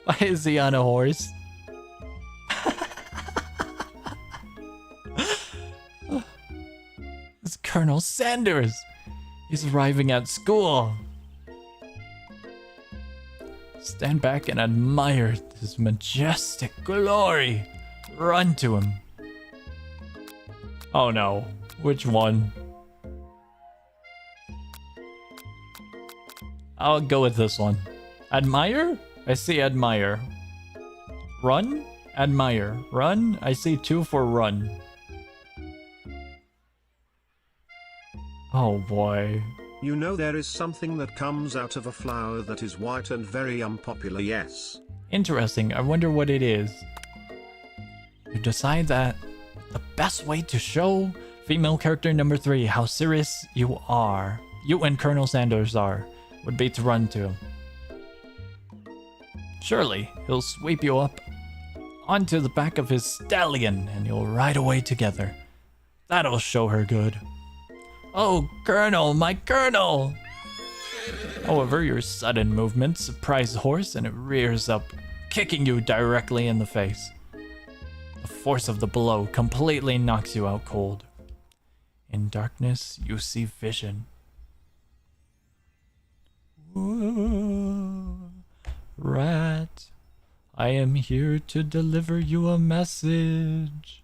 Why is he on a horse? It's Colonel Sanders. He's arriving at school. Stand back and admire his majestic glory. Run to him. Oh no, which one? I'll go with this one. Admire? I see admire. Run? Admire. Run? I see 2 for run. Oh boy. You know there is something that comes out of a flower that is white and very unpopular, yes. Interesting, I wonder what it is. You decide that the best way to show female character number 3 how serious you and Colonel Sanders are, would be to run to him. Surely, he'll sweep you up onto the back of his stallion and you'll ride away together. That'll show her good. Oh, Colonel, my Colonel! However, your sudden movement surprises the horse and it rears up, kicking you directly in the face. The force of the blow completely knocks you out cold. In darkness, you see vision. Ooh, rat, I am here to deliver you a message.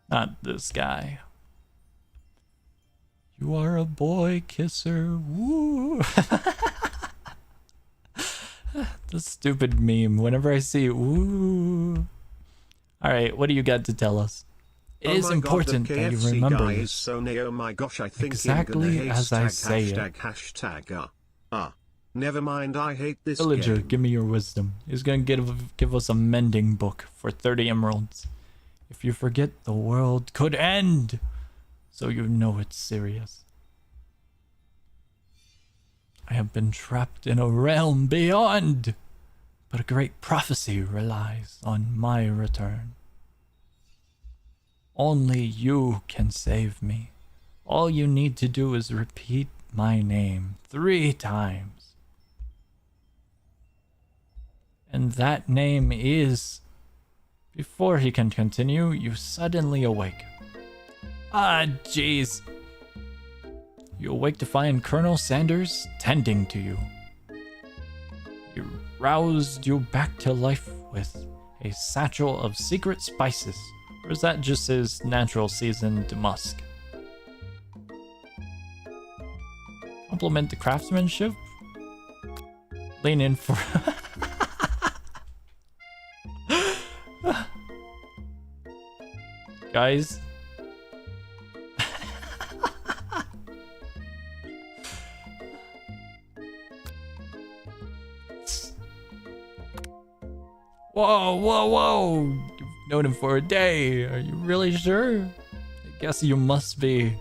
Not this guy. You are a boy kisser. Woo. The stupid meme. Whenever I see woo. Alright, what do you got to tell us? It is important that you remember guy this. is so oh my gosh, I think Exactly as I say it. Hashtag. Never mind, I hate this Villager, game. give me your wisdom. He's gonna give us a mending book for 30 emeralds. If you forget, the world could end. So you know it's serious. I have been trapped in a realm beyond, but a great prophecy relies on my return. Only you can save me. All you need to do is repeat my name 3 times. And that name is... Before he can continue, you suddenly awake. Ah, jeez. You awake to find Colonel Sanders tending to you. He roused you back to life with a satchel of secret spices. Or is that just his natural seasoned musk? Compliment the craftsmanship? Lean in for... Guys... Whoa, whoa, whoa! You've known him for a day. Are you really sure? I guess you must be.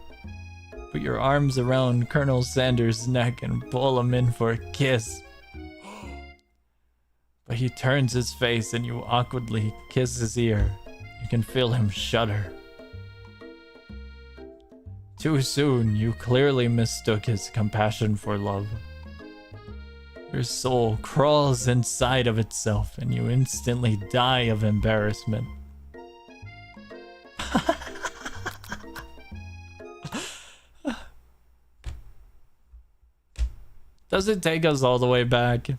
Put your arms around Colonel Sanders' neck and pull him in for a kiss. But he turns his face and you awkwardly kiss his ear. You can feel him shudder. Too soon, you clearly mistook his compassion for love. Your soul crawls inside of itself and you instantly die of embarrassment. Does it take us all the way back?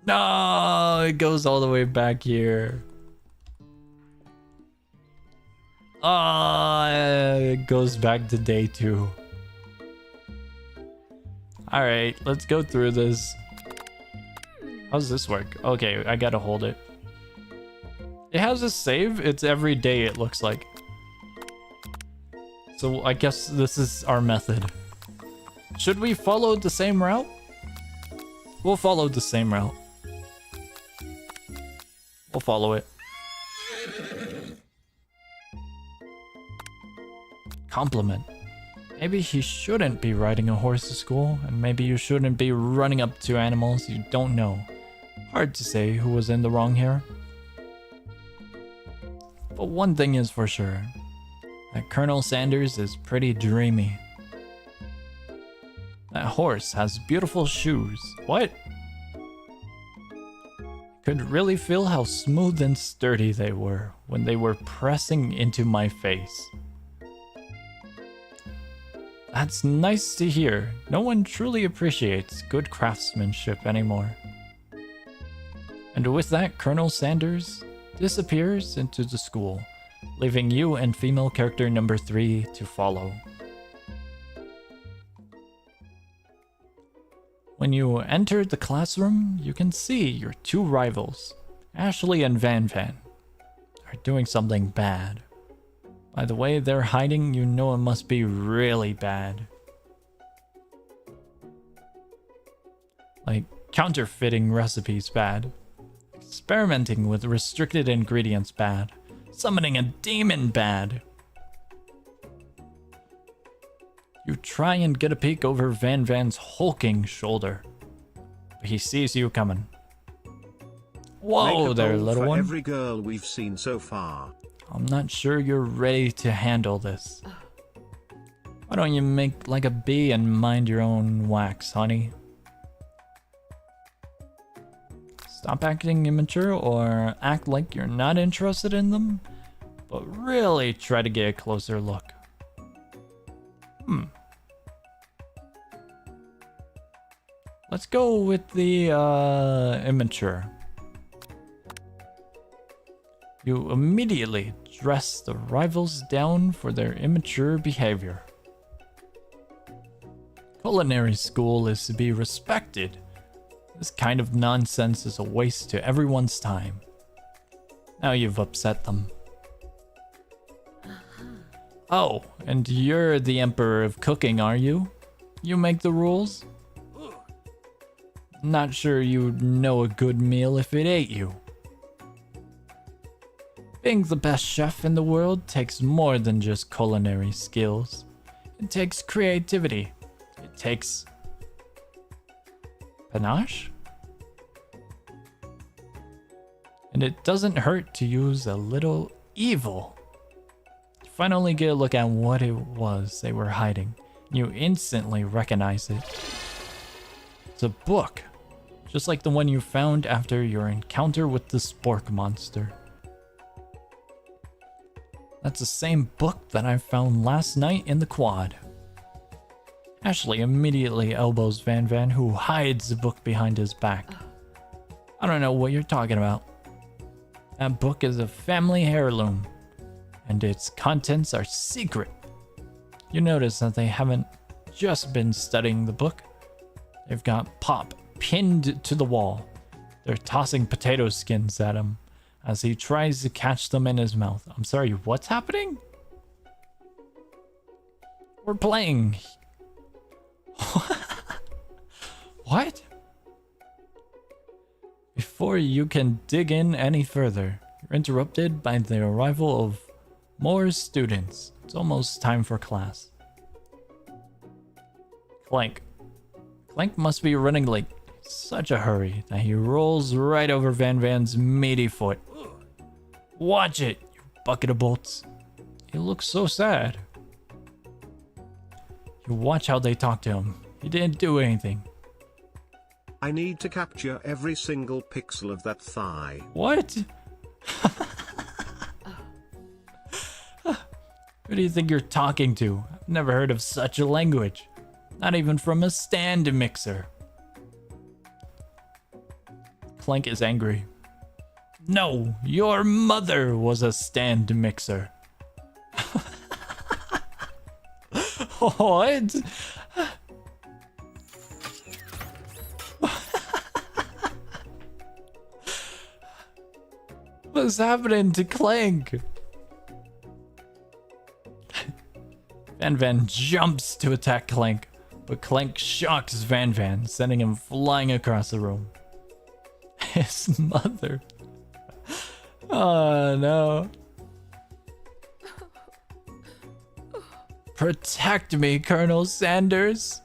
No, it goes all the way back here. It goes back to day 2. Alright, let's go through this. How does this work? Okay, I gotta hold it. It has a save. It's every day, it looks like. So I guess this is our method. Should we follow the same route? We'll follow the same route. We'll follow it. Compliment. Maybe he shouldn't be riding a horse to school, and maybe you shouldn't be running up to animals you don't know. Hard to say who was in the wrong here. But one thing is for sure, that Colonel Sanders is pretty dreamy. That horse has beautiful shoes. What? Could really feel how smooth and sturdy they were when they were pressing into my face. That's nice to hear. No one truly appreciates good craftsmanship anymore. And with that, Colonel Sanders disappears into the school, leaving you and female character number 3 to follow. When you enter the classroom, you can see your 2 rivals, Ashley and Van Van, are doing something bad. By the way they're hiding, you know it must be really bad. Like, counterfeiting recipes bad. Experimenting with restricted ingredients bad. Summoning a demon bad. You try and get a peek over Van Van's hulking shoulder. But he sees you coming. Whoa there, little one. Every girl we've seen so far. I'm not sure you're ready to handle this. Why don't you make like a bee and mind your own wax, honey? Stop acting immature or act like you're not interested in them, but really try to get a closer look. Let's go with the immature. You immediately dress the rivals down for their immature behavior. Culinary school is to be respected. This kind of nonsense is a waste to everyone's time. Now you've upset them. Oh, and you're the emperor of cooking, are you? You make the rules? Not sure you'd know a good meal if it ate you. Being the best chef in the world takes more than just culinary skills. It takes creativity. It takes panache? And it doesn't hurt to use a little evil. You finally get a look at what it was they were hiding. You instantly recognize it. It's a book, just like the one you found after your encounter with the spork monster. That's the same book that I found last night in the quad. Ashley immediately elbows Van Van, who hides the book behind his back. I don't know what you're talking about. That book is a family heirloom, and its contents are secret. You notice that they haven't just been studying the book. They've got Pop pinned to the wall. They're tossing potato skins at him as he tries to catch them in his mouth. I'm sorry, what's happening? We're playing. What? Before you can dig in any further, you're interrupted by the arrival of more students. It's almost time for class. Clank. Clank must be running like such a hurry that he rolls right over Van Van's meaty foot. Watch it, you bucket of bolts. He looks so sad. You watch how they talk to him. He didn't do anything. I need to capture every single pixel of that thigh. What? Who do you think you're talking to? I've never heard of such a language. Not even from a stand mixer. Clank is angry. No, your mother was a stand mixer. What? What's happening to Clank? Van Van jumps to attack Clank, but Clank shocks Van Van, sending him flying across the room. His mother. Oh no. Protect me, Colonel Sanders.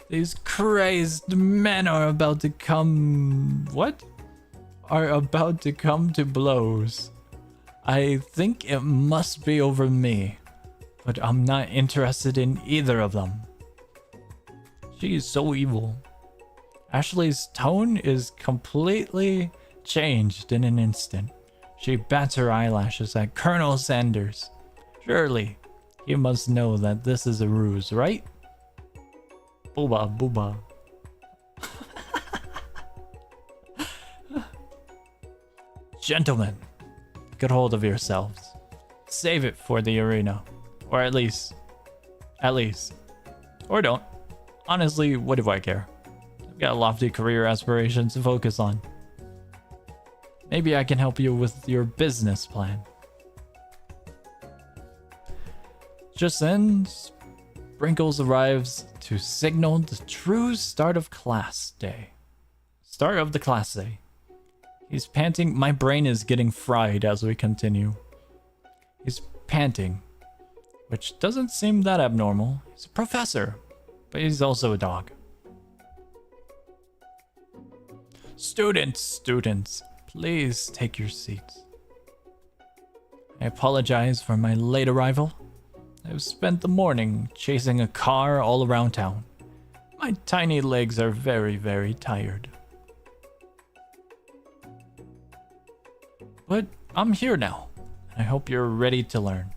These crazed men are about to come... What? Are about to come to blows. I think it must be over me, but I'm not interested in either of them. She is so evil. Ashley's tone is completely changed in an instant. She bats her eyelashes at Colonel Sanders. Surely, he must know that this is a ruse, right? Booba, booba. Gentlemen, get hold of yourselves. Save it for the arena. Or at least. Or don't. Honestly, what do I care? I've got lofty career aspirations to focus on. Maybe I can help you with your business plan. Just then, Sprinkles arrives to signal the true start of class day. Start of the class day. He's panting. My brain is getting fried as we continue. He's panting, which doesn't seem that abnormal. He's a professor, but he's also a dog. Students, please take your seats. I apologize for my late arrival. I've spent the morning chasing a car all around town. My tiny legs are very, very tired. But I'm here now, and I hope you're ready to learn.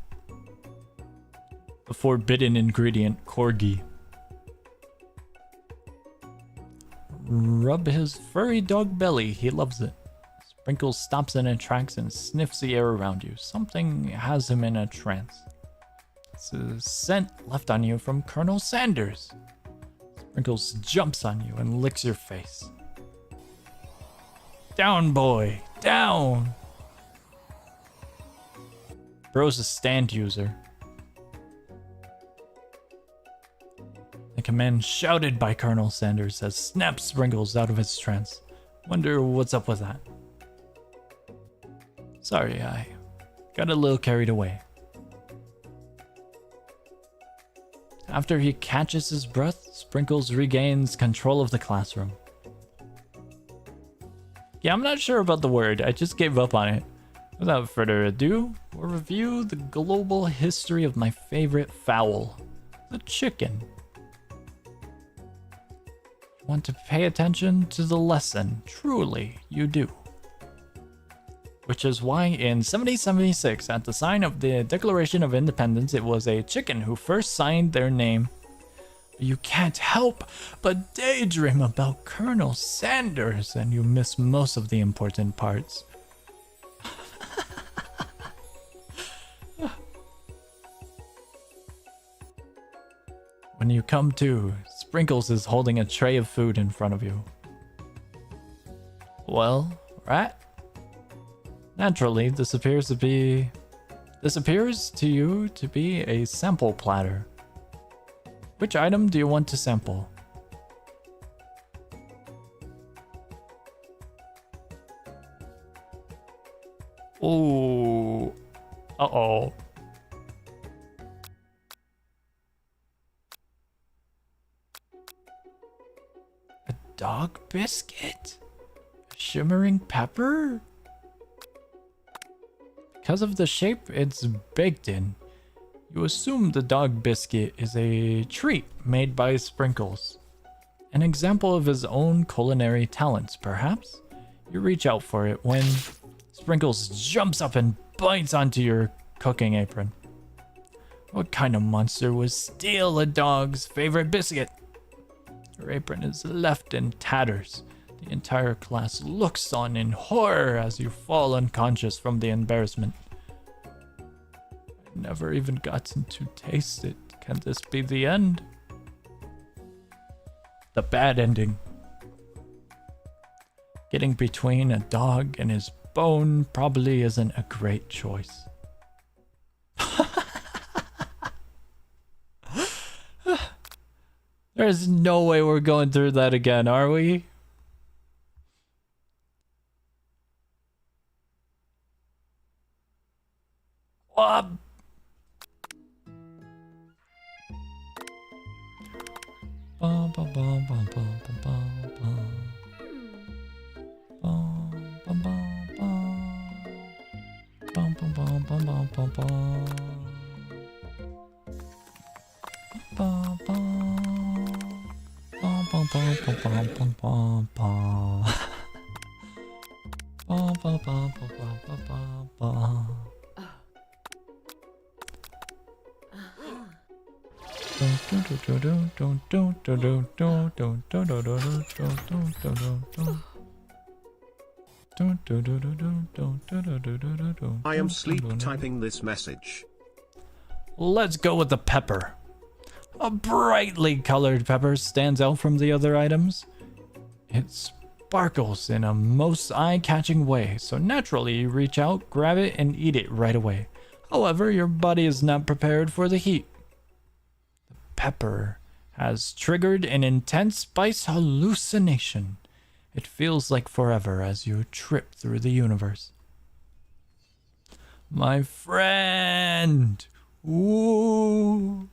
The forbidden ingredient, corgi. Rub his furry dog belly, he loves it. Sprinkles stops in its tracks and sniffs the air around you. Something has him in a trance. It's a scent left on you from Colonel Sanders. Sprinkles jumps on you and licks your face. Down, boy, down! Bro's a stand user. The command shouted by Colonel Sanders has snapped Sprinkles out of his trance. Wonder what's up with that. Sorry, I got a little carried away. After he catches his breath, Sprinkles regains control of the classroom. Yeah, I'm not sure about the word. I just gave up on it. Without further ado, we'll review the global history of my favorite fowl, the chicken. You want to pay attention to the lesson. Truly, you do. Which is why in 1776, at the sign of the Declaration of Independence, it was a chicken who first signed their name. You can't help but daydream about Colonel Sanders, and you miss most of the important parts. When you come to, Sprinkles is holding a tray of food in front of you. Well, right? Naturally, this appears to you to be a sample platter. Which item do you want to sample? Oh, uh-oh. A dog biscuit? A shimmering pepper? Because of the shape it's baked in, you assume the dog biscuit is a treat made by Sprinkles. An example of his own culinary talents, perhaps? You reach out for it when Sprinkles jumps up and bites onto your cooking apron. What kind of monster would steal a dog's favorite biscuit? Your apron is left in tatters. The entire class looks on in horror as you fall unconscious from the embarrassment. I never even gotten to taste it. Can this be the end? The bad ending. Getting between a dog and his bone probably isn't a great choice. There's no way we're going through that again, are we? I am sleep typing this message. Let's go with the pepper. A brightly colored pepper stands out from the other items. It sparkles in a most eye-catching way, so naturally you reach out, grab it, and eat it right away. However, your body is not prepared for the heat. The pepper has triggered an intense spice hallucination. It feels like forever as you trip through the universe. My friend! Ooh!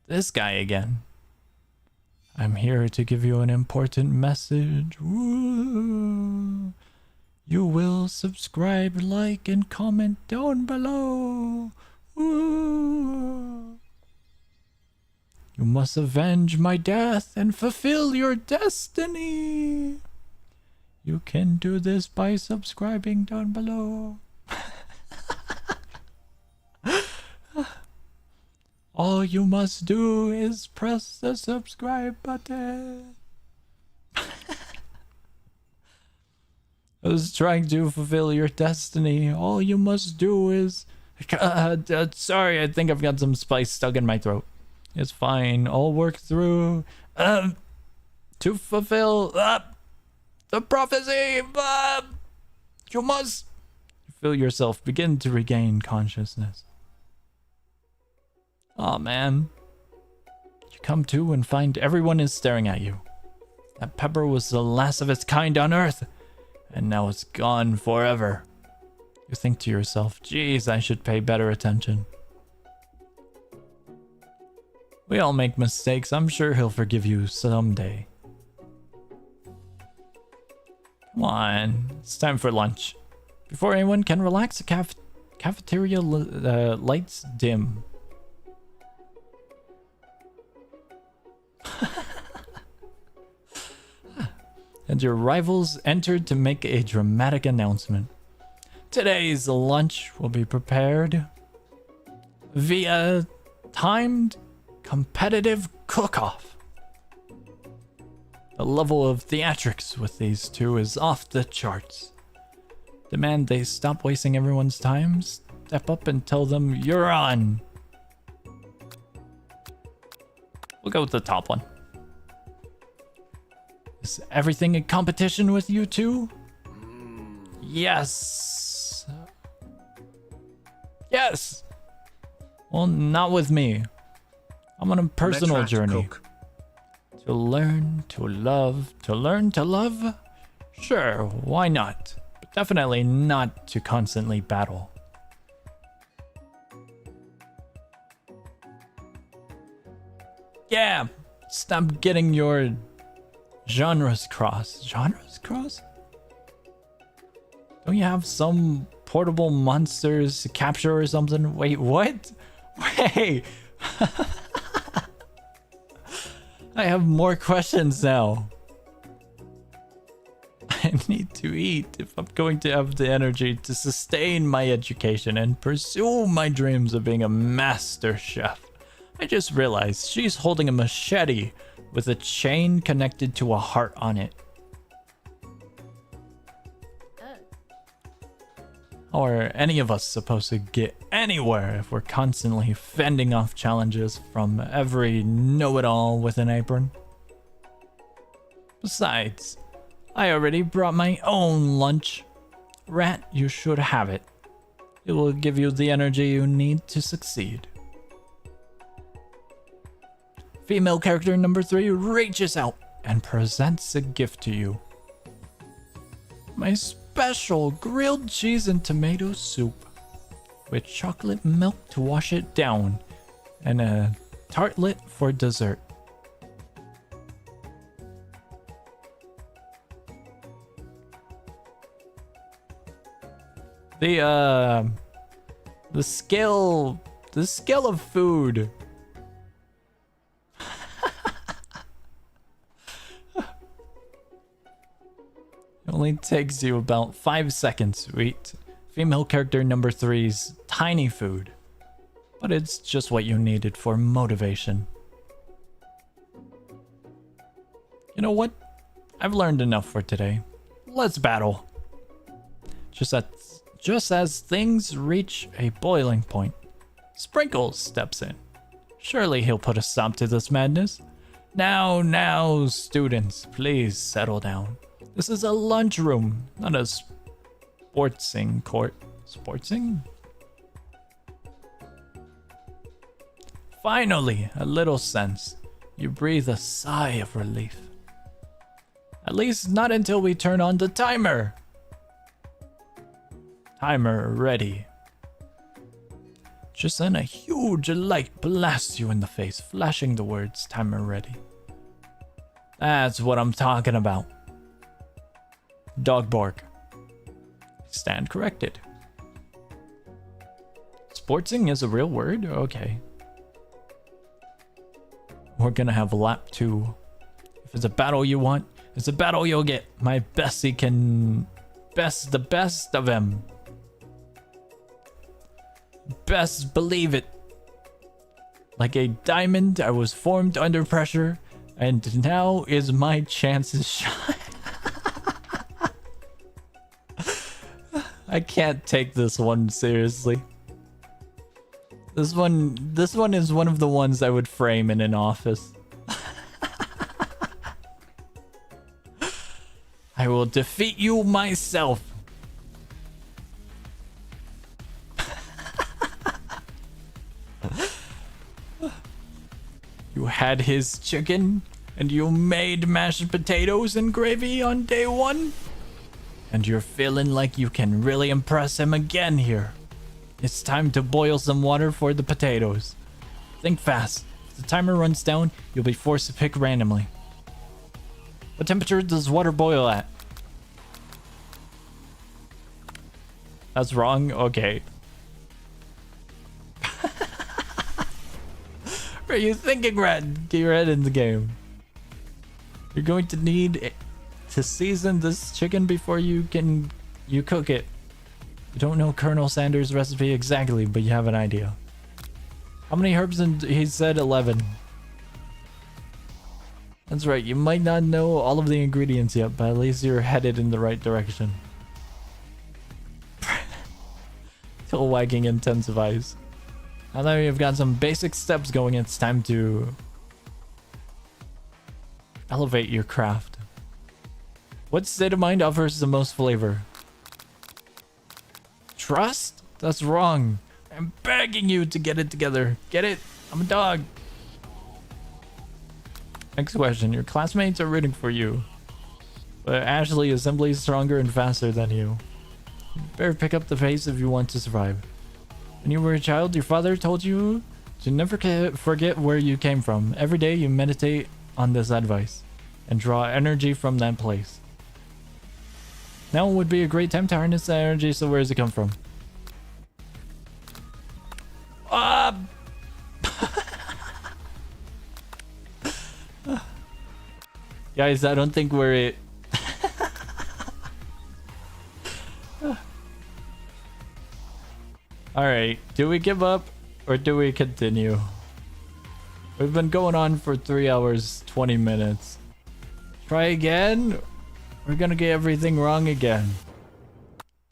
This guy again. I'm here to give you an important message. Ooh. You will subscribe, like, and comment down below. Ooh. You must avenge my death and fulfill your destiny. You can do this by subscribing down below. All you must do is press the subscribe button. I was trying to fulfill your destiny. All you must do is... sorry, I think I've got some spice stuck in my throat. It's fine. I'll work through... to fulfill... the prophecy! You must... Feel yourself begin to regain consciousness. Aw, man. You come to and find everyone is staring at you. That pepper was the last of its kind on Earth, and now it's gone forever. You think to yourself, geez, I should pay better attention. We all make mistakes. I'm sure he'll forgive you someday. Come on, it's time for lunch. Before anyone can relax, the cafeteria lights dim. And your rivals entered to make a dramatic announcement. Today's lunch will be prepared via timed competitive cook-off. The level of theatrics with these two is off the charts. Demand they stop wasting everyone's time, step up and tell them you're on. We'll go with the top one. Is everything in competition with you two? Yes. Yes. Well, not with me. I'm on a personal journey. To learn to love. To learn to love? Sure, why not? But definitely not to constantly battle. Yeah, stop getting your genres crossed. Genres crossed? Don't you have some portable monsters to capture or something? Wait, what? Wait. I have more questions now. I need to eat if I'm going to have the energy to sustain my education and pursue my dreams of being a master chef. I just realized she's holding a machete with a chain connected to a heart on it. How are any of us supposed to get anywhere if we're constantly fending off challenges from every know-it-all with an apron? Besides, I already brought my own lunch. Rat, you should have it. It will give you the energy you need to succeed. Female character number 3 reaches out and presents a gift to you. My special grilled cheese and tomato soup with chocolate milk to wash it down and a tartlet for dessert. The scale of food. It only takes you about 5 seconds to eat female character number 3's tiny food, but it's just what you needed for motivation. You know what? I've learned enough for today. Let's battle. Just as things reach a boiling point, Sprinkles steps in. Surely he'll put a stop to this madness. Now, students, please settle down. This is a lunchroom, not a sportsing court. Sportsing? Finally, a little sense. You breathe a sigh of relief. At least not until we turn on the timer. Timer ready. Just then a huge light blasts you in the face, flashing the words timer ready. That's what I'm talking about. Dog bark. Stand corrected. Sportsing is a real word? Okay. We're gonna have lap 2. If it's a battle you want, It's a battle you'll get. My bestie can best the best of him. Best believe it. Like a diamond, I was formed under pressure, and now is my chance to shine. I can't take this one seriously. This one is one of the ones I would frame in an office. I will defeat you myself. You had his chicken, and you made mashed potatoes and gravy on day 1? And you're feeling like you can really impress him again here. It's time to boil some water for the potatoes. Think fast. If the timer runs down, you'll be forced to pick randomly. What temperature does water boil at? That's wrong? Okay. What are you thinking, Red? Get your head in the game. You're going to need to season this chicken before you cook it. You don't know Colonel Sanders' recipe exactly, but you have an idea. How many herbs? He said 11. That's right, you might not know all of the ingredients yet, but at least you're headed in the right direction. Till wagging intensifies. Now that we've got some basic steps going, it's time to elevate your craft. What state of mind offers the most flavor? Trust? That's wrong. I'm begging you to get it together. Get it? I'm a dog. Next question. Your classmates are rooting for you, but Ashley is simply stronger and faster than you. You better pick up the pace if you want to survive. When you were a child, your father told you to never forget where you came from. Every day you meditate on this advice and draw energy from that place. Now would be a great time to harness that energy, so where does it come from? Guys, I don't think we're it. Alright, do we give up or do we continue? We've been going on for 3 hours, 20 minutes. Try again? We're gonna get everything wrong again.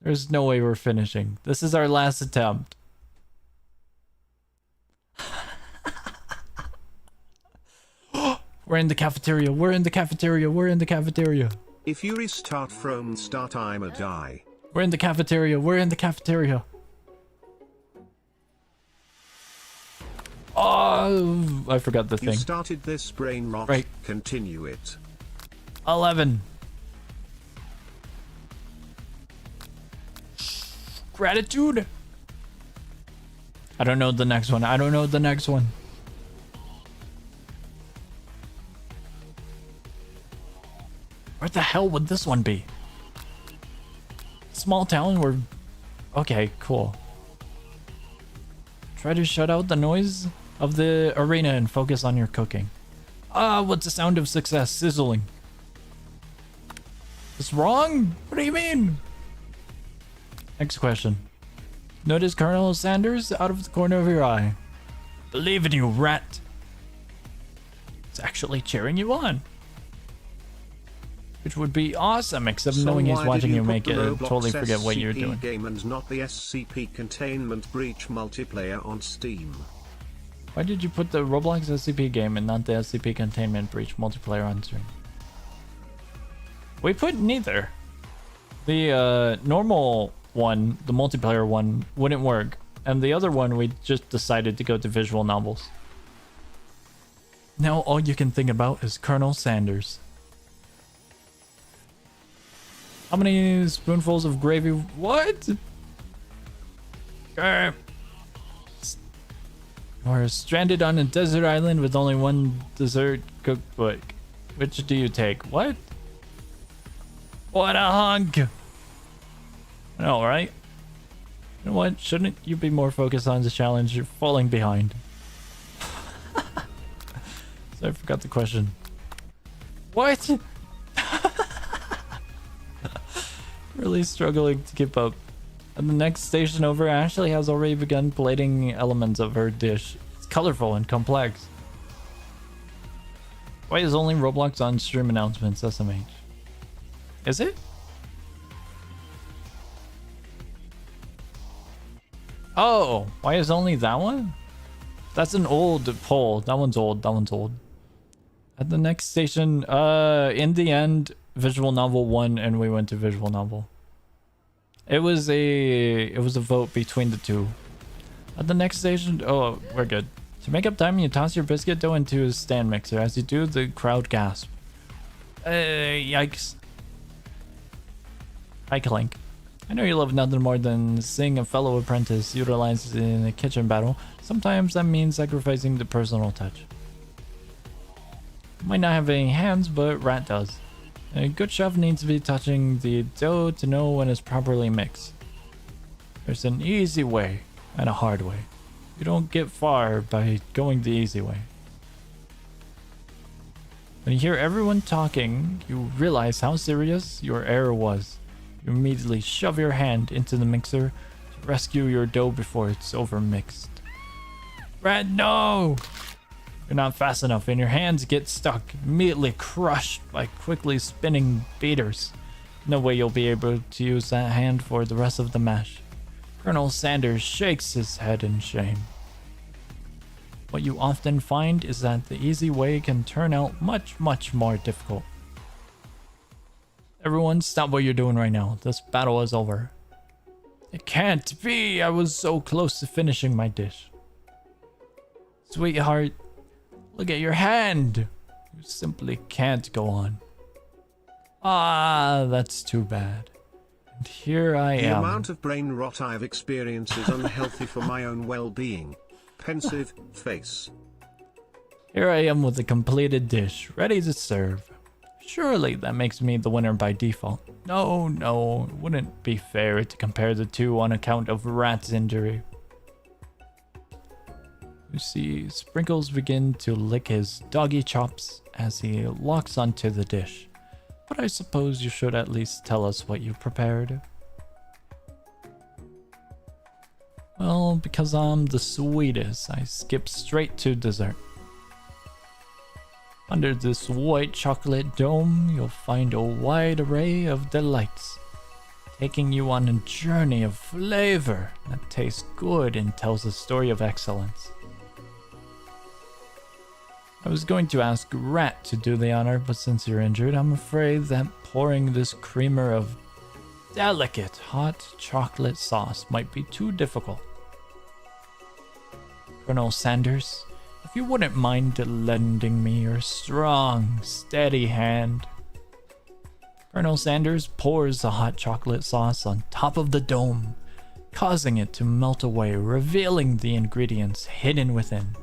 There's no way we're finishing. This is our last attempt. We're in the cafeteria. We're in the cafeteria. We're in the cafeteria. If you restart from start, I'ma die. We're in the cafeteria. We're in the cafeteria. Oh, I forgot the thing. You started this brain rot. Right. Continue it. 11. Gratitude. I don't know the next one. I don't know the next one. Where the hell would this one be? Small town where... Okay, cool. Try to shut out the noise of the arena and focus on your cooking. What's the sound of success? Sizzling. It's wrong? What do you mean? Next question. Notice Colonel Sanders out of the corner of your eye. Believe in you, rat. It's actually cheering you on. Which would be awesome, except So knowing he's why watching did you make put it the Roblox totally forget what you're SCP doing. Game and not the SCP Containment Breach multiplayer on Steam. Why did you put the Roblox SCP game and not the SCP Containment Breach multiplayer on stream? We put neither. The normal one, the multiplayer one, wouldn't work. And the other one, we just decided to go to visual novels. Now all you can think about is Colonel Sanders. How many spoonfuls of gravy? What? We're stranded on a desert island with only one dessert cookbook. Which do you take? What? What a hunk! I know, right? You know what? Shouldn't you be more focused on the challenge? You're falling behind. So I forgot the question. What? Really struggling to keep up. At the next station over, Ashley has already begun plating elements of her dish. It's colorful and complex. Why is only Roblox on stream announcements, SMH? Is it? Oh, why is only that one? That's an old poll. That one's old. That one's old. At the next station, in the end, visual novel won and we went to visual novel. It was a vote between the two. At the next station, oh, we're good. To make up time, you toss your biscuit dough into a stand mixer. As you do, the crowd gasp. Yikes. Hi, Clink. I know you love nothing more than seeing a fellow apprentice utilized in a kitchen battle. Sometimes that means sacrificing the personal touch. Might not have any hands, but Rat does. A good chef needs to be touching the dough to know when it's properly mixed. There's an easy way and a hard way. You don't get far by going the easy way. When you hear everyone talking, you realize how serious your error was. You immediately shove your hand into the mixer to rescue your dough before it's overmixed. Rat, no! You're not fast enough and your hands get stuck, immediately crushed by quickly spinning beaters. No way you'll be able to use that hand for the rest of the mash. Colonel Sanders shakes his head in shame. What you often find is that the easy way can turn out much, much more difficult. Everyone, stop what you're doing right now. This battle is over. It can't be! I was so close to finishing my dish. Sweetheart, look at your hand! You simply can't go on. Ah, that's too bad. And here I am. The amount of brain rot I've experienced is unhealthy for my own well-being. Pensive face. Here I am with a completed dish, ready to serve. Surely that makes me the winner by default. No, it wouldn't be fair to compare the two on account of Rat's injury. You see, Sprinkles begin to lick his doggy chops as he locks onto the dish. But I suppose you should at least tell us what you prepared. Well, because I'm the sweetest, I skip straight to dessert. Under this white chocolate dome, you'll find a wide array of delights, taking you on a journey of flavor that tastes good and tells a story of excellence. I was going to ask Rat to do the honor, but since you're injured, I'm afraid that pouring this creamer of delicate hot chocolate sauce might be too difficult. Colonel Sanders, if you wouldn't mind lending me your strong, steady hand. Colonel Sanders pours the hot chocolate sauce on top of the dome, causing it to melt away, revealing the ingredients hidden within.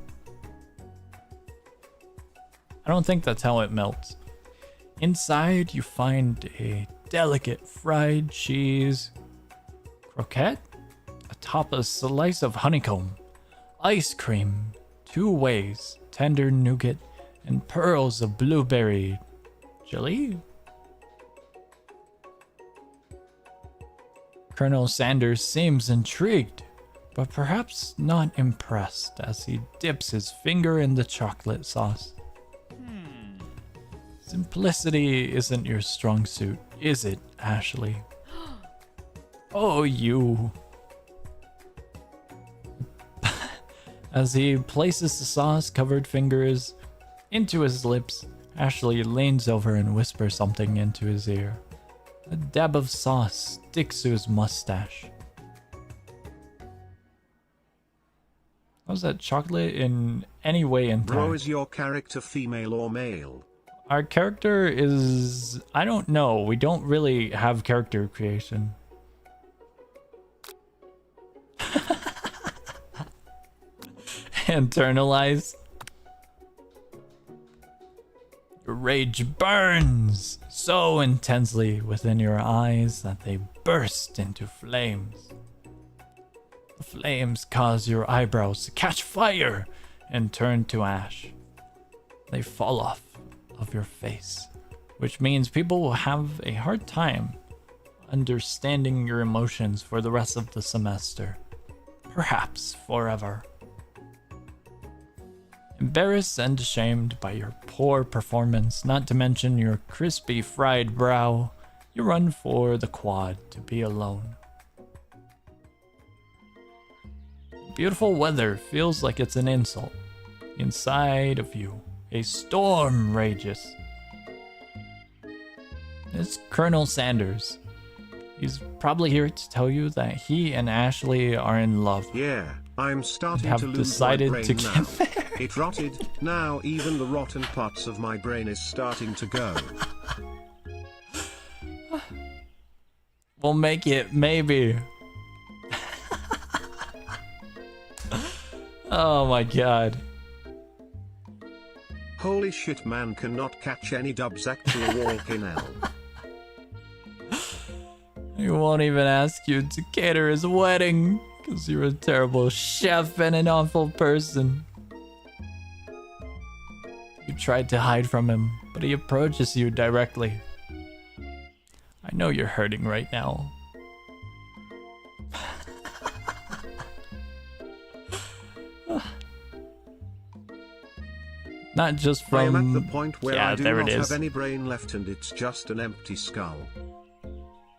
I don't think that's how it melts. Inside, you find a delicate fried cheese croquette atop a slice of honeycomb, ice cream, 2 ways, tender nougat, and pearls of blueberry jelly. Colonel Sanders seems intrigued, but perhaps not impressed as he dips his finger in the chocolate sauce. Simplicity isn't your strong suit, is it, Ashley? Oh, you. As he places the sauce-covered fingers into his lips, Ashley leans over and whispers something into his ear. A dab of sauce sticks to his mustache. How's that chocolate in any way intact? Bro, is your character female or male? Our character is... I don't know. We don't really have character creation. Internalize. Your rage burns so intensely within your eyes that they burst into flames. The flames cause your eyebrows to catch fire and turn to ash. They fall off of your face, which means people will have a hard time understanding your emotions for the rest of the semester. Perhaps forever. Embarrassed and ashamed by your poor performance, not to mention your crispy fried brow, you run for the quad to be alone. Beautiful weather feels like it's an insult. Inside of you, a storm rages. It's Colonel Sanders. He's probably here to tell you that he and Ashley are in love. Yeah, I'm starting have to lose decided my to brain get now. married. It rotted, now even the rotten parts of my brain is starting to go. We'll make it, maybe. Oh my god. Holy shit, man cannot catch any dubs actual walk in hell. He won't even ask you to cater his wedding because you're a terrible chef and an awful person. You tried to hide from him, but he approaches you directly. I know you're hurting right now. Not just from... I am at the point where yeah, I do there not it is. have any brain left and it's just an empty skull.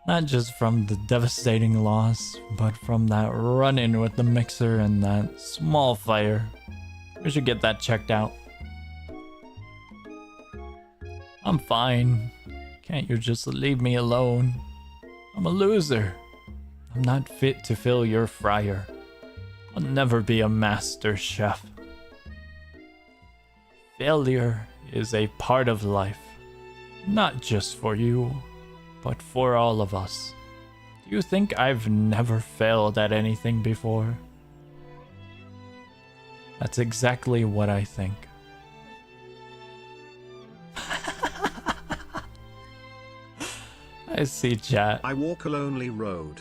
Not just from the devastating loss, but from that run-in with the mixer and that small fire. We should get that checked out. I'm fine. Can't you just leave me alone? I'm a loser. I'm not fit to fill your fryer. I'll never be a master chef. Failure is a part of life. Not just for you, but for all of us. Do you think I've never failed at anything before? That's exactly what I think. I see, chat. I walk a lonely road.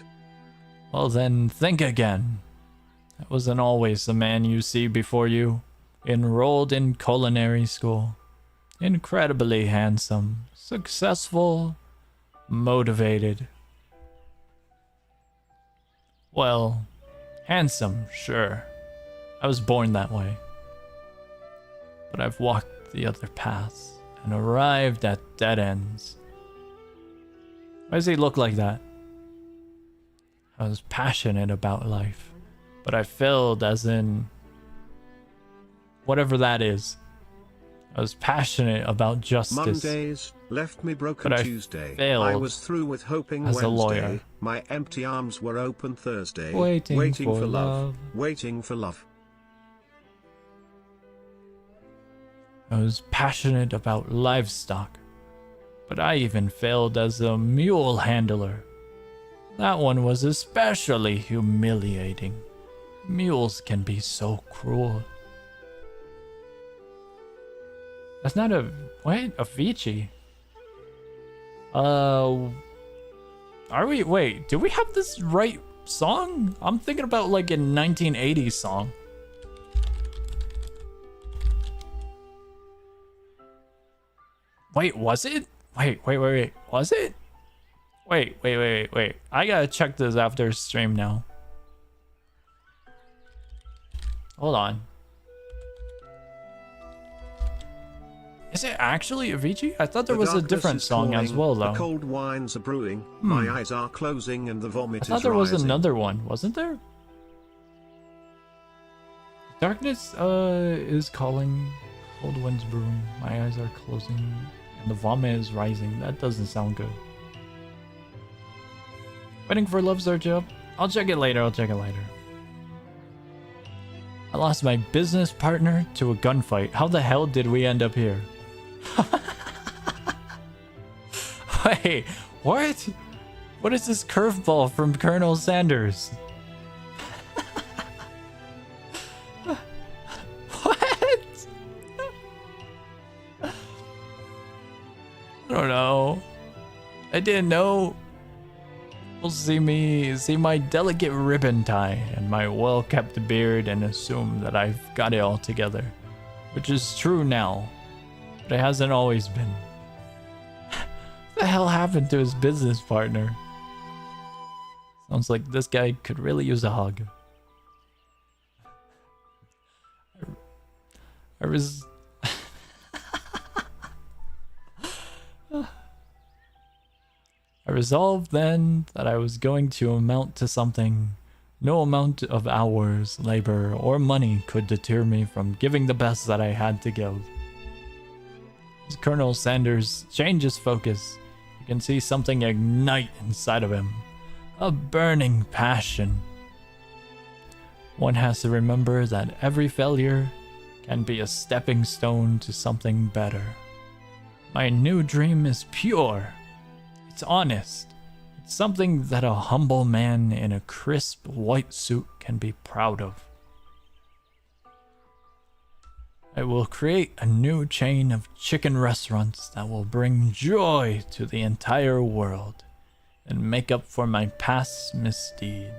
Well then, think again. That wasn't always the man you see before you. Enrolled in culinary school. Incredibly handsome. Successful. Motivated. Well, handsome, sure. I was born that way. But I've walked the other paths and arrived at dead ends. Why does he look like that? I was passionate about life, but I failed as in whatever that is. I was passionate about justice. Mondays left me broken but I Tuesday. failed I was through with hoping as Wednesday. a lawyer. My empty arms were open Thursday. Waiting for love. love. Waiting for love. I was passionate about livestock, but I even failed as a mule handler. That one was especially humiliating. Mules can be so cruel. That's not a... what? Avicii? Are we... wait, do we have this right song? I'm thinking about like a 1980s song. Wait, was it? Wait. Was it? Wait. I gotta check this after stream now. Hold on. Is it actually Avicii? I thought there was a different song as well, though. The cold wines are brewing. My eyes are closing and the vomit is I thought there was rising. another one, wasn't there? Darkness is calling, cold winds brewing, my eyes are closing, and the vomit is rising. That doesn't sound good. Waiting for love search up. I'll check it later. I lost my business partner to a gunfight. How the hell did we end up here? Wait, what? What is this curveball from Colonel Sanders? What? I don't know. I didn't know. Will see my delicate ribbon tie and my well-kept beard and assume that I've got it all together, which is true now, but it hasn't always been. What the hell happened to his business partner? Sounds like this guy could really use a hug. I was... I resolved then that I was going to amount to something. No amount of hours, labor, or money could deter me from giving the best that I had to give. As Colonel Sanders changes focus, you can see something ignite inside of him. A burning passion. One has to remember that every failure can be a stepping stone to something better. My new dream is pure. It's honest. It's something that a humble man in a crisp white suit can be proud of. I will create a new chain of chicken restaurants that will bring joy to the entire world and make up for my past misdeeds.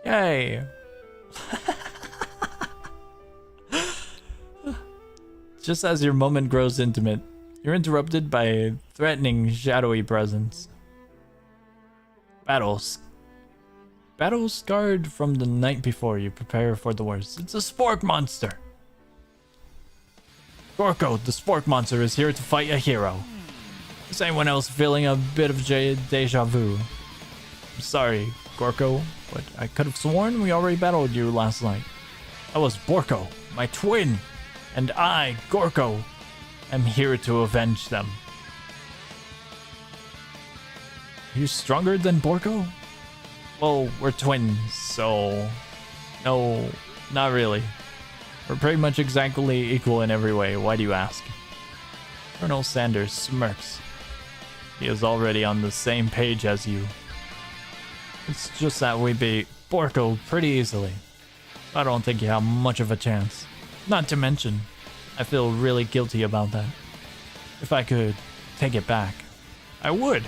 Yay! Just as your moment grows intimate, you're interrupted by a threatening, shadowy presence. Battle scarred from the night before, you prepare for the worst. It's a spork monster! Gorko, the spork monster, is here to fight a hero. Is anyone else feeling a bit of deja vu? I'm sorry, Gorko, but I could have sworn we already battled you last night. That was Borko, my twin, and I, Gorko, am here to avenge them. Are you stronger than Borko? Well, we're twins, so... No, not really. We're pretty much exactly equal in every way. Why do you ask? Colonel Sanders smirks. He is already on the same page as you. It's just that we beat Borko pretty easily. I don't think you have much of a chance. Not to mention, I feel really guilty about that. If I could take it back, I would.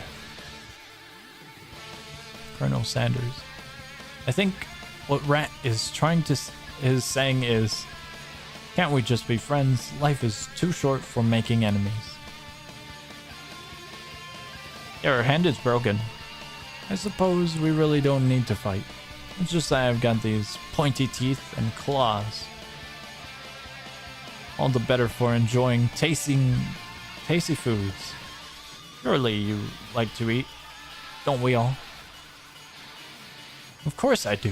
Colonel Sanders. I think what Rat is saying is, can't we just be friends? Life is too short for making enemies. Yeah, her hand is broken. I suppose we really don't need to fight. It's just that I've got these pointy teeth and claws. All the better for enjoying tasty foods. Surely you like to eat, don't we all? Of course I do.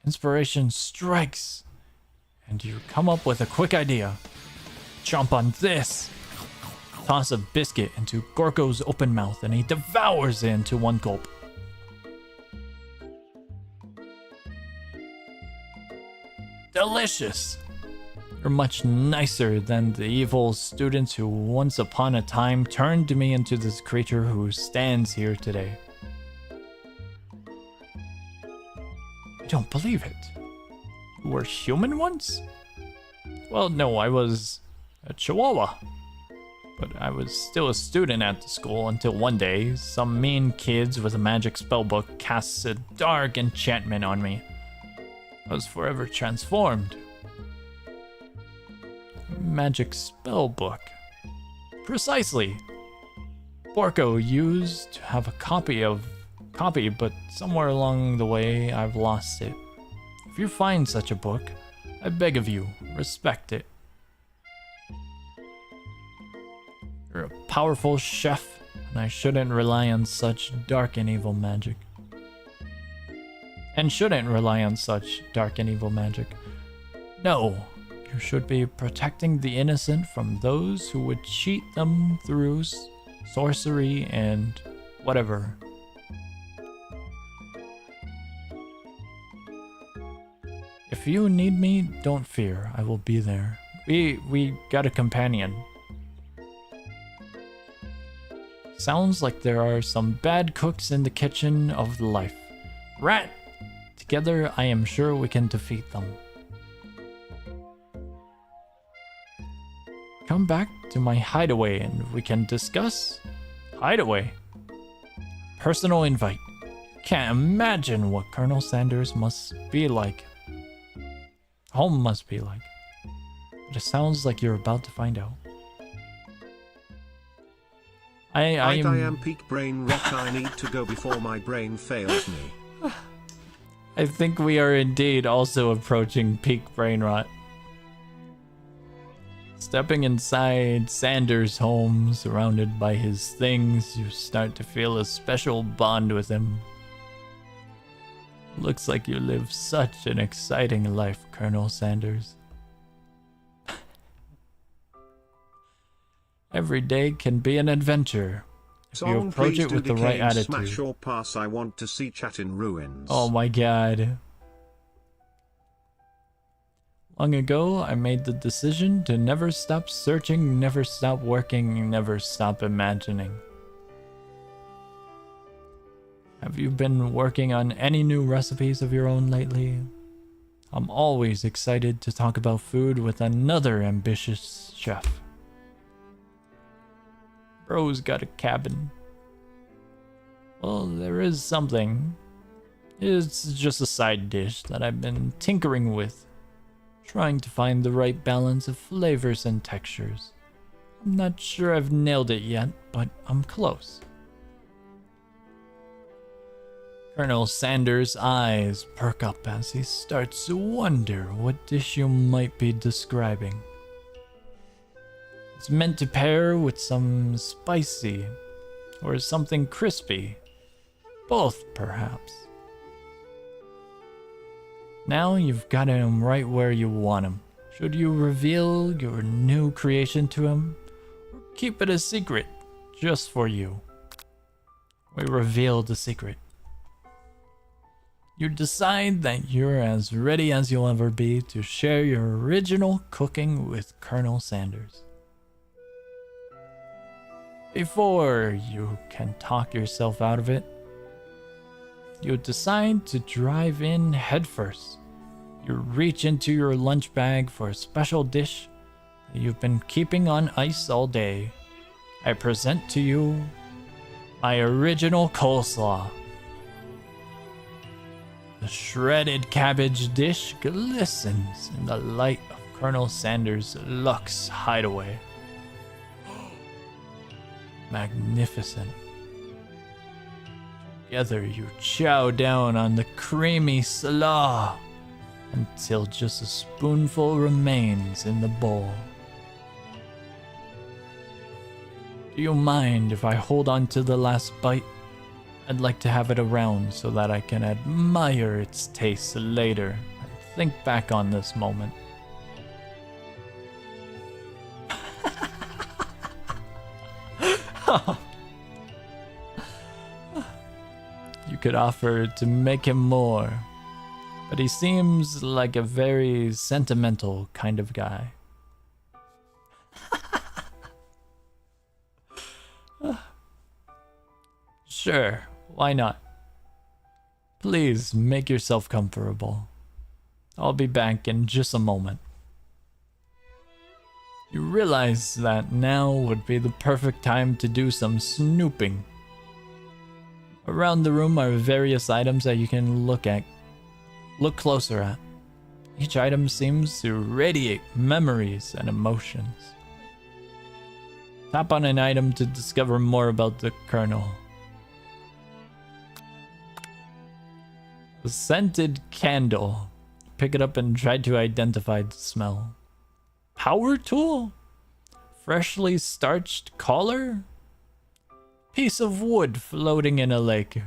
Inspiration strikes, and you come up with a quick idea. Chomp on this. Toss a biscuit into Gorko's open mouth, and he devours it into one gulp. Delicious! You're much nicer than the evil students who once upon a time turned me into this creature who stands here today. I don't believe it. You were human once? Well, no, I was a chihuahua. But I was still a student at the school until one day, some mean kids with a magic spellbook casts a dark enchantment on me. I was forever transformed. Magic spellbook. Precisely. Borko used to have a copy, but somewhere along the way I've lost it. If you find such a book, I beg of you, respect it. You're a powerful chef, and I shouldn't rely on such dark and evil magic. No, you should be protecting the innocent from those who would cheat them through sorcery and whatever. If you need me, don't fear, I will be there. We got a companion. Sounds like there are some bad cooks in the kitchen of life. Rat! Together, I am sure we can defeat them. Come back to my hideaway and we can discuss. Hideaway? Personal invite. Can't imagine what Colonel Sanders must be like. Home must be like. But it sounds like you're about to find out. I am peak brain rot. I need to go before my brain fails me. I think we are indeed also approaching peak brain rot. Stepping inside Sanders' home, surrounded by his things, you start to feel a special bond with him. Looks like you live such an exciting life, Colonel Sanders. Every day can be an adventure if you approach it with the right attitude. Smash or pass. I want to see chat in ruins. Oh my god. Long ago, I made the decision to never stop searching, never stop working, never stop imagining. Have you been working on any new recipes of your own lately? I'm always excited to talk about food with another ambitious chef. Bro's got a cabin. Well, there is something. It's just a side dish that I've been tinkering with. Trying to find the right balance of flavors and textures. I'm not sure I've nailed it yet, but I'm close. Colonel Sanders' eyes perk up as he starts to wonder what dish you might be describing. It's meant to pair with some spicy or something crispy. Both, perhaps. Now you've got him right where you want him. Should you reveal your new creation to him? Or keep it a secret, just for you? We reveal the secret. You decide that you're as ready as you'll ever be to share your original cooking with Colonel Sanders. Before you can talk yourself out of it, you decide to drive in headfirst. You reach into your lunch bag for a special dish that you've been keeping on ice all day. I present to you my original coleslaw. The shredded cabbage dish glistens in the light of Colonel Sanders' luxe hideaway. Magnificent. Together you chow down on the creamy slaw until just a spoonful remains in the bowl. Do you mind if I hold on to the last bite? I'd like to have it around so that I can admire its taste later and think back on this moment. You could offer to make him more, but he seems like a very sentimental kind of guy. Sure, why not? Please make yourself comfortable. I'll be back in just a moment. You realize that now would be the perfect time to do some snooping. Around the room are various items that you can look closer at. Each item seems to radiate memories and emotions. Tap on an item to discover more about the Colonel. A scented candle. Pick it up and try to identify the smell. Power tool? Freshly starched collar? Piece of wood floating in a lake.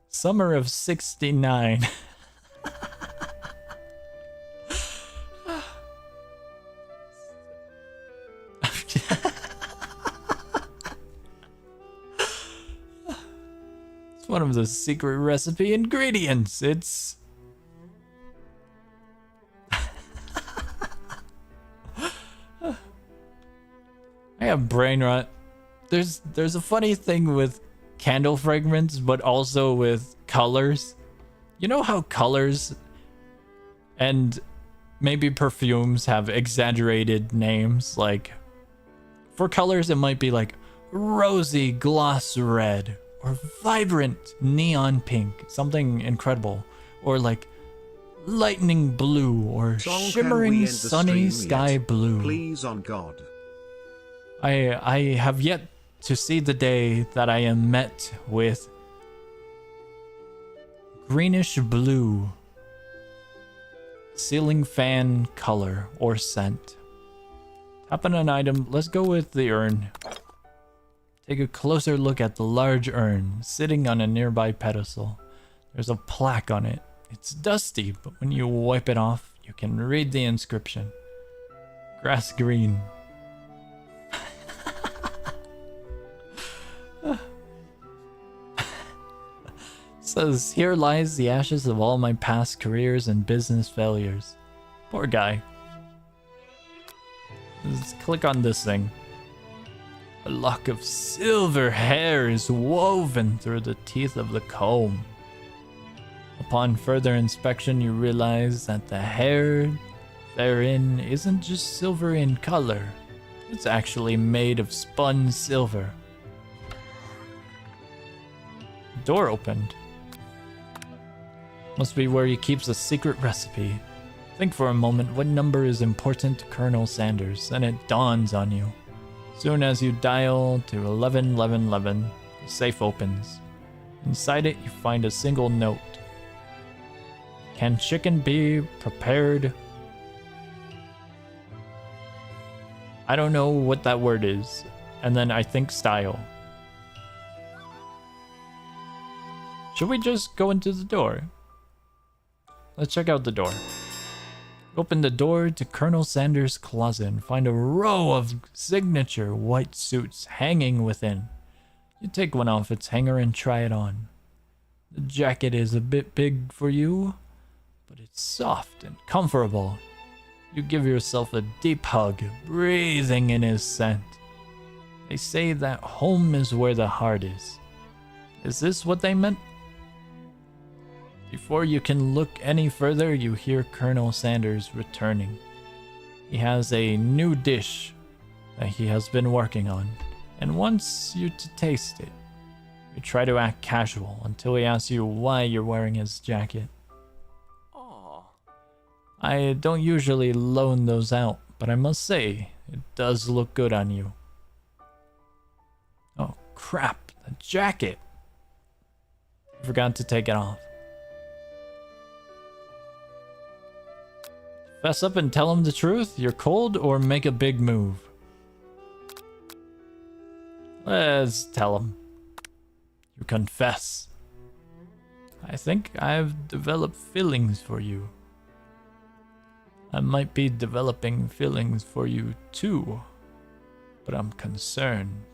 Summer of 69. It's one of the secret recipe ingredients. It's... I have brain rot. There's a funny thing with candle fragments, but also with colors. You know how colors and maybe perfumes have exaggerated names? Like, for colors, it might be like rosy gloss red or vibrant neon pink, something incredible, or like lightning blue or shimmering sunny sky blue. Please, on God. I have yet to see the day that I am met with greenish blue ceiling fan color or scent. Tap on an item. Let's go with the urn. Take a closer look at the large urn sitting on a nearby pedestal. There's a plaque on it. It's dusty, but when you wipe it off, you can read the inscription. Grass green. Says, here lies the ashes of all my past careers and business failures. Poor guy. Let's click on this thing. A lock of silver hair is woven through the teeth of the comb. Upon further inspection, you realize that the hair therein isn't just silver in color. It's actually made of spun silver. Door opened. Must be where he keeps a secret recipe. Think for a moment what number is important to Colonel Sanders, and it dawns on you. Soon as you dial to 111111, the safe opens. Inside it, you find a single note. Can chicken be prepared? I don't know what that word is. And then I think style. Should we just go into the door? Let's check out the door. Open the door to Colonel Sanders' closet and find a row of signature white suits hanging within. You take one off its hanger and try it on. The jacket is a bit big for you, but it's soft and comfortable. You give yourself a deep hug, breathing in his scent. They say that home is where the heart is. Is this what they meant? Before you can look any further, you hear Colonel Sanders returning. He has a new dish that he has been working on and wants you to taste it. You try to act casual until he asks you why you're wearing his jacket. Aww. I don't usually loan those out, but I must say, it does look good on you. Oh crap, the jacket! I forgot to take it off. Fess up and tell him the truth? You're cold, or make a big move? Let's tell him. You confess. I think I've developed feelings for you. I might be developing feelings for you too, but I'm concerned.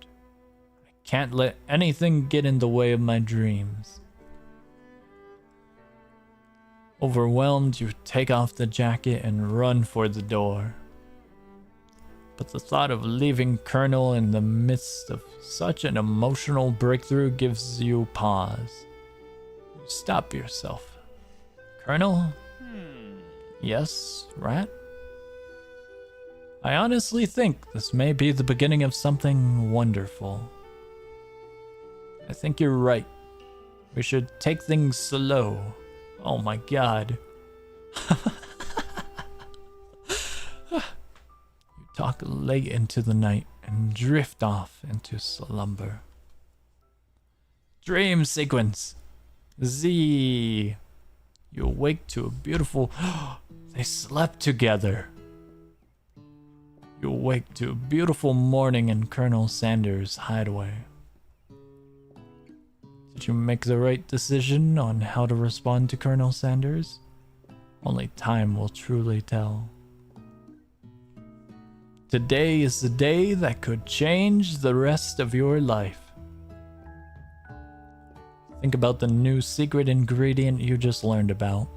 I can't let anything get in the way of my dreams. Overwhelmed, you take off the jacket and run for the door. But the thought of leaving Colonel in the midst of such an emotional breakthrough gives you pause. You stop yourself. Colonel? Yes, Rat? I honestly think this may be the beginning of something wonderful. I think you're right. We should take things slow. Oh my god. You talk late into the night and drift off into slumber. Dream sequence. Z. You awake to a beautiful... They slept together. You awake to a beautiful morning in Colonel Sanders' hideaway. Did you make the right decision on how to respond to Colonel Sanders? Only time will truly tell. Today is the day that could change the rest of your life. Think about the new secret ingredient you just learned about.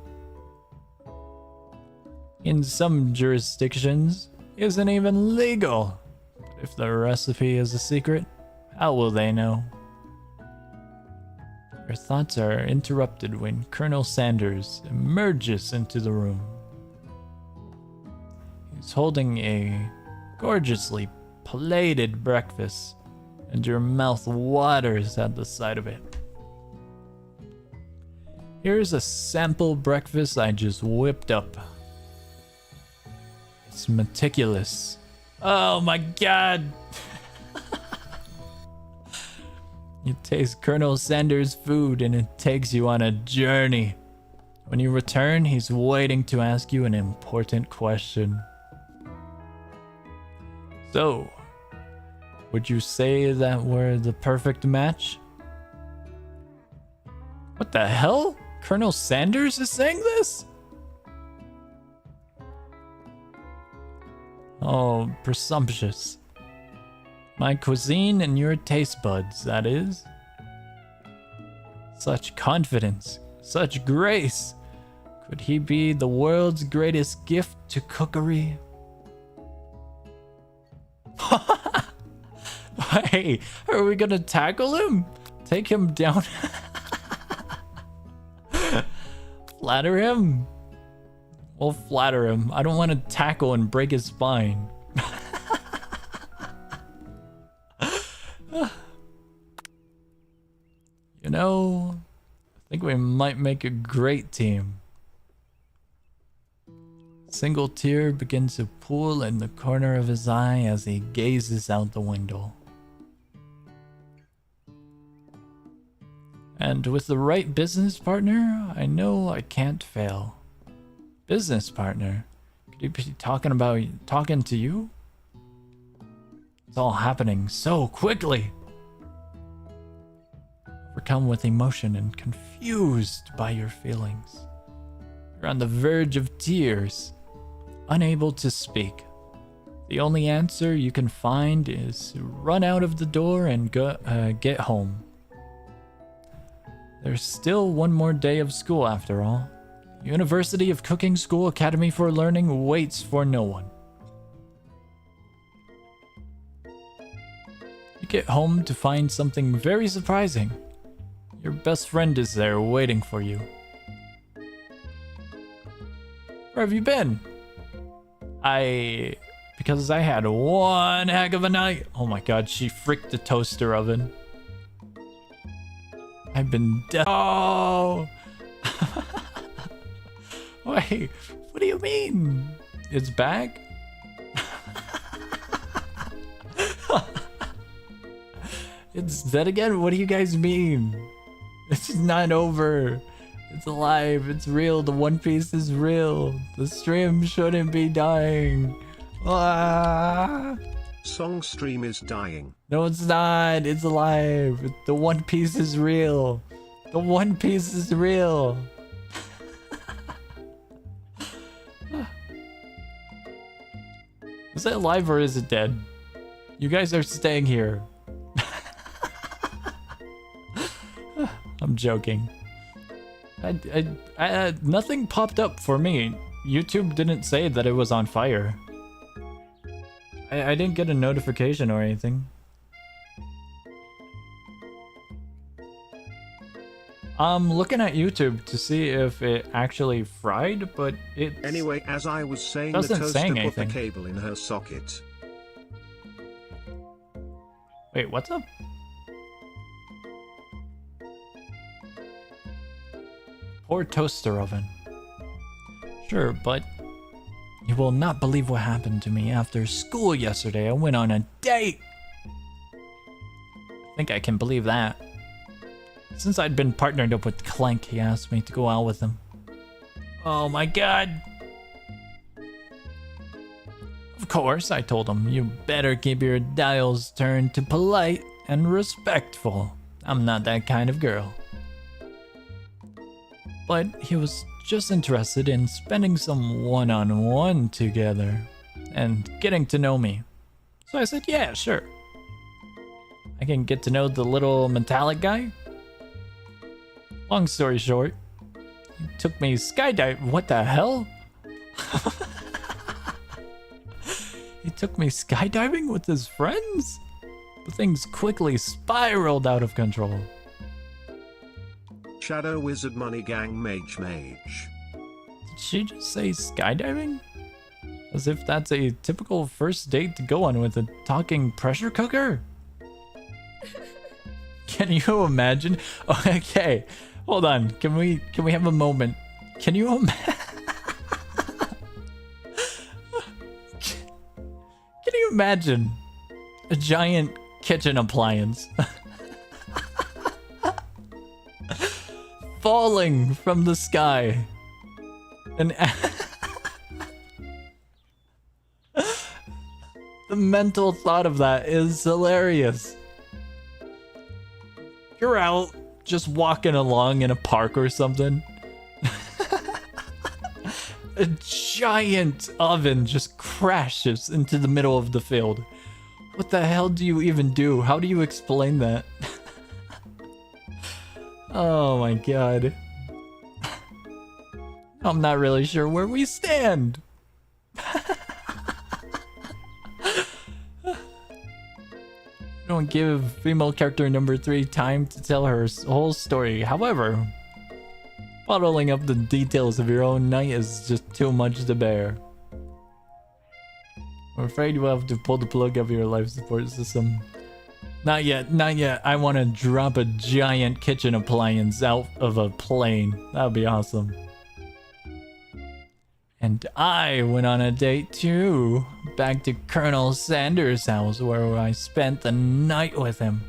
In some jurisdictions, it isn't even legal. But if the recipe is a secret, how will they know? Your thoughts are interrupted when Colonel Sanders emerges into the room. He's holding a gorgeously plated breakfast, and your mouth waters at the sight of it. Here's a sample breakfast I just whipped up. It's meticulous. Oh my god! You taste Colonel Sanders' food and it takes you on a journey. When you return, he's waiting to ask you an important question. So, would you say that we're the perfect match? What the hell? Colonel Sanders is saying this? Oh, presumptuous. My cuisine and your taste buds, that is. Such confidence, such grace. Could he be the world's greatest gift to cookery? Hey, are we gonna tackle him? Take him down? Flatter him? We'll flatter him. I don't want to tackle and break his spine. You know, I think we might make a great team. Single tear begins to pool in the corner of his eye as he gazes out the window. And with the right business partner, I know I can't fail. Business partner? Could he be talking to you? It's all happening so quickly. Overcome with emotion and confused by your feelings. You're on the verge of tears, unable to speak. The only answer you can find is to run out of the door and get home. There's still one more day of school after all. University of Cooking School Academy for Learning waits for no one. You get home to find something very surprising. Your best friend is there waiting for you. Where have you been? Because I had one heck of a night. Oh my god, she freaked the toaster oven. I've been Oh! Wait, what do you mean? It's back? It's dead again? What do you guys mean? It's not over. It's alive. It's real. The One Piece is real. The stream shouldn't be dying. Ah! Song stream is dying. No, it's not. It's alive. The One Piece is real. The One Piece is real. Is it alive or is it dead? You guys are staying here. I'm joking. Nothing popped up for me. YouTube didn't say that it was on fire. I didn't get a notification or anything. I'm looking at YouTube to see if it actually fried, but it Anyway, as I was saying, the doesn't toaster say put the anything. cable in her socket. Wait, what's up? Poor toaster oven. Sure, but you will not believe what happened to me after school yesterday. I went on a date. I think I can believe that. Since I'd been partnered up with Clank, he asked me to go out with him. Oh my god. Of course, I told him, you better keep your dials turned to polite and respectful. I'm not that kind of girl. But he was just interested in spending some one-on-one together and getting to know me. So I said, yeah, sure. I can get to know the little metallic guy. Long story short, he took me skydiving. What the hell? He took me skydiving with his friends? But things quickly spiraled out of control. Shadow Wizard Money Gang Mage. Did she just say skydiving? As if that's a typical first date to go on with a talking pressure cooker? Can you imagine? Okay, hold on. Can we have a moment? Can you imagine? Can you imagine a giant kitchen appliance falling from the sky. And the mental thought of that is hilarious. You're out just walking along in a park or something. A giant oven just crashes into the middle of the field. What the hell do you even do? How do you explain that? Oh my god. I'm not really sure where we stand. Don't give female character number 3 time to tell her whole story. However, bottling up the details of your own night is just too much to bear. I'm afraid you will have to pull the plug of your life support system. Not yet, not yet. I want to drop a giant kitchen appliance out of a plane. That would be awesome. And I went on a date too. Back to Colonel Sanders' house where I spent the night with him.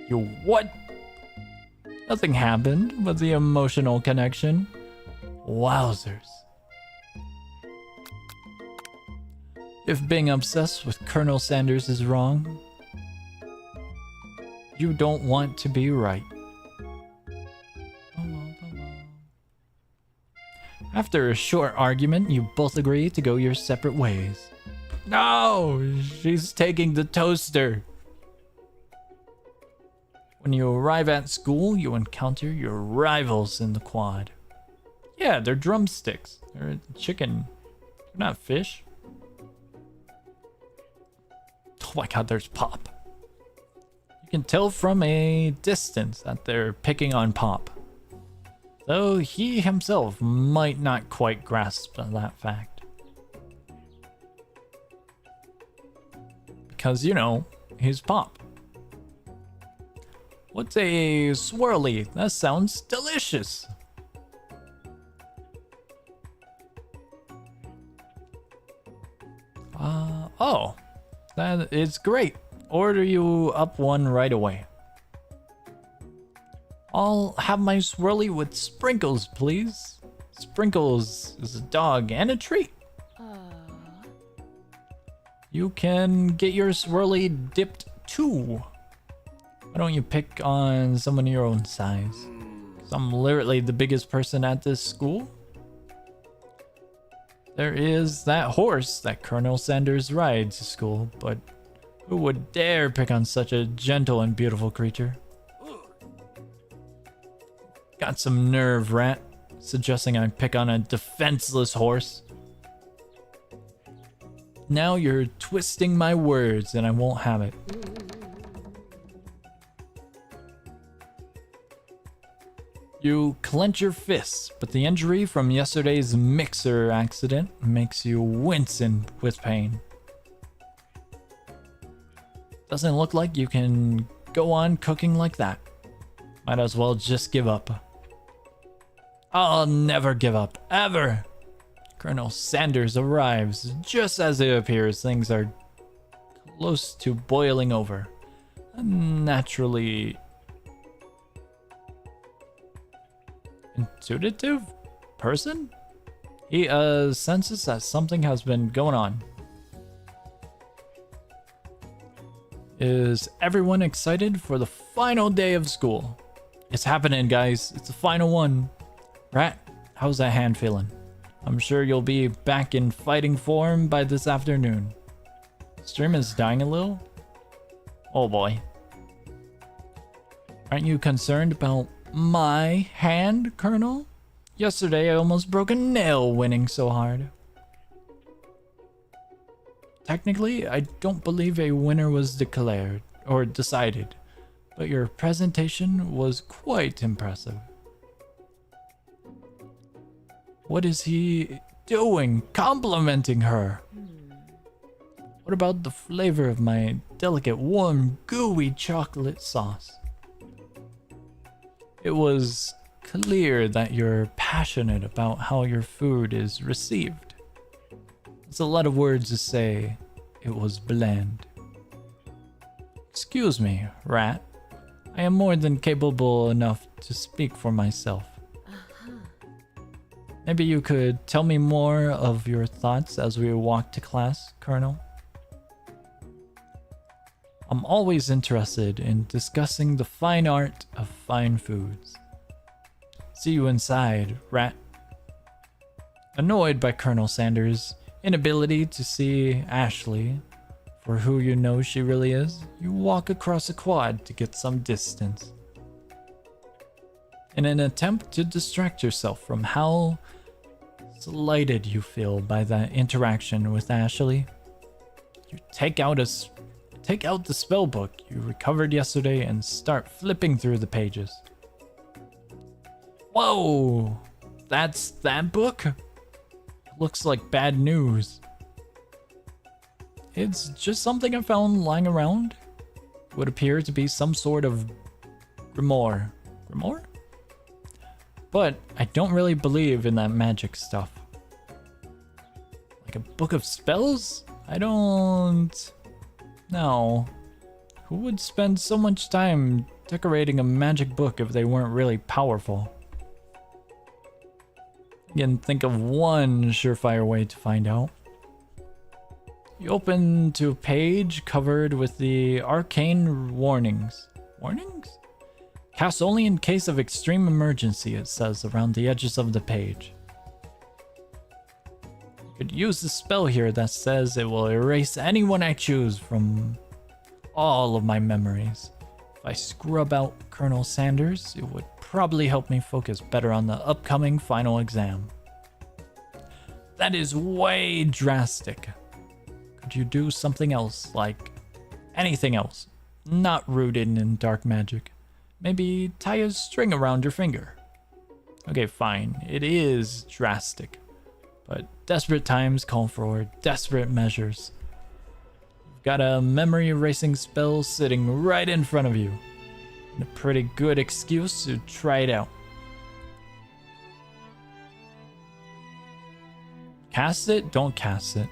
You what? Nothing happened but the emotional connection. Wowzers. If being obsessed with Colonel Sanders is wrong, you don't want to be right. After a short argument, you both agree to go your separate ways. No! She's taking the toaster! When you arrive at school, you encounter your rivals in the quad. Yeah, they're drumsticks. They're chicken. They're not fish. Oh my god, there's Pop. You can tell from a distance that they're picking on Pop, though he himself might not quite grasp that fact. Because, you know, he's Pop. What's a swirly? That sounds delicious. Oh. That is great. Order you up one right away. I'll have my swirly with sprinkles, please. Sprinkles is a dog and a treat. You can get your swirly dipped too. Why don't you pick on someone your own size? 'Cause I'm literally the biggest person at this school. There is that horse that Colonel Sanders rides to school, but who would dare pick on such a gentle and beautiful creature? Got some nerve, Rat, suggesting I pick on a defenseless horse. Now you're twisting my words and I won't have it. You clench your fists, but the injury from yesterday's mixer accident makes you wincing with pain. Doesn't look like you can go on cooking like that. Might as well just give up. I'll never give up, ever. Colonel Sanders arrives just as it appears things are close to boiling over. A naturally intuitive person? He senses that something has been going on. Is everyone excited for the final day of school? It's happening, guys. It's the final one. Rat, how's that hand feeling? I'm sure you'll be back in fighting form by this afternoon. Stream is dying a little? Oh boy. Aren't you concerned about my hand, Colonel? Yesterday I almost broke a nail winning so hard. Technically, I don't believe a winner was declared or decided, but your presentation was quite impressive. What is he doing? Complimenting her. What about the flavor of my delicate, warm, gooey chocolate sauce? It was clear that you're passionate about how your food is received. It's a lot of words to say it was bland. Excuse me, Rat. I am more than capable enough to speak for myself. Maybe you could tell me more of your thoughts as we walk to class, Colonel? I'm always interested in discussing the fine art of fine foods. See you inside, rat. Annoyed by Colonel Sanders' inability to see Ashley for who you know she really is, you walk across a quad to get some distance. In an attempt to distract yourself from how slighted you feel by that interaction with Ashley, you take out the spell book you recovered yesterday and start flipping through the pages. Whoa! That's that book? Looks like bad news. It's just something I found lying around. Would appear to be some sort of grimoire. Grimoire? But I don't really believe in that magic stuff. Like a book of spells? I don't... No. Who would spend so much time decorating a magic book if they weren't really powerful? You can think of one surefire way to find out. You open to a page covered with the arcane warnings. Warnings? Cast only in case of extreme emergency, it says around the edges of the page. You could use the spell here that says it will erase anyone I choose from all of my memories. If I scrub out Colonel Sanders, it would probably help me focus better on the upcoming final exam. That is way drastic. Could you do something else, like anything else, not rooted in dark magic? Maybe tie a string around your finger. Okay, fine, it is drastic, but desperate times call for desperate measures. You've got a memory erasing spell sitting right in front of you, and a pretty good excuse to try it out. Cast it? Don't cast it.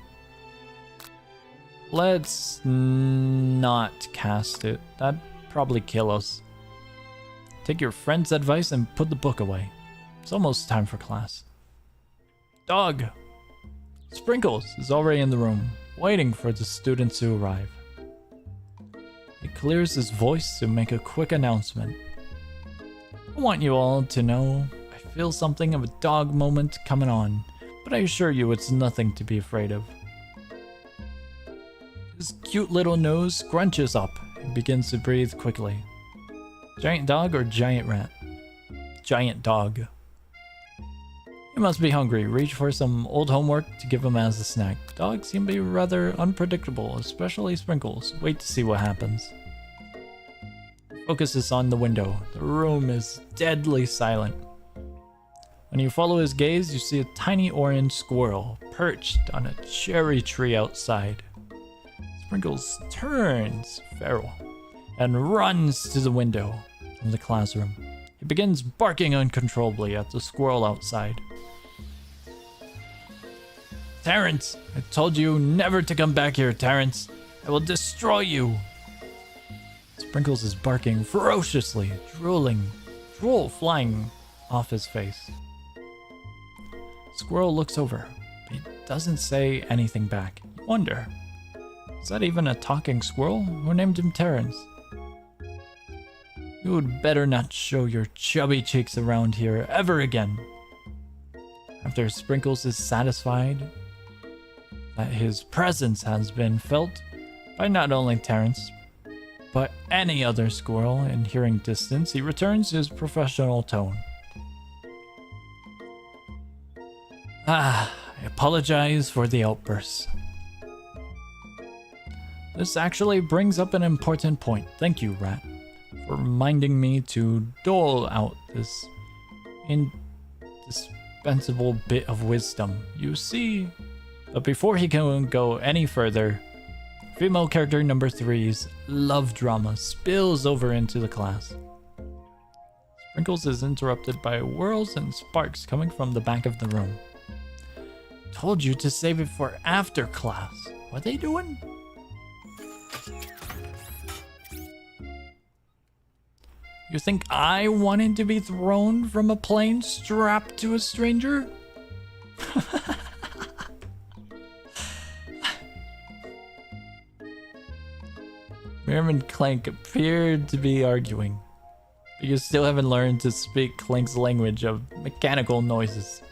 Let's not cast it. That'd probably kill us. Take your friend's advice and put the book away. It's almost time for class. Dog! Sprinkles is already in the room, waiting for the students to arrive. He clears his voice to make a quick announcement. I want you all to know I feel something of a dog moment coming on, but I assure you it's nothing to be afraid of. His cute little nose scrunches up and begins to breathe quickly. Giant dog or giant rat? Giant dog. He must be hungry. Reach for some old homework to give him as a snack. Dogs seem to be rather unpredictable, especially Sprinkles. Wait to see what happens. Focus is on the window. The room is deadly silent. When you follow his gaze, you see a tiny orange squirrel perched on a cherry tree outside. Sprinkles turns feral and runs to the window of the classroom. He begins barking uncontrollably at the squirrel outside. Terrence! I told you never to come back here, Terrence! I will destroy you! Sprinkles is barking ferociously, drool flying off his face. Squirrel looks over, but he doesn't say anything back. You wonder, is that even a talking squirrel? Who named him Terrence? You would better not show your chubby cheeks around here ever again. After Sprinkles is satisfied that his presence has been felt by not only Terrence, but any other squirrel in hearing distance, he returns his professional tone. I apologize for the outburst. This actually brings up an important point. Thank you, Rat, for reminding me to dole out this indispensable bit of wisdom. You see, but before he can go any further, female character number 3's love drama spills over into the class. Sprinkles is interrupted by whirls and sparks coming from the back of the room. Told you to save it for after class. What are they doing? You think I wanted to be thrown from a plane strapped to a stranger? Miriam and Clank appeared to be arguing, but you still haven't learned to speak Clank's language of mechanical noises.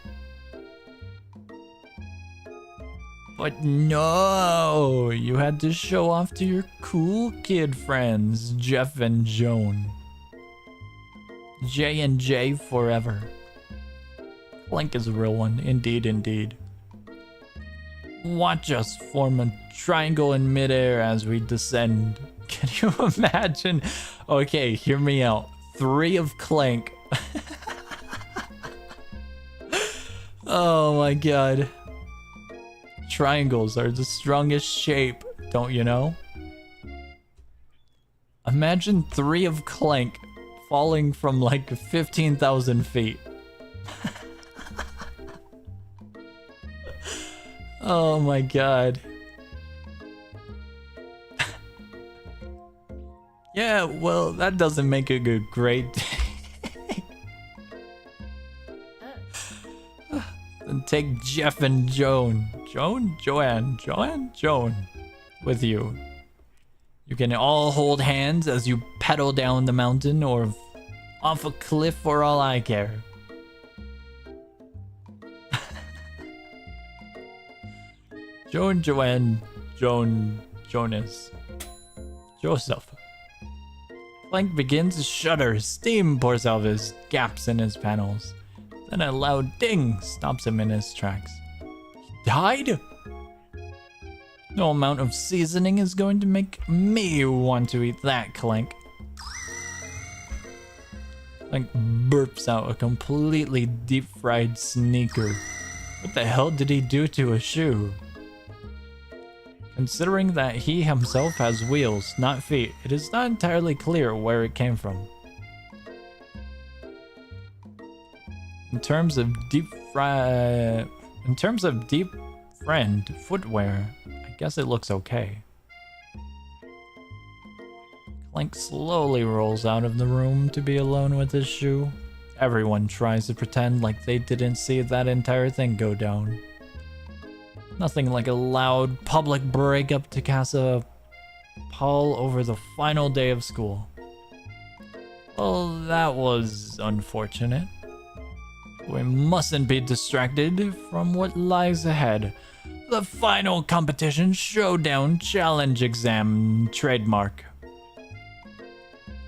But no, you had to show off to your cool kid friends, Jeff and Joan. J and J forever. Clank is a real one, indeed, indeed. Watch us form a triangle in midair as we descend. Can you imagine? Okay, hear me out. 3 of Clank. Oh my god. Triangles are the strongest shape, don't you know? Imagine 3 of Clank falling from like 15,000 feet. Oh my god. Yeah, well, that doesn't make it a great day. Then take Jeff and Joan. Joan with you. You can all hold hands as you pedal down the mountain or off a cliff for all I care. Joanne, Jonas, Joseph. Clank begins to shudder. Steam pours out of his gaps in his panels. Then a loud ding stops him in his tracks. He died? No amount of seasoning is going to make me want to eat that, Clank. Clank burps out a completely deep-fried sneaker. What the hell did he do to a shoe? Considering that he himself has wheels, not feet, it is not entirely clear where it came from. In terms of deep friend footwear, I guess it looks okay. Clank slowly rolls out of the room to be alone with his shoe. Everyone tries to pretend like they didn't see that entire thing go down. Nothing like a loud public breakup to cast a pall over the final day of school. Well, that was unfortunate. We mustn't be distracted from what lies ahead. The final competition showdown challenge exam trademark.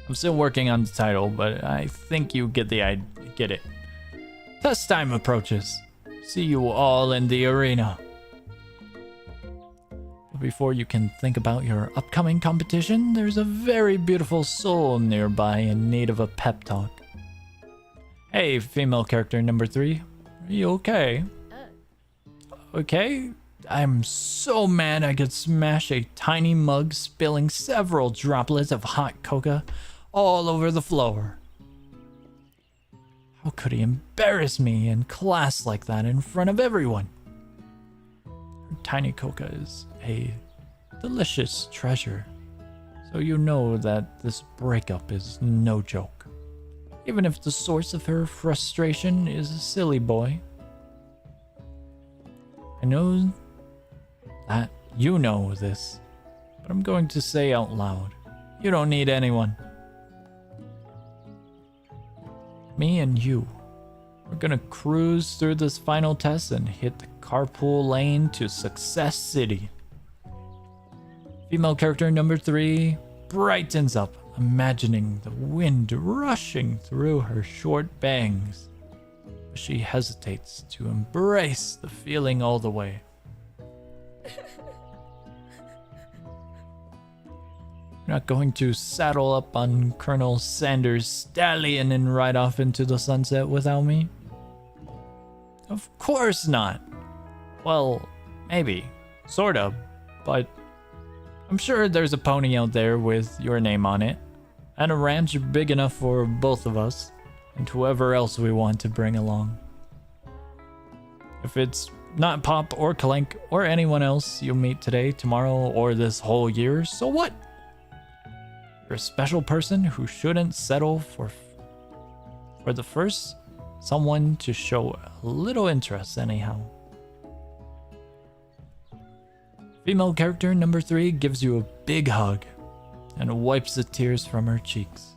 I'm still working on the title, but I think you get it. Test time approaches. See you all in the arena. But before you can think about your upcoming competition, there's a very beautiful soul nearby in need of a pep talk. Hey, female character number 3. Are you okay? Okay? I'm so mad I could smash a tiny mug, spilling several droplets of hot cocoa all over the floor. How could he embarrass me in class like that in front of everyone? Tiny cocoa is a delicious treasure, so you know that this breakup is no joke. Even if the source of her frustration is a silly boy. I know that you know this, but I'm going to say out loud, you don't need anyone. Me and you, we're gonna cruise through this final test and hit the carpool lane to Success City. Female character number 3 brightens up, imagining the wind rushing through her short bangs. But she hesitates to embrace the feeling all the way. You're not going to saddle up on Colonel Sanders' stallion and ride off into the sunset without me? Of course not. Well, maybe. Sorta. But I'm sure there's a pony out there with your name on it. And a ranch big enough for both of us. And whoever else we want to bring along. If it's not Pop or Clank or anyone else you'll meet today, tomorrow, or this whole year, so what? You're a special person who shouldn't settle for the first someone to show a little interest anyhow. Female character number 3 gives you a big hug and wipes the tears from her cheeks.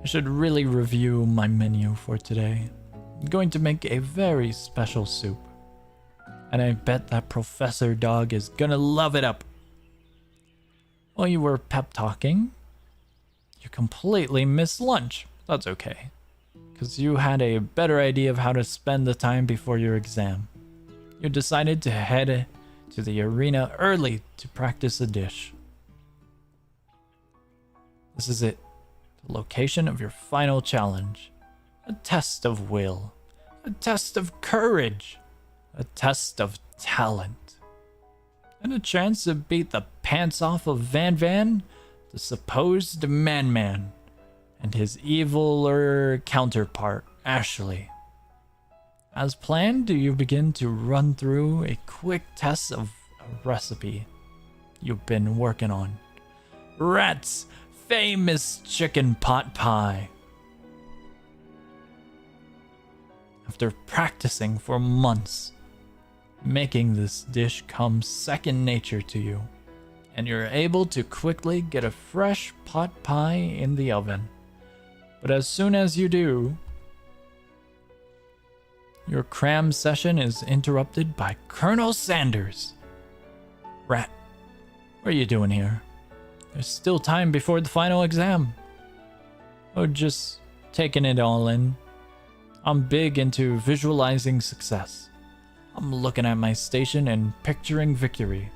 I should really review my menu for today. I'm going to make a very special soup. And I bet that Professor Dog is gonna love it up. While you were pep talking, you completely missed lunch. That's okay, because you had a better idea of how to spend the time before your exam. You decided to head to the arena early to practice a dish. This is it, the location of your final challenge. A test of will, a test of courage, a test of talent, and a chance to beat the pants off of Van, the supposed Man, and his eviler counterpart, Ashley. As planned, you begin to run through a quick test of a recipe you've been working on. Rat's famous chicken pot pie. After practicing for months, making this dish comes second nature to you, and you're able to quickly get a fresh pot pie in the oven. But as soon as you do, your cram session is interrupted by Colonel Sanders. Rat, what are you doing here? There's still time before the final exam. Or just taking it all in. I'm big into visualizing success. I'm looking at my station and picturing victory.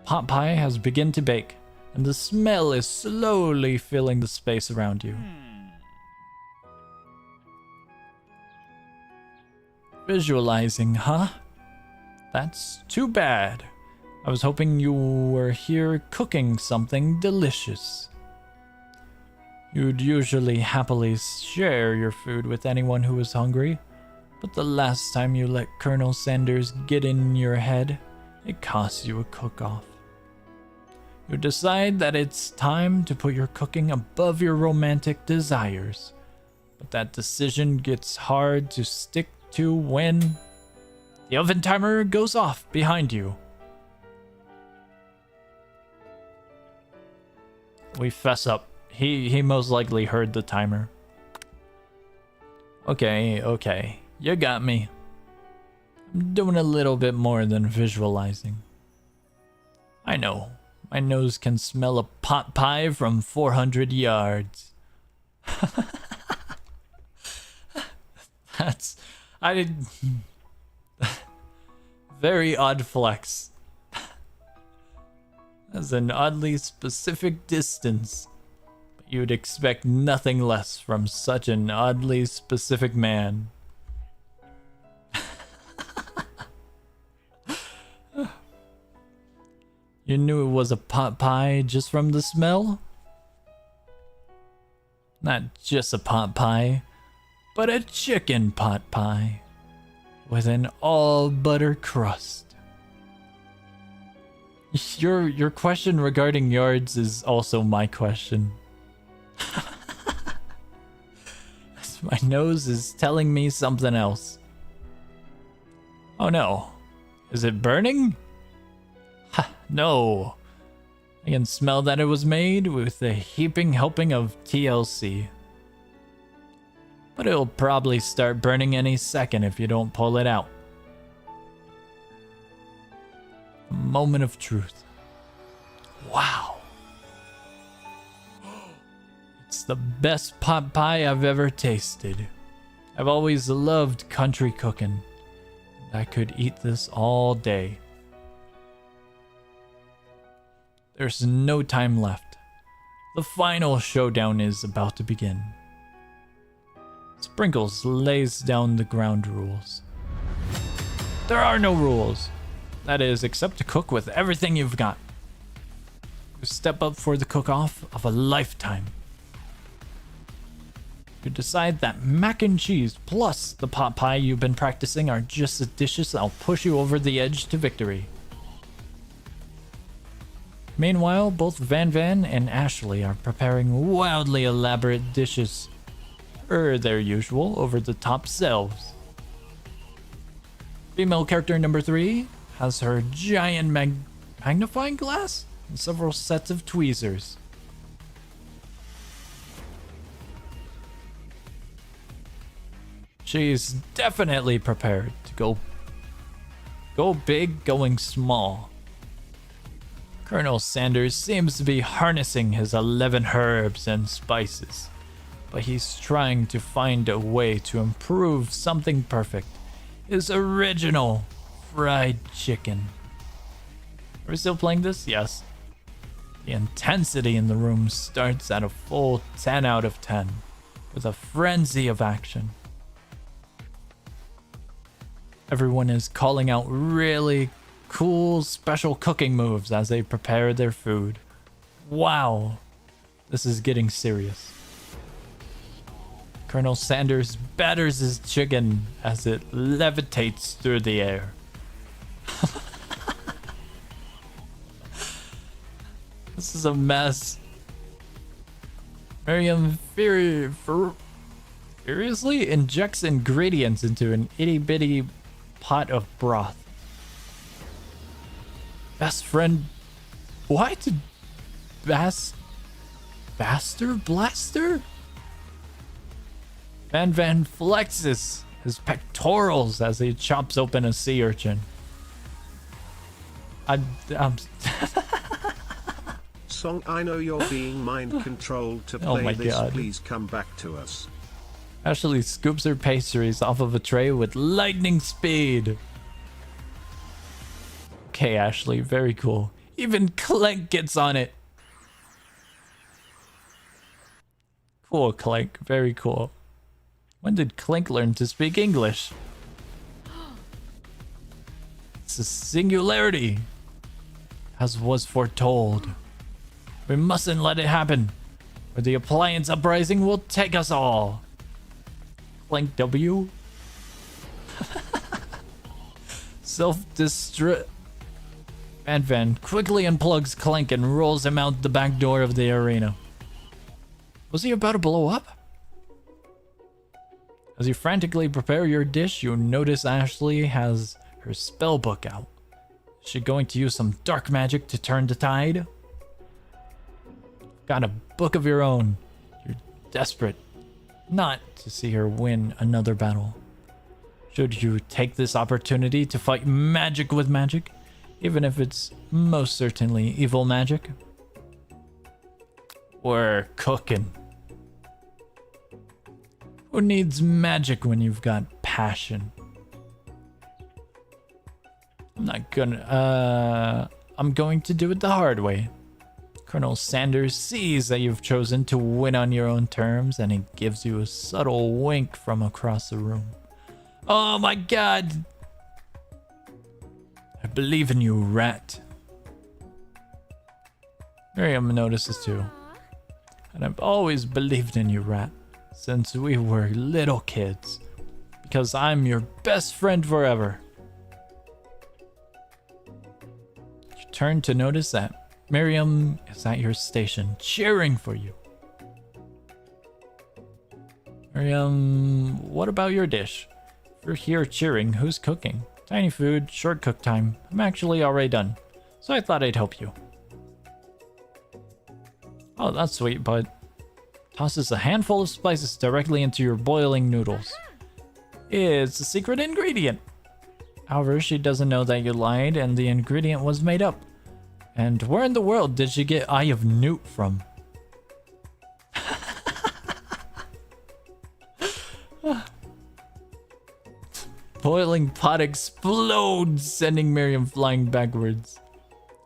Pot pie has begun to bake, and the smell is slowly filling the space around you. Visualizing, huh? That's too bad. I was hoping you were here cooking something delicious. You'd usually happily share your food with anyone who was hungry, but the last time you let Colonel Sanders get in your head, it cost you a cook-off. You decide that it's time to put your cooking above your romantic desires, but that decision gets hard to stick to when the oven timer goes off behind you. We fess up. He most likely heard the timer. Okay, you got me. I'm doing a little bit more than visualizing. I know, my nose can smell a pot pie from 400 yards. Very odd flex. That's an oddly specific distance. But you'd expect nothing less from such an oddly specific man. You knew it was a pot pie just from the smell? Not just a pot pie, but a chicken pot pie with an all butter crust. Your question regarding yards is also my question. My nose is telling me something else. Oh no. Is it burning? Ha, no. I can smell that it was made with a heaping helping of TLC. But it'll probably start burning any second if you don't pull it out. A moment of truth. Wow. It's the best pot pie I've ever tasted. I've always loved country cooking. I could eat this all day. There's no time left. The final showdown is about to begin. Sprinkles lays down the ground rules. There are no rules. That is, except to cook with everything you've got. You step up for the cook-off of a lifetime. You decide that mac and cheese plus the pot pie you've been practicing are just the dishes that'll push you over the edge to victory. Meanwhile, both Van Van and Ashley are preparing wildly elaborate dishes, their usual over-the-top selves. Female character number 3 has her giant magnifying glass and several sets of tweezers. She's definitely prepared to go big, going small. Colonel Sanders seems to be harnessing his 11 herbs and spices, but he's trying to find a way to improve something perfect. His original fried chicken. Are we still playing this? Yes. The intensity in the room starts at a full 10 out of 10, with a frenzy of action. Everyone is calling out really cool special cooking moves as they prepare their food. Wow, this is getting serious. Colonel Sanders batters his chicken as it levitates through the air. This is a mess. Miriam furiously injects ingredients into an itty-bitty pot of broth. Best friend... What? Baster Blaster? Van Van flexes his pectorals as he chops open a sea urchin. I'm Song, I know you're being mind controlled to play this. God. Please come back to us. Ashley scoops her pastries off of a tray with lightning speed. Okay, Ashley, very cool. Even Clank gets on it. Cool, Clank, very cool. When did Clank learn to speak English? It's a singularity, as was foretold. We mustn't let it happen, or the appliance uprising will take us all. Clank W. Self-destruct. Van Van quickly unplugs Clank and rolls him out the back door of the arena. Was he about to blow up? As you frantically prepare your dish, you notice Ashley has her spell book out. Is she going to use some dark magic to turn the tide? Got a book of your own. You're desperate not to see her win another battle. Should you take this opportunity to fight magic with magic, even if it's most certainly evil magic? We're cooking. Who needs magic when you've got passion? I'm going to do it the hard way. Colonel Sanders sees that you've chosen to win on your own terms, and he gives you a subtle wink from across the room. Oh my god! I believe in you, rat. Miriam notices too. And I've always believed in you, rat, since we were little kids. Because I'm your best friend forever. You turn to notice that Miriam is at your station, cheering for you. Miriam, what about your dish? If you're here cheering, who's cooking? Tiny food, short cook time. I'm actually already done, so I thought I'd help you. Oh, that's sweet, bud. Tosses a handful of spices directly into your boiling noodles. It's a secret ingredient. However, she doesn't know that you lied and the ingredient was made up. And where in the world did she get Eye of Newt from? Boiling pot explodes, sending Miriam flying backwards.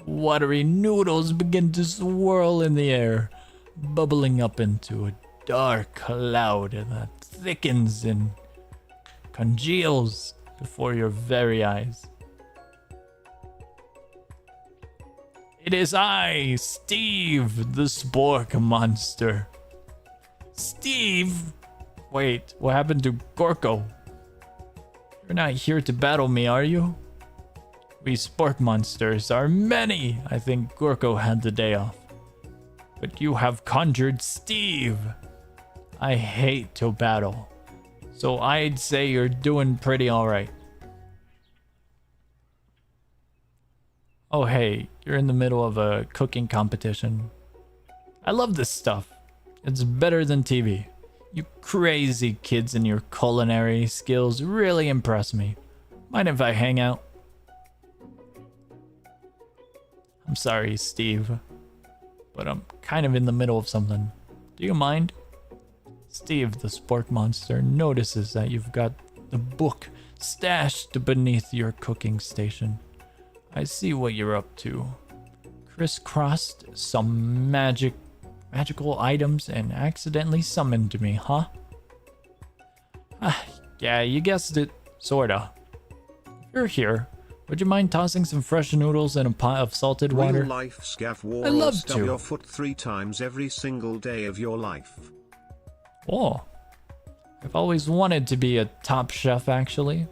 Watery noodles begin to swirl in the air, bubbling up into a dark cloud that thickens and congeals before your very eyes. It is I, Steve, the Spork monster. Steve? Wait, what happened to Gorko? You're not here to battle me, are you? We sport monsters are many. I think Gorko had the day off. But you have conjured Steve. I hate to battle. So I'd say you're doing pretty alright. Oh hey, you're in the middle of a cooking competition. I love this stuff. It's better than TV. You crazy kids and your culinary skills really impress me. Mind if I hang out? I'm sorry, Steve, but I'm kind of in the middle of something. Do you mind? Steve, the sport monster, notices that you've got the book stashed beneath your cooking station. I see what you're up to. Crisscrossed some magical items and accidentally summoned me, huh? Yeah, you guessed it, sorta. You're here. Would you mind tossing some fresh noodles in a pot of salted water? Real life scav war. I love stub to. your foot 3 times every single day of your life. Oh. I've always wanted to be a top chef, actually.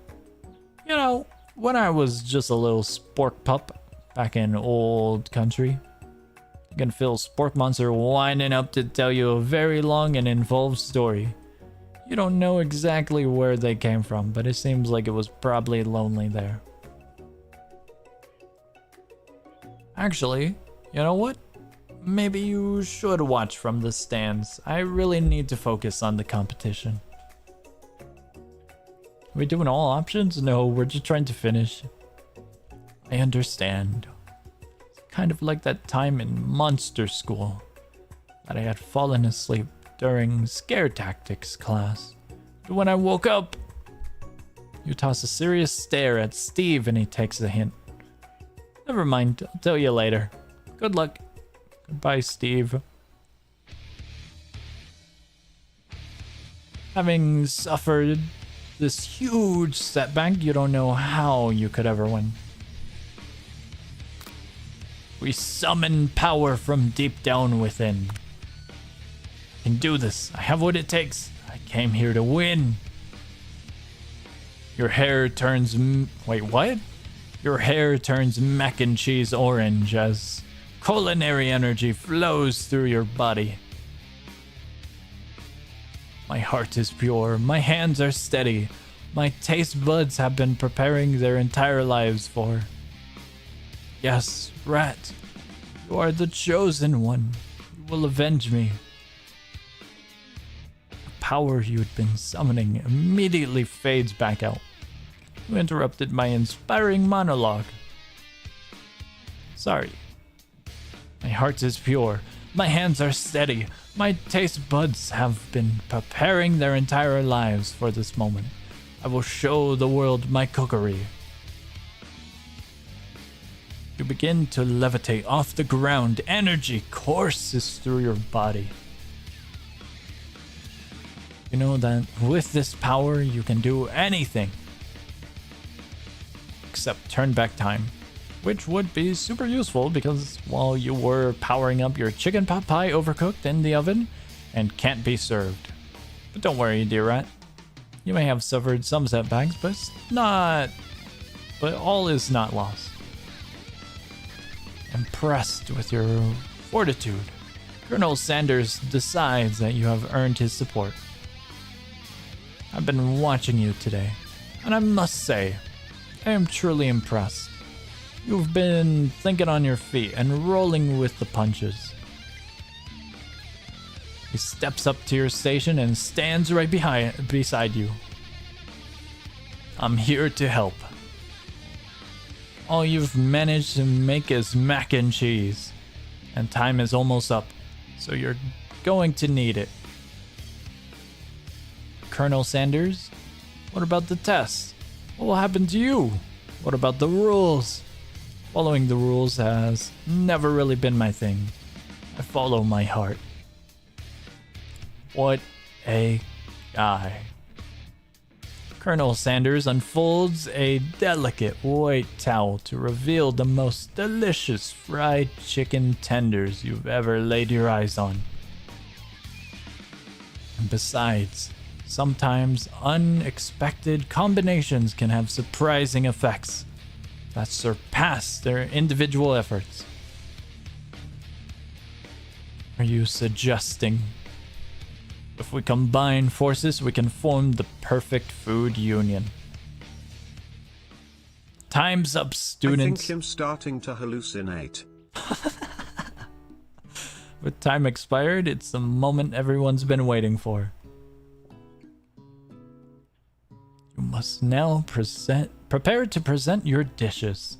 You know, when I was just a little spork pup back in old country. You can feel Spork Monster winding up to tell you a very long and involved story. You don't know exactly where they came from, but it seems like it was probably lonely there. Actually, you know what? Maybe you should watch from the stands. I really need to focus on the competition. Are we doing all options? No, we're just trying to finish. I understand. It's kind of like that time in monster school that I had fallen asleep during scare tactics class. But when I woke up, you toss a serious stare at Steve and he takes the hint. Never mind, I'll tell you later. Good luck. Goodbye, Steve. Having suffered this huge setback, you don't know how you could ever win. We summon power from deep down within. I can do this. I have what it takes. I came here to win. Your hair turns... Wait, what? Your hair turns mac and cheese orange as culinary energy flows through your body. My heart is pure. My hands are steady. My taste buds have been preparing their entire lives for. Yes, Rat, you are the chosen one. You will avenge me. The power you had been summoning immediately fades back out. You interrupted my inspiring monologue. Sorry. My heart is pure. My hands are steady. My taste buds have been preparing their entire lives for this moment. I will show the world my cookery. You begin to levitate off the ground. Energy courses through your body. You know that with this power, you can do anything. Except turn back time. Which would be super useful because while you were powering up your chicken pot pie overcooked in the oven and can't be served. But don't worry, dear Rat. You may have suffered some setbacks, but all is not lost. Impressed with your fortitude, Colonel Sanders decides that you have earned his support. I've been watching you today, and I must say, I am truly impressed. You've been thinking on your feet and rolling with the punches. He steps up to your station and stands right beside you. I'm here to help. All you've managed to make is mac and cheese, and time is almost up, so you're going to need it. Colonel Sanders, what about the test? What will happen to you? What about the rules? Following the rules has never really been my thing. I follow my heart. What a guy. Colonel Sanders unfolds a delicate white towel to reveal the most delicious fried chicken tenders you've ever laid your eyes on. And besides, sometimes unexpected combinations can have surprising effects. that surpass their individual efforts. Are you suggesting if we combine forces, we can form the perfect food union? Time's up, students. I think I'm starting to hallucinate. With time expired, it's the moment everyone's been waiting for. You must now prepare to present your dishes.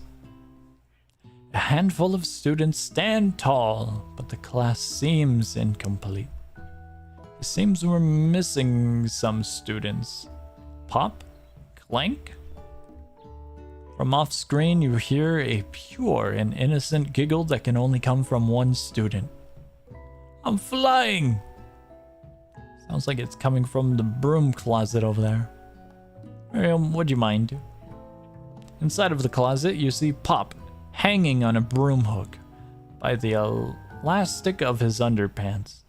A handful of students stand tall, but the class seems incomplete. It seems we're missing some students. Pop? Clank? From off screen, you hear a pure and innocent giggle that can only come from one student. I'm flying! Sounds like it's coming from the broom closet over there. Miriam, would you mind? Inside of the closet, you see Pop hanging on a broom hook by the elastic of his underpants.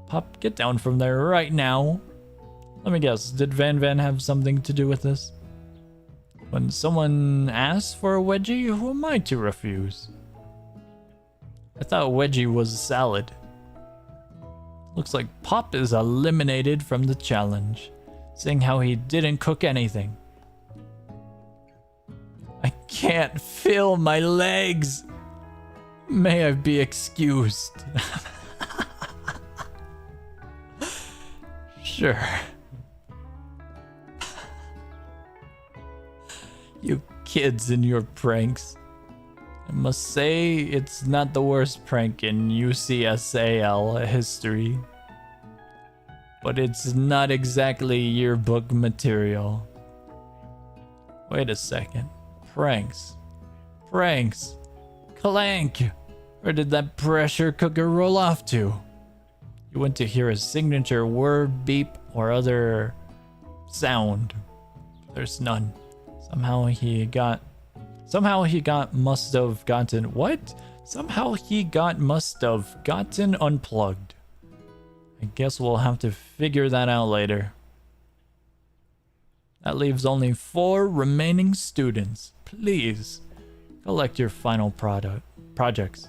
Pop, get down from there right now. Let me guess, did Van Van have something to do with this? When someone asks for a wedgie, who am I to refuse? I thought wedgie was salad. Looks like Pop is eliminated from the challenge, seeing how he didn't cook anything. I can't feel my legs. May I be excused? Sure. You kids and your pranks. I must say, it's not the worst prank in UCSAL history. But it's not exactly yearbook material. Wait a second. Pranks. Pranks. Clank! Where did that pressure cooker roll off to? You went to hear a signature word, beep, or other sound. There's none. Somehow he got must have gotten what? Somehow he must have gotten unplugged. I guess we'll have to figure that out later. That leaves only 4 remaining students. Please, collect your final projects.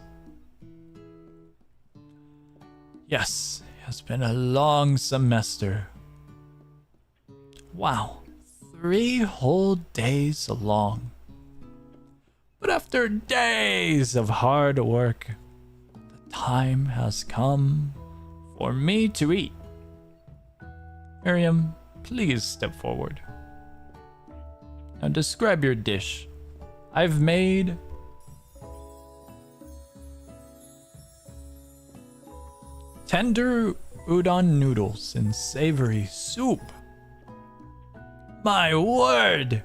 Yes, it has been a long semester. Wow, 3 whole days long. But after days of hard work, the time has come for me to eat. Miriam, please step forward. Now describe your dish. I've made tender udon noodles in savory soup. My word!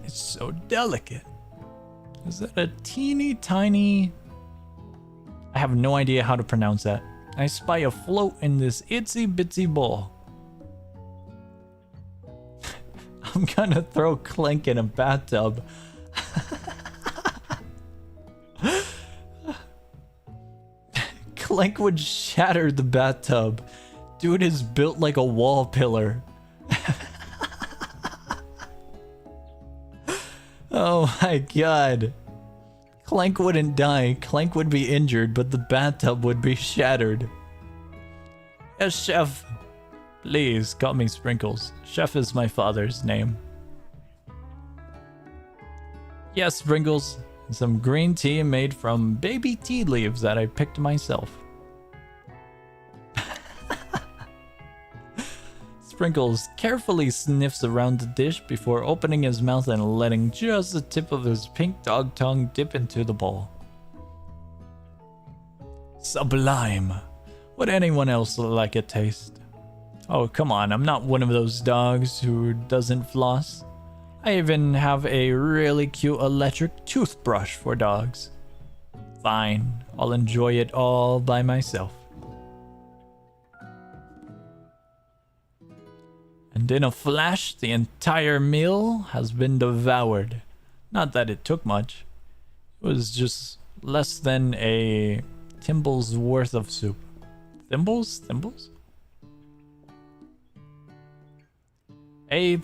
It's so delicate. Is that a teeny tiny... I have no idea how to pronounce that. I spy a float in this itsy bitsy bowl. I'm gonna throw Clank in a bathtub. Clank would shatter the bathtub. Dude is built like a wall pillar. Oh my god. Clank wouldn't die. Clank would be injured, but the bathtub would be shattered. Yes, Chef. Please, call me Sprinkles. Chef is my father's name. Yes, Sprinkles. Some green tea made from baby tea leaves that I picked myself. Sprinkles carefully sniffs around the dish before opening his mouth and letting just the tip of his pink dog tongue dip into the bowl. Sublime. Would anyone else like a taste? Oh, come on, I'm not one of those dogs who doesn't floss. I even have a really cute electric toothbrush for dogs. Fine, I'll enjoy it all by myself. And in a flash, the entire meal has been devoured. Not that it took much. It was just less than a thimble's worth of soup. Thimbles? Thimbles? A+.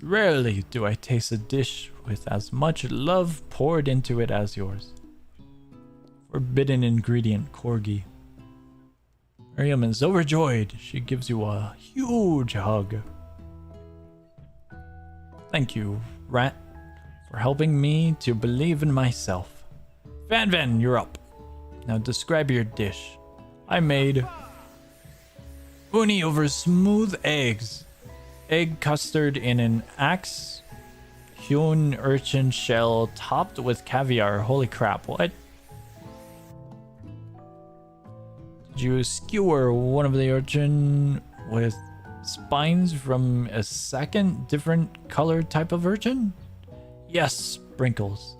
Rarely do I taste a dish with as much love poured into it as yours. Forbidden ingredient, corgi. Miriam is overjoyed. She gives you a huge hug. Thank you, Rat, for helping me to believe in myself. Van, you're up. Now describe your dish. I made uni over smooth eggs. Egg custard in an axe hewn urchin shell topped with caviar. Holy crap, what? Did you skewer one of the urchin with spines from a second different colored type of urchin? Yes, sprinkles.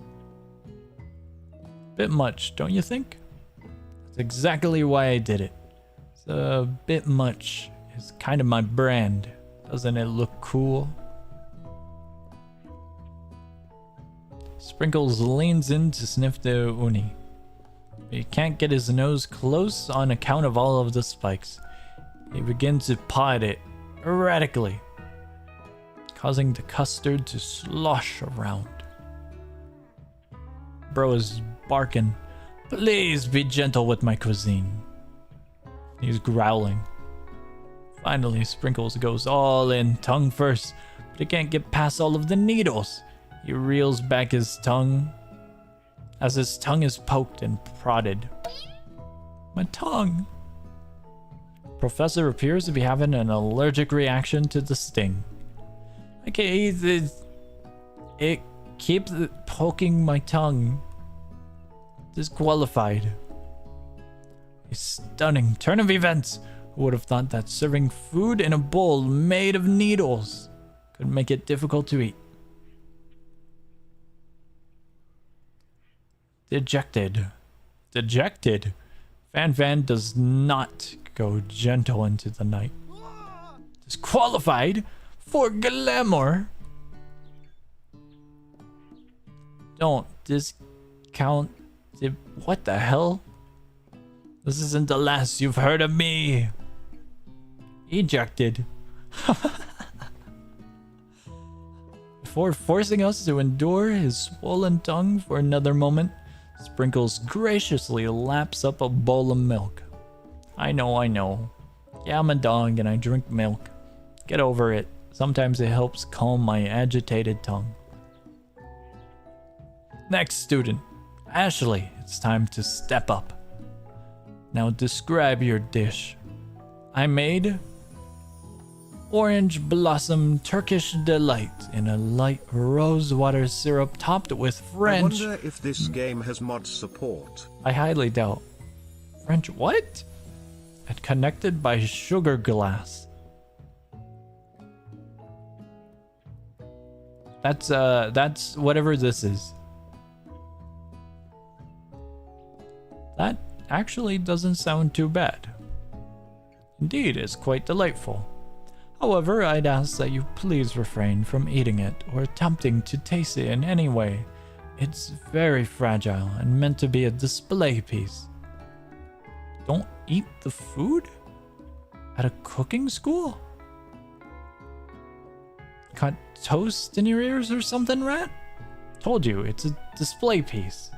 Bit much, don't you think? That's exactly why I did it. It's a bit much. It's kind of my brand. Doesn't it look cool? Sprinkles leans in to sniff the uni. He can't get his nose close on account of all of the spikes. He begins to paw at it erratically, causing the custard to slosh around. Bro is barking. Please be gentle with my cuisine. He's growling. Finally, Sprinkles goes all in, tongue first, but he can't get past all of the needles. He reels back his tongue as his tongue is poked and prodded. My tongue! Professor appears to be having an allergic reaction to the sting. I can't eat this. It keeps poking my tongue. Disqualified. A stunning turn of events. Who would have thought that serving food in a bowl made of needles could make it difficult to eat? Dejected. Van does not go gentle into the night. Disqualified for glamour. Don't discount it. What the hell? This isn't the last you've heard of me. Ejected. Before forcing us to endure his swollen tongue for another moment, Sprinkles graciously laps up a bowl of milk. I know. Yeah, I'm a dog and I drink milk. Get over it. Sometimes it helps calm my agitated tongue. Next student. Ashley, it's time to step up. Now describe your dish. I made orange blossom Turkish delight in a light rosewater syrup topped with French. I wonder if this game has mod support. I highly doubt. French what? And connected by sugar glass. That's whatever this is. That actually doesn't sound too bad. Indeed, it's quite delightful. However, I'd ask that you please refrain from eating it or attempting to taste it in any way. It's very fragile and meant to be a display piece. Don't eat the food? At a cooking school? Cut toast in your ears or something, Rat? Told you, it's a display piece.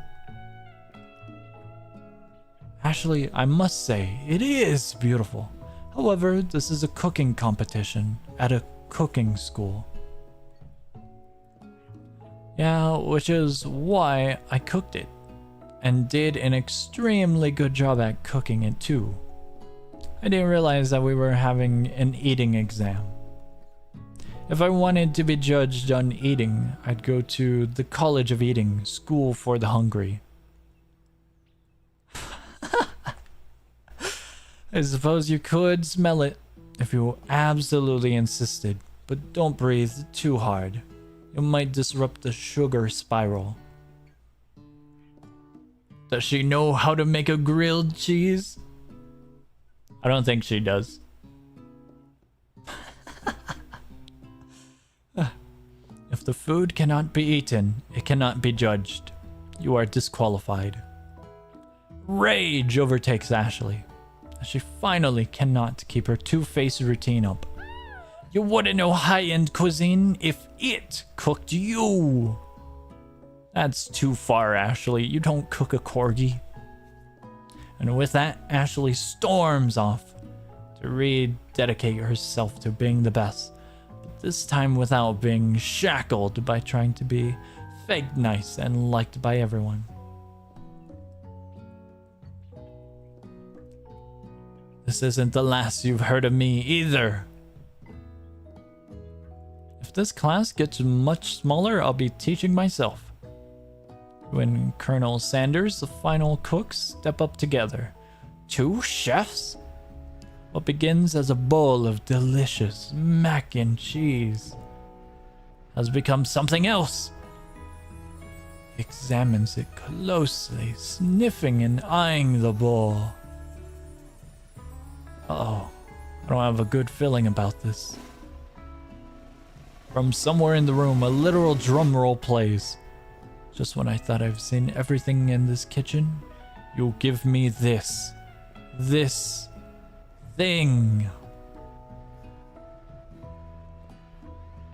Ashley, I must say, it is beautiful. However, this is a cooking competition at a cooking school. Yeah, which is why I cooked it, and did an extremely good job at cooking it too. I didn't realize that we were having an eating exam. If I wanted to be judged on eating, I'd go to the College of Eating, School for the Hungry. I suppose you could smell it if you absolutely insisted, but don't breathe too hard. It might disrupt the sugar spiral. Does she know how to make a grilled cheese? I don't think she does. If the food cannot be eaten, it cannot be judged. You are disqualified. Rage overtakes Ashley. She finally cannot keep her two-faced routine up. You wouldn't know high-end cuisine if it cooked you. That's too far, Ashley. You don't cook a corgi. And with that, Ashley storms off to rededicate herself to being the best. But this time without being shackled by trying to be fake nice and liked by everyone. This isn't the last you've heard of me either. If this class gets much smaller, I'll be teaching myself. When Colonel Sanders, the final cooks, step up together. 2 chefs? What begins as a bowl of delicious mac and cheese has become something else. He examines it closely, sniffing and eyeing the bowl. Uh-oh, I don't have a good feeling about this. From somewhere in the room, a literal drum roll plays. Just when I thought I've seen everything in this kitchen, you'll give me this thing.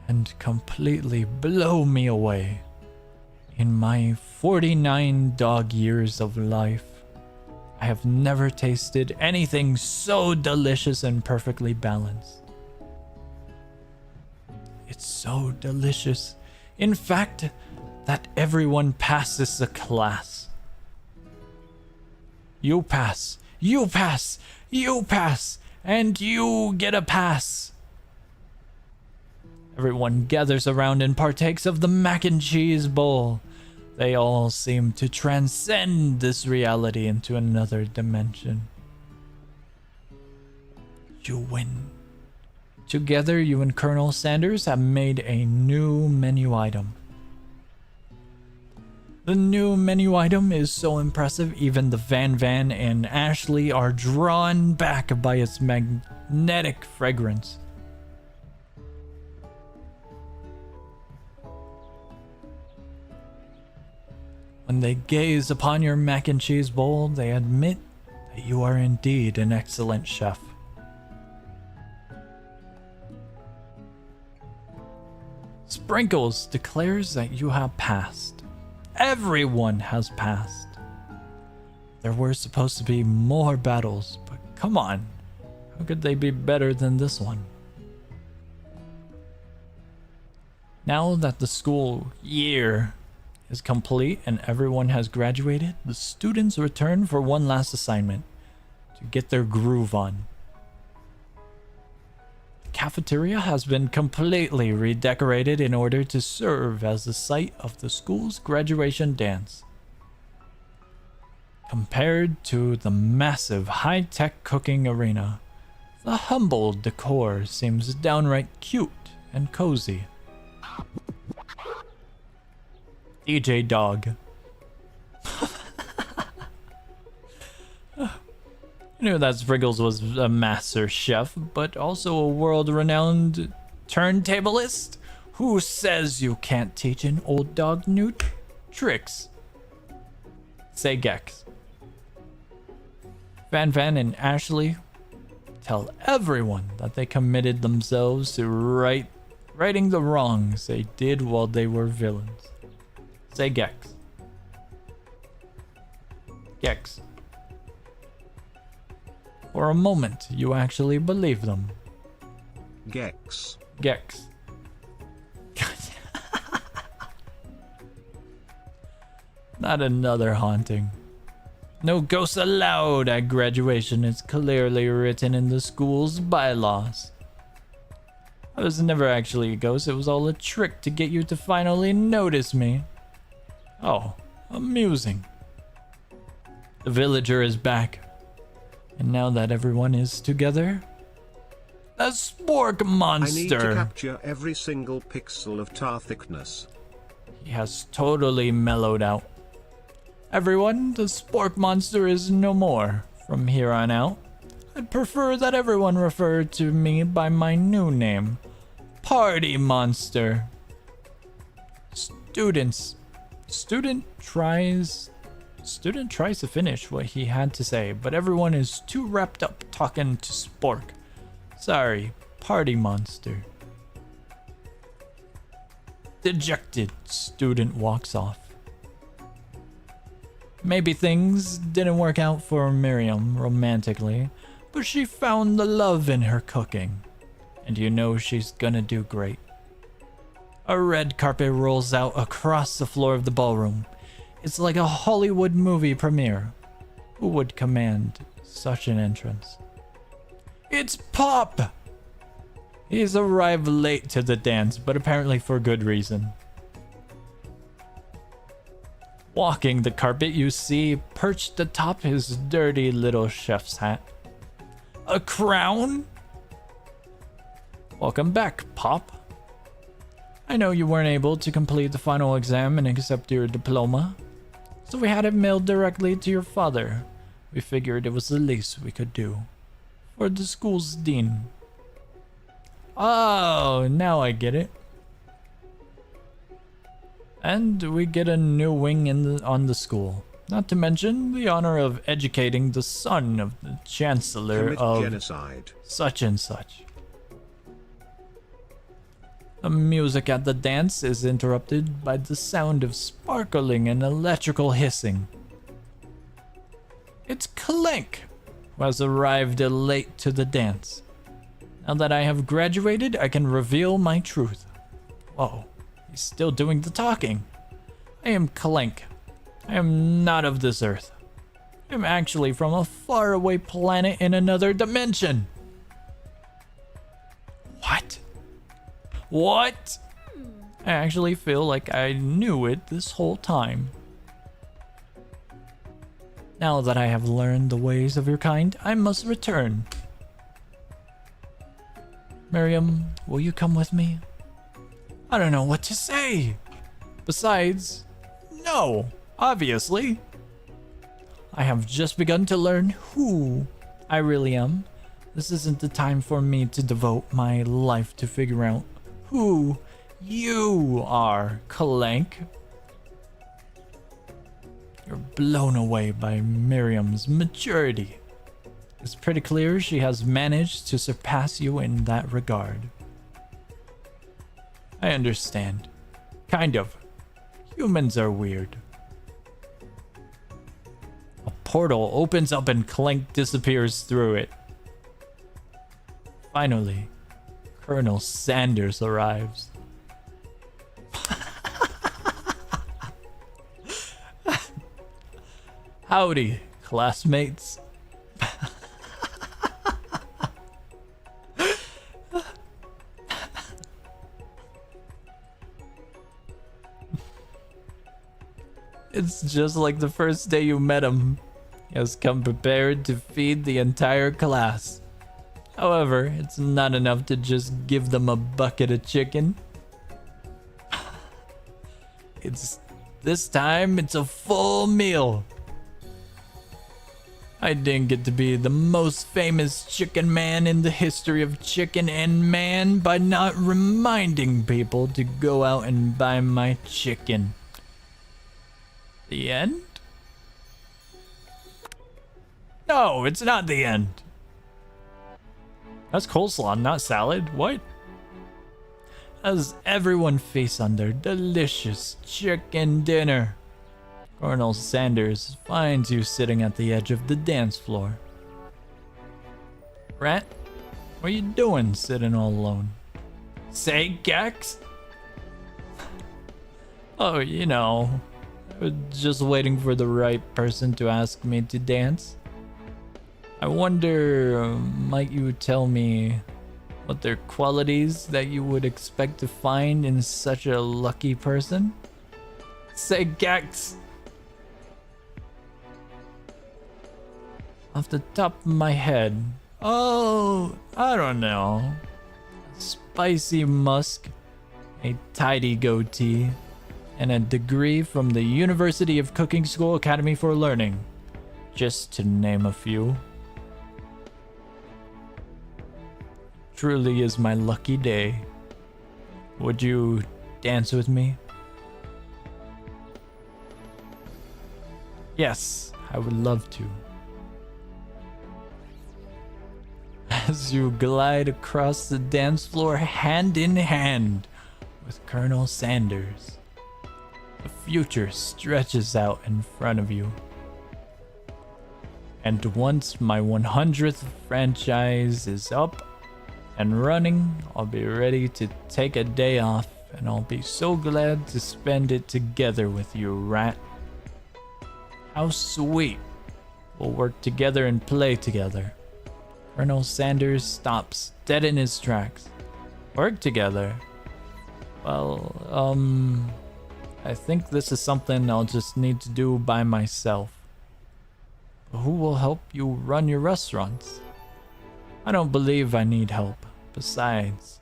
And completely blow me away. In my 49 dog years of life, I have never tasted anything so delicious and perfectly balanced. It's so delicious. In fact, that everyone passes the class. You pass, you pass, you pass, and you get a pass. Everyone gathers around and partakes of the mac and cheese bowl. They all seem to transcend this reality into another dimension. You win. Together, you and Colonel Sanders have made a new menu item. The new menu item is so impressive, even the Van and Ashley are drawn back by its magnetic fragrance. When they gaze upon your mac and cheese bowl, they admit that you are indeed an excellent chef. Sprinkles declares that you have passed. Everyone has passed. There were supposed to be more battles, but come on, how could they be better than this one? Now that the school year is complete and everyone has graduated, the students return for one last assignment to get their groove on. The cafeteria has been completely redecorated in order to serve as the site of the school's graduation dance. Compared to the massive high-tech cooking arena, the humble decor seems downright cute and cozy. DJ Dog. I knew that Sprinkles was a master chef, but also a world-renowned turntablist. Who says you can't teach an old dog new tricks? Say Gex. Van and Ashley tell everyone that they committed themselves to righting the wrongs they did while they were villains. Say Gex. Gex. For a moment, you actually believe them. Gex. Gex. Not another haunting. No ghosts allowed at graduation is clearly written in the school's bylaws. I was never actually a ghost, it was all a trick to get you to finally notice me. Oh, amusing. The villager is back. And now that everyone is together, the spork monster. I need to capture every single pixel of tar thickness. He has totally mellowed out. Everyone, the spork monster is no more. From here on out, I'd prefer that everyone refer to me by my new name, Party Monster. Student tries to finish what he had to say, but everyone is too wrapped up talking to Spork. Sorry, party monster. Dejected student walks off. Maybe things didn't work out for Miriam romantically, but she found the love in her cooking. And you know she's gonna do great. A red carpet rolls out across the floor of the ballroom. It's like a Hollywood movie premiere. Who would command such an entrance? It's Pop! He's arrived late to the dance, but apparently for good reason. Walking the carpet, you see perched atop his dirty little chef's hat. A crown? Welcome back, Pop. I know you weren't able to complete the final exam and accept your diploma, so we had it mailed directly to your father. We figured it was the least we could do. For the school's dean. Oh, now I get it. And we get a new wing on the school. Not to mention the honor of educating the son of the chancellor of genocide. Such and such. The music at the dance is interrupted by the sound of sparkling and electrical hissing. It's Clank, who has arrived late to the dance. Now that I have graduated, I can reveal my truth. Whoa, he's still doing the talking. I am Clank. I am not of this earth. I am actually from a faraway planet in another dimension. What? What? I actually feel like I knew it this whole time. Now that I have learned the ways of your kind, I must return. Miriam, will you come with me? I don't know what to say. Besides, no, obviously. I have just begun to learn who I really am. This isn't the time for me to devote my life to figure out who you are, Clank. You're blown away by Miriam's maturity. It's pretty clear she has managed to surpass you in that regard. I understand. Kind of. Humans are weird. A portal opens up and Clank disappears through it. Finally, Colonel Sanders arrives. Howdy, classmates. It's just like the first day you met him. He has come prepared to feed the entire class. However, it's not enough to just give them a bucket of chicken. This time it's a full meal. I didn't get to be the most famous chicken man in the history of chicken and man by not reminding people to go out and buy my chicken. The end? No, it's not the end. That's coleslaw, not salad. What? As everyone feasts on their delicious chicken dinner, Colonel Sanders finds you sitting at the edge of the dance floor. Rat, what are you doing sitting all alone? Say, Gex? Oh, you know, I was just waiting for the right person to ask me to dance. I wonder, might you tell me what their qualities that you would expect to find in such a lucky person? Say, Gex! Off the top of my head, oh, I don't know. Spicy musk, a tidy goatee, and a degree from the University of Cooking School Academy for Learning, just to name a few. Truly is my lucky day. Would you dance with me? Yes, I would love to. as you glide across the dance floor hand in hand with Colonel Sanders. The future stretches out in front of you. And once my 100th franchise is up and running, I'll be ready to take a day off, and I'll be so glad to spend it together with you, Rat. How sweet. We'll work together and play together. Colonel Sanders stops dead in his tracks. Work together? Well, I think this is something I'll just need to do by myself. But who will help you run your restaurants? I don't believe I need help. Besides,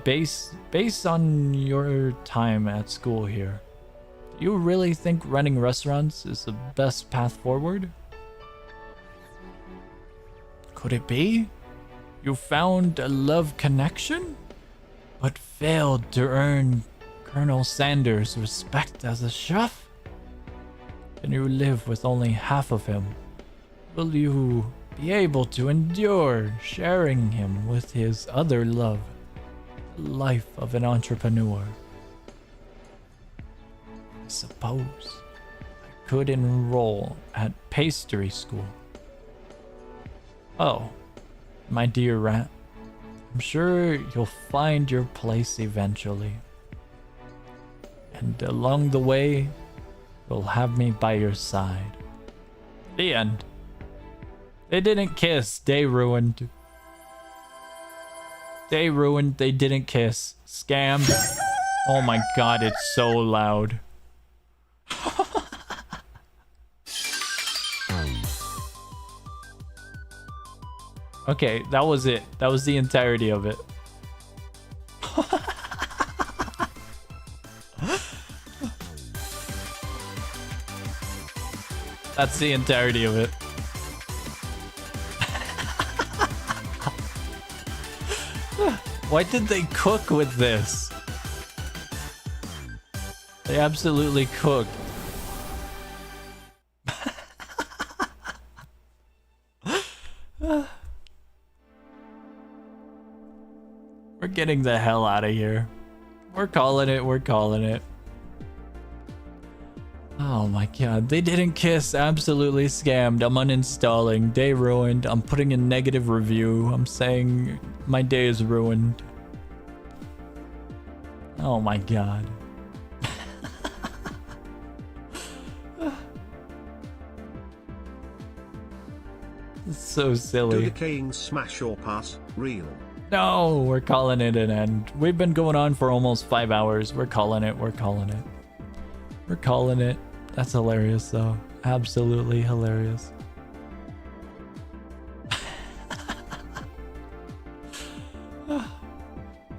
based on your time at school here, do you really think running restaurants is the best path forward? Could it be? You found a love connection, but failed to earn Colonel Sanders' respect as a chef? Can you live with only half of him? Will you be able to endure sharing him with his other love, the life of an entrepreneur? I suppose I could enroll at pastry school. Oh, my dear Rat, I'm sure you'll find your place eventually. And along the way, you'll have me by your side. The end. They didn't kiss. Day ruined. Day ruined. They didn't kiss. Scammed. Oh my god, it's so loud. Okay, that was it. That was the entirety of it. That's the entirety of it. Why did they cook with this? They absolutely cooked. We're getting the hell out of here. We're calling it. We're calling it. Oh my god. They didn't kiss. Absolutely scammed. I'm uninstalling. Day ruined. I'm putting a negative review. I'm saying my day is ruined. Oh my god. It's so silly. Do Decaying smash or pass? Real. No, we're calling it an end. We've been going on for almost 5 hours. We're calling it. We're calling it. We're calling it. That's hilarious, though. Absolutely hilarious.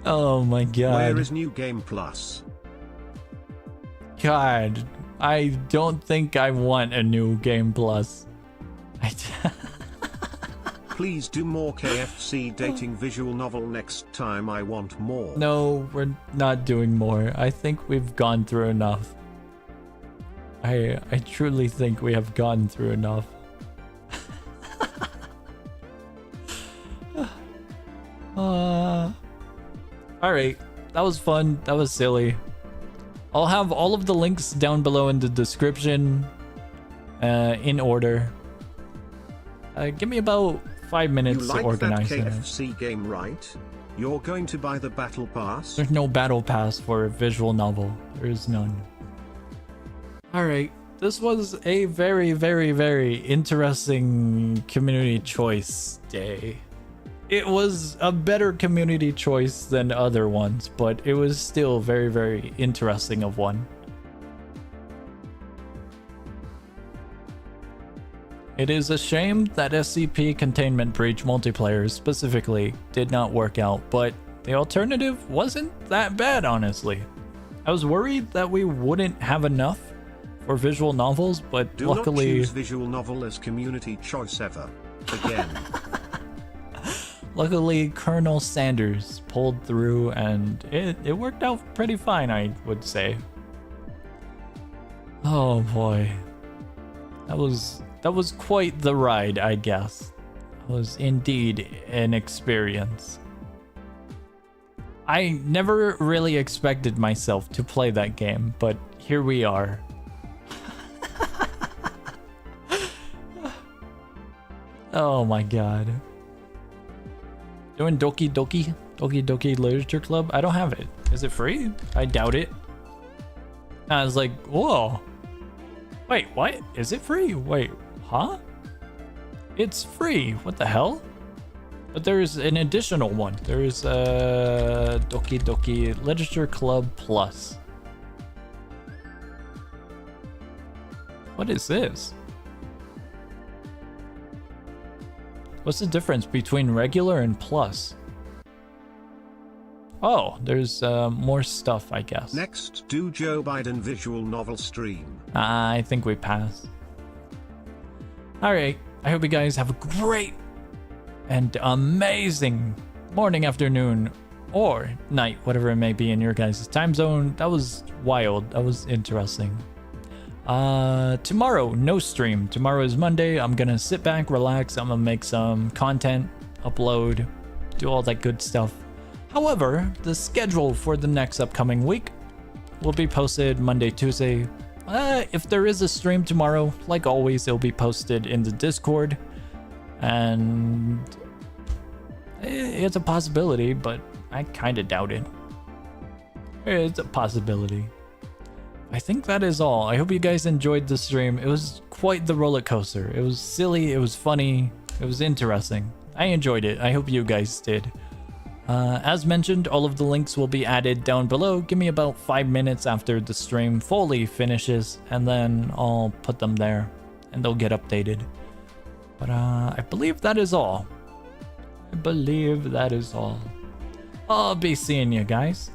Oh my god. Where is New Game Plus? God, I don't think I want a new Game Plus. Please do more KFC dating visual novel next time. I want more. No, we're not doing more. I think we've gone through enough. I truly think we have gone through enough. Alright, that was fun. That was silly. I'll have all of the links down below in the description in order. Give me about 5 minutes to organize it. You like that KFC game, right? You're going to buy the battle pass? There's no battle pass for a visual novel. There is none. Alright, this was a very, very, very interesting community choice day. It was a better community choice than other ones, but it was still very, very interesting of one. It is a shame that SCP Containment Breach multiplayer specifically did not work out, but the alternative wasn't that bad, honestly. I was worried that we wouldn't have enough for visual novels, but Do luckily... not choose visual novel as community choice ever. Again. Luckily, Colonel Sanders pulled through and it worked out pretty fine, I would say. Oh boy. That was quite the ride, I guess. was indeed an experience. I never really expected myself to play that game, but here we are. Oh my god. Doing Doki Doki Literature Club? I don't have it. Is it free? I doubt it. I was like, whoa. Wait, what? Is it free? Wait, huh? It's free. What the hell? But there's an additional one. There's Doki Doki Literature Club Plus. What is this? What's the difference between regular and plus? Oh, there's more stuff, I guess. Next, do Joe Biden visual novel stream. I think we pass. Alright, I hope you guys have a great and amazing morning, afternoon, or night, whatever it may be in your guys' time zone. That was wild. That was interesting. Tomorrow, no stream. Tomorrow is Monday. I'm gonna sit back, relax. I'm gonna make some content, upload, do all that good stuff. However, the schedule for the next upcoming week will be posted Monday, Tuesday. If there is a stream tomorrow, like always, it'll be posted in the Discord. And it's a possibility, but I kind of doubt it. It's a possibility. I think that is all. I hope you guys enjoyed the stream. It was quite the roller coaster. It was silly, it was funny, it was interesting. I enjoyed it. I hope you guys did. As mentioned, all of the links will be added down below. Give me about 5 minutes after the stream fully finishes, and then I'll put them there, and they'll get updated. But I believe that is all. I'll be seeing you guys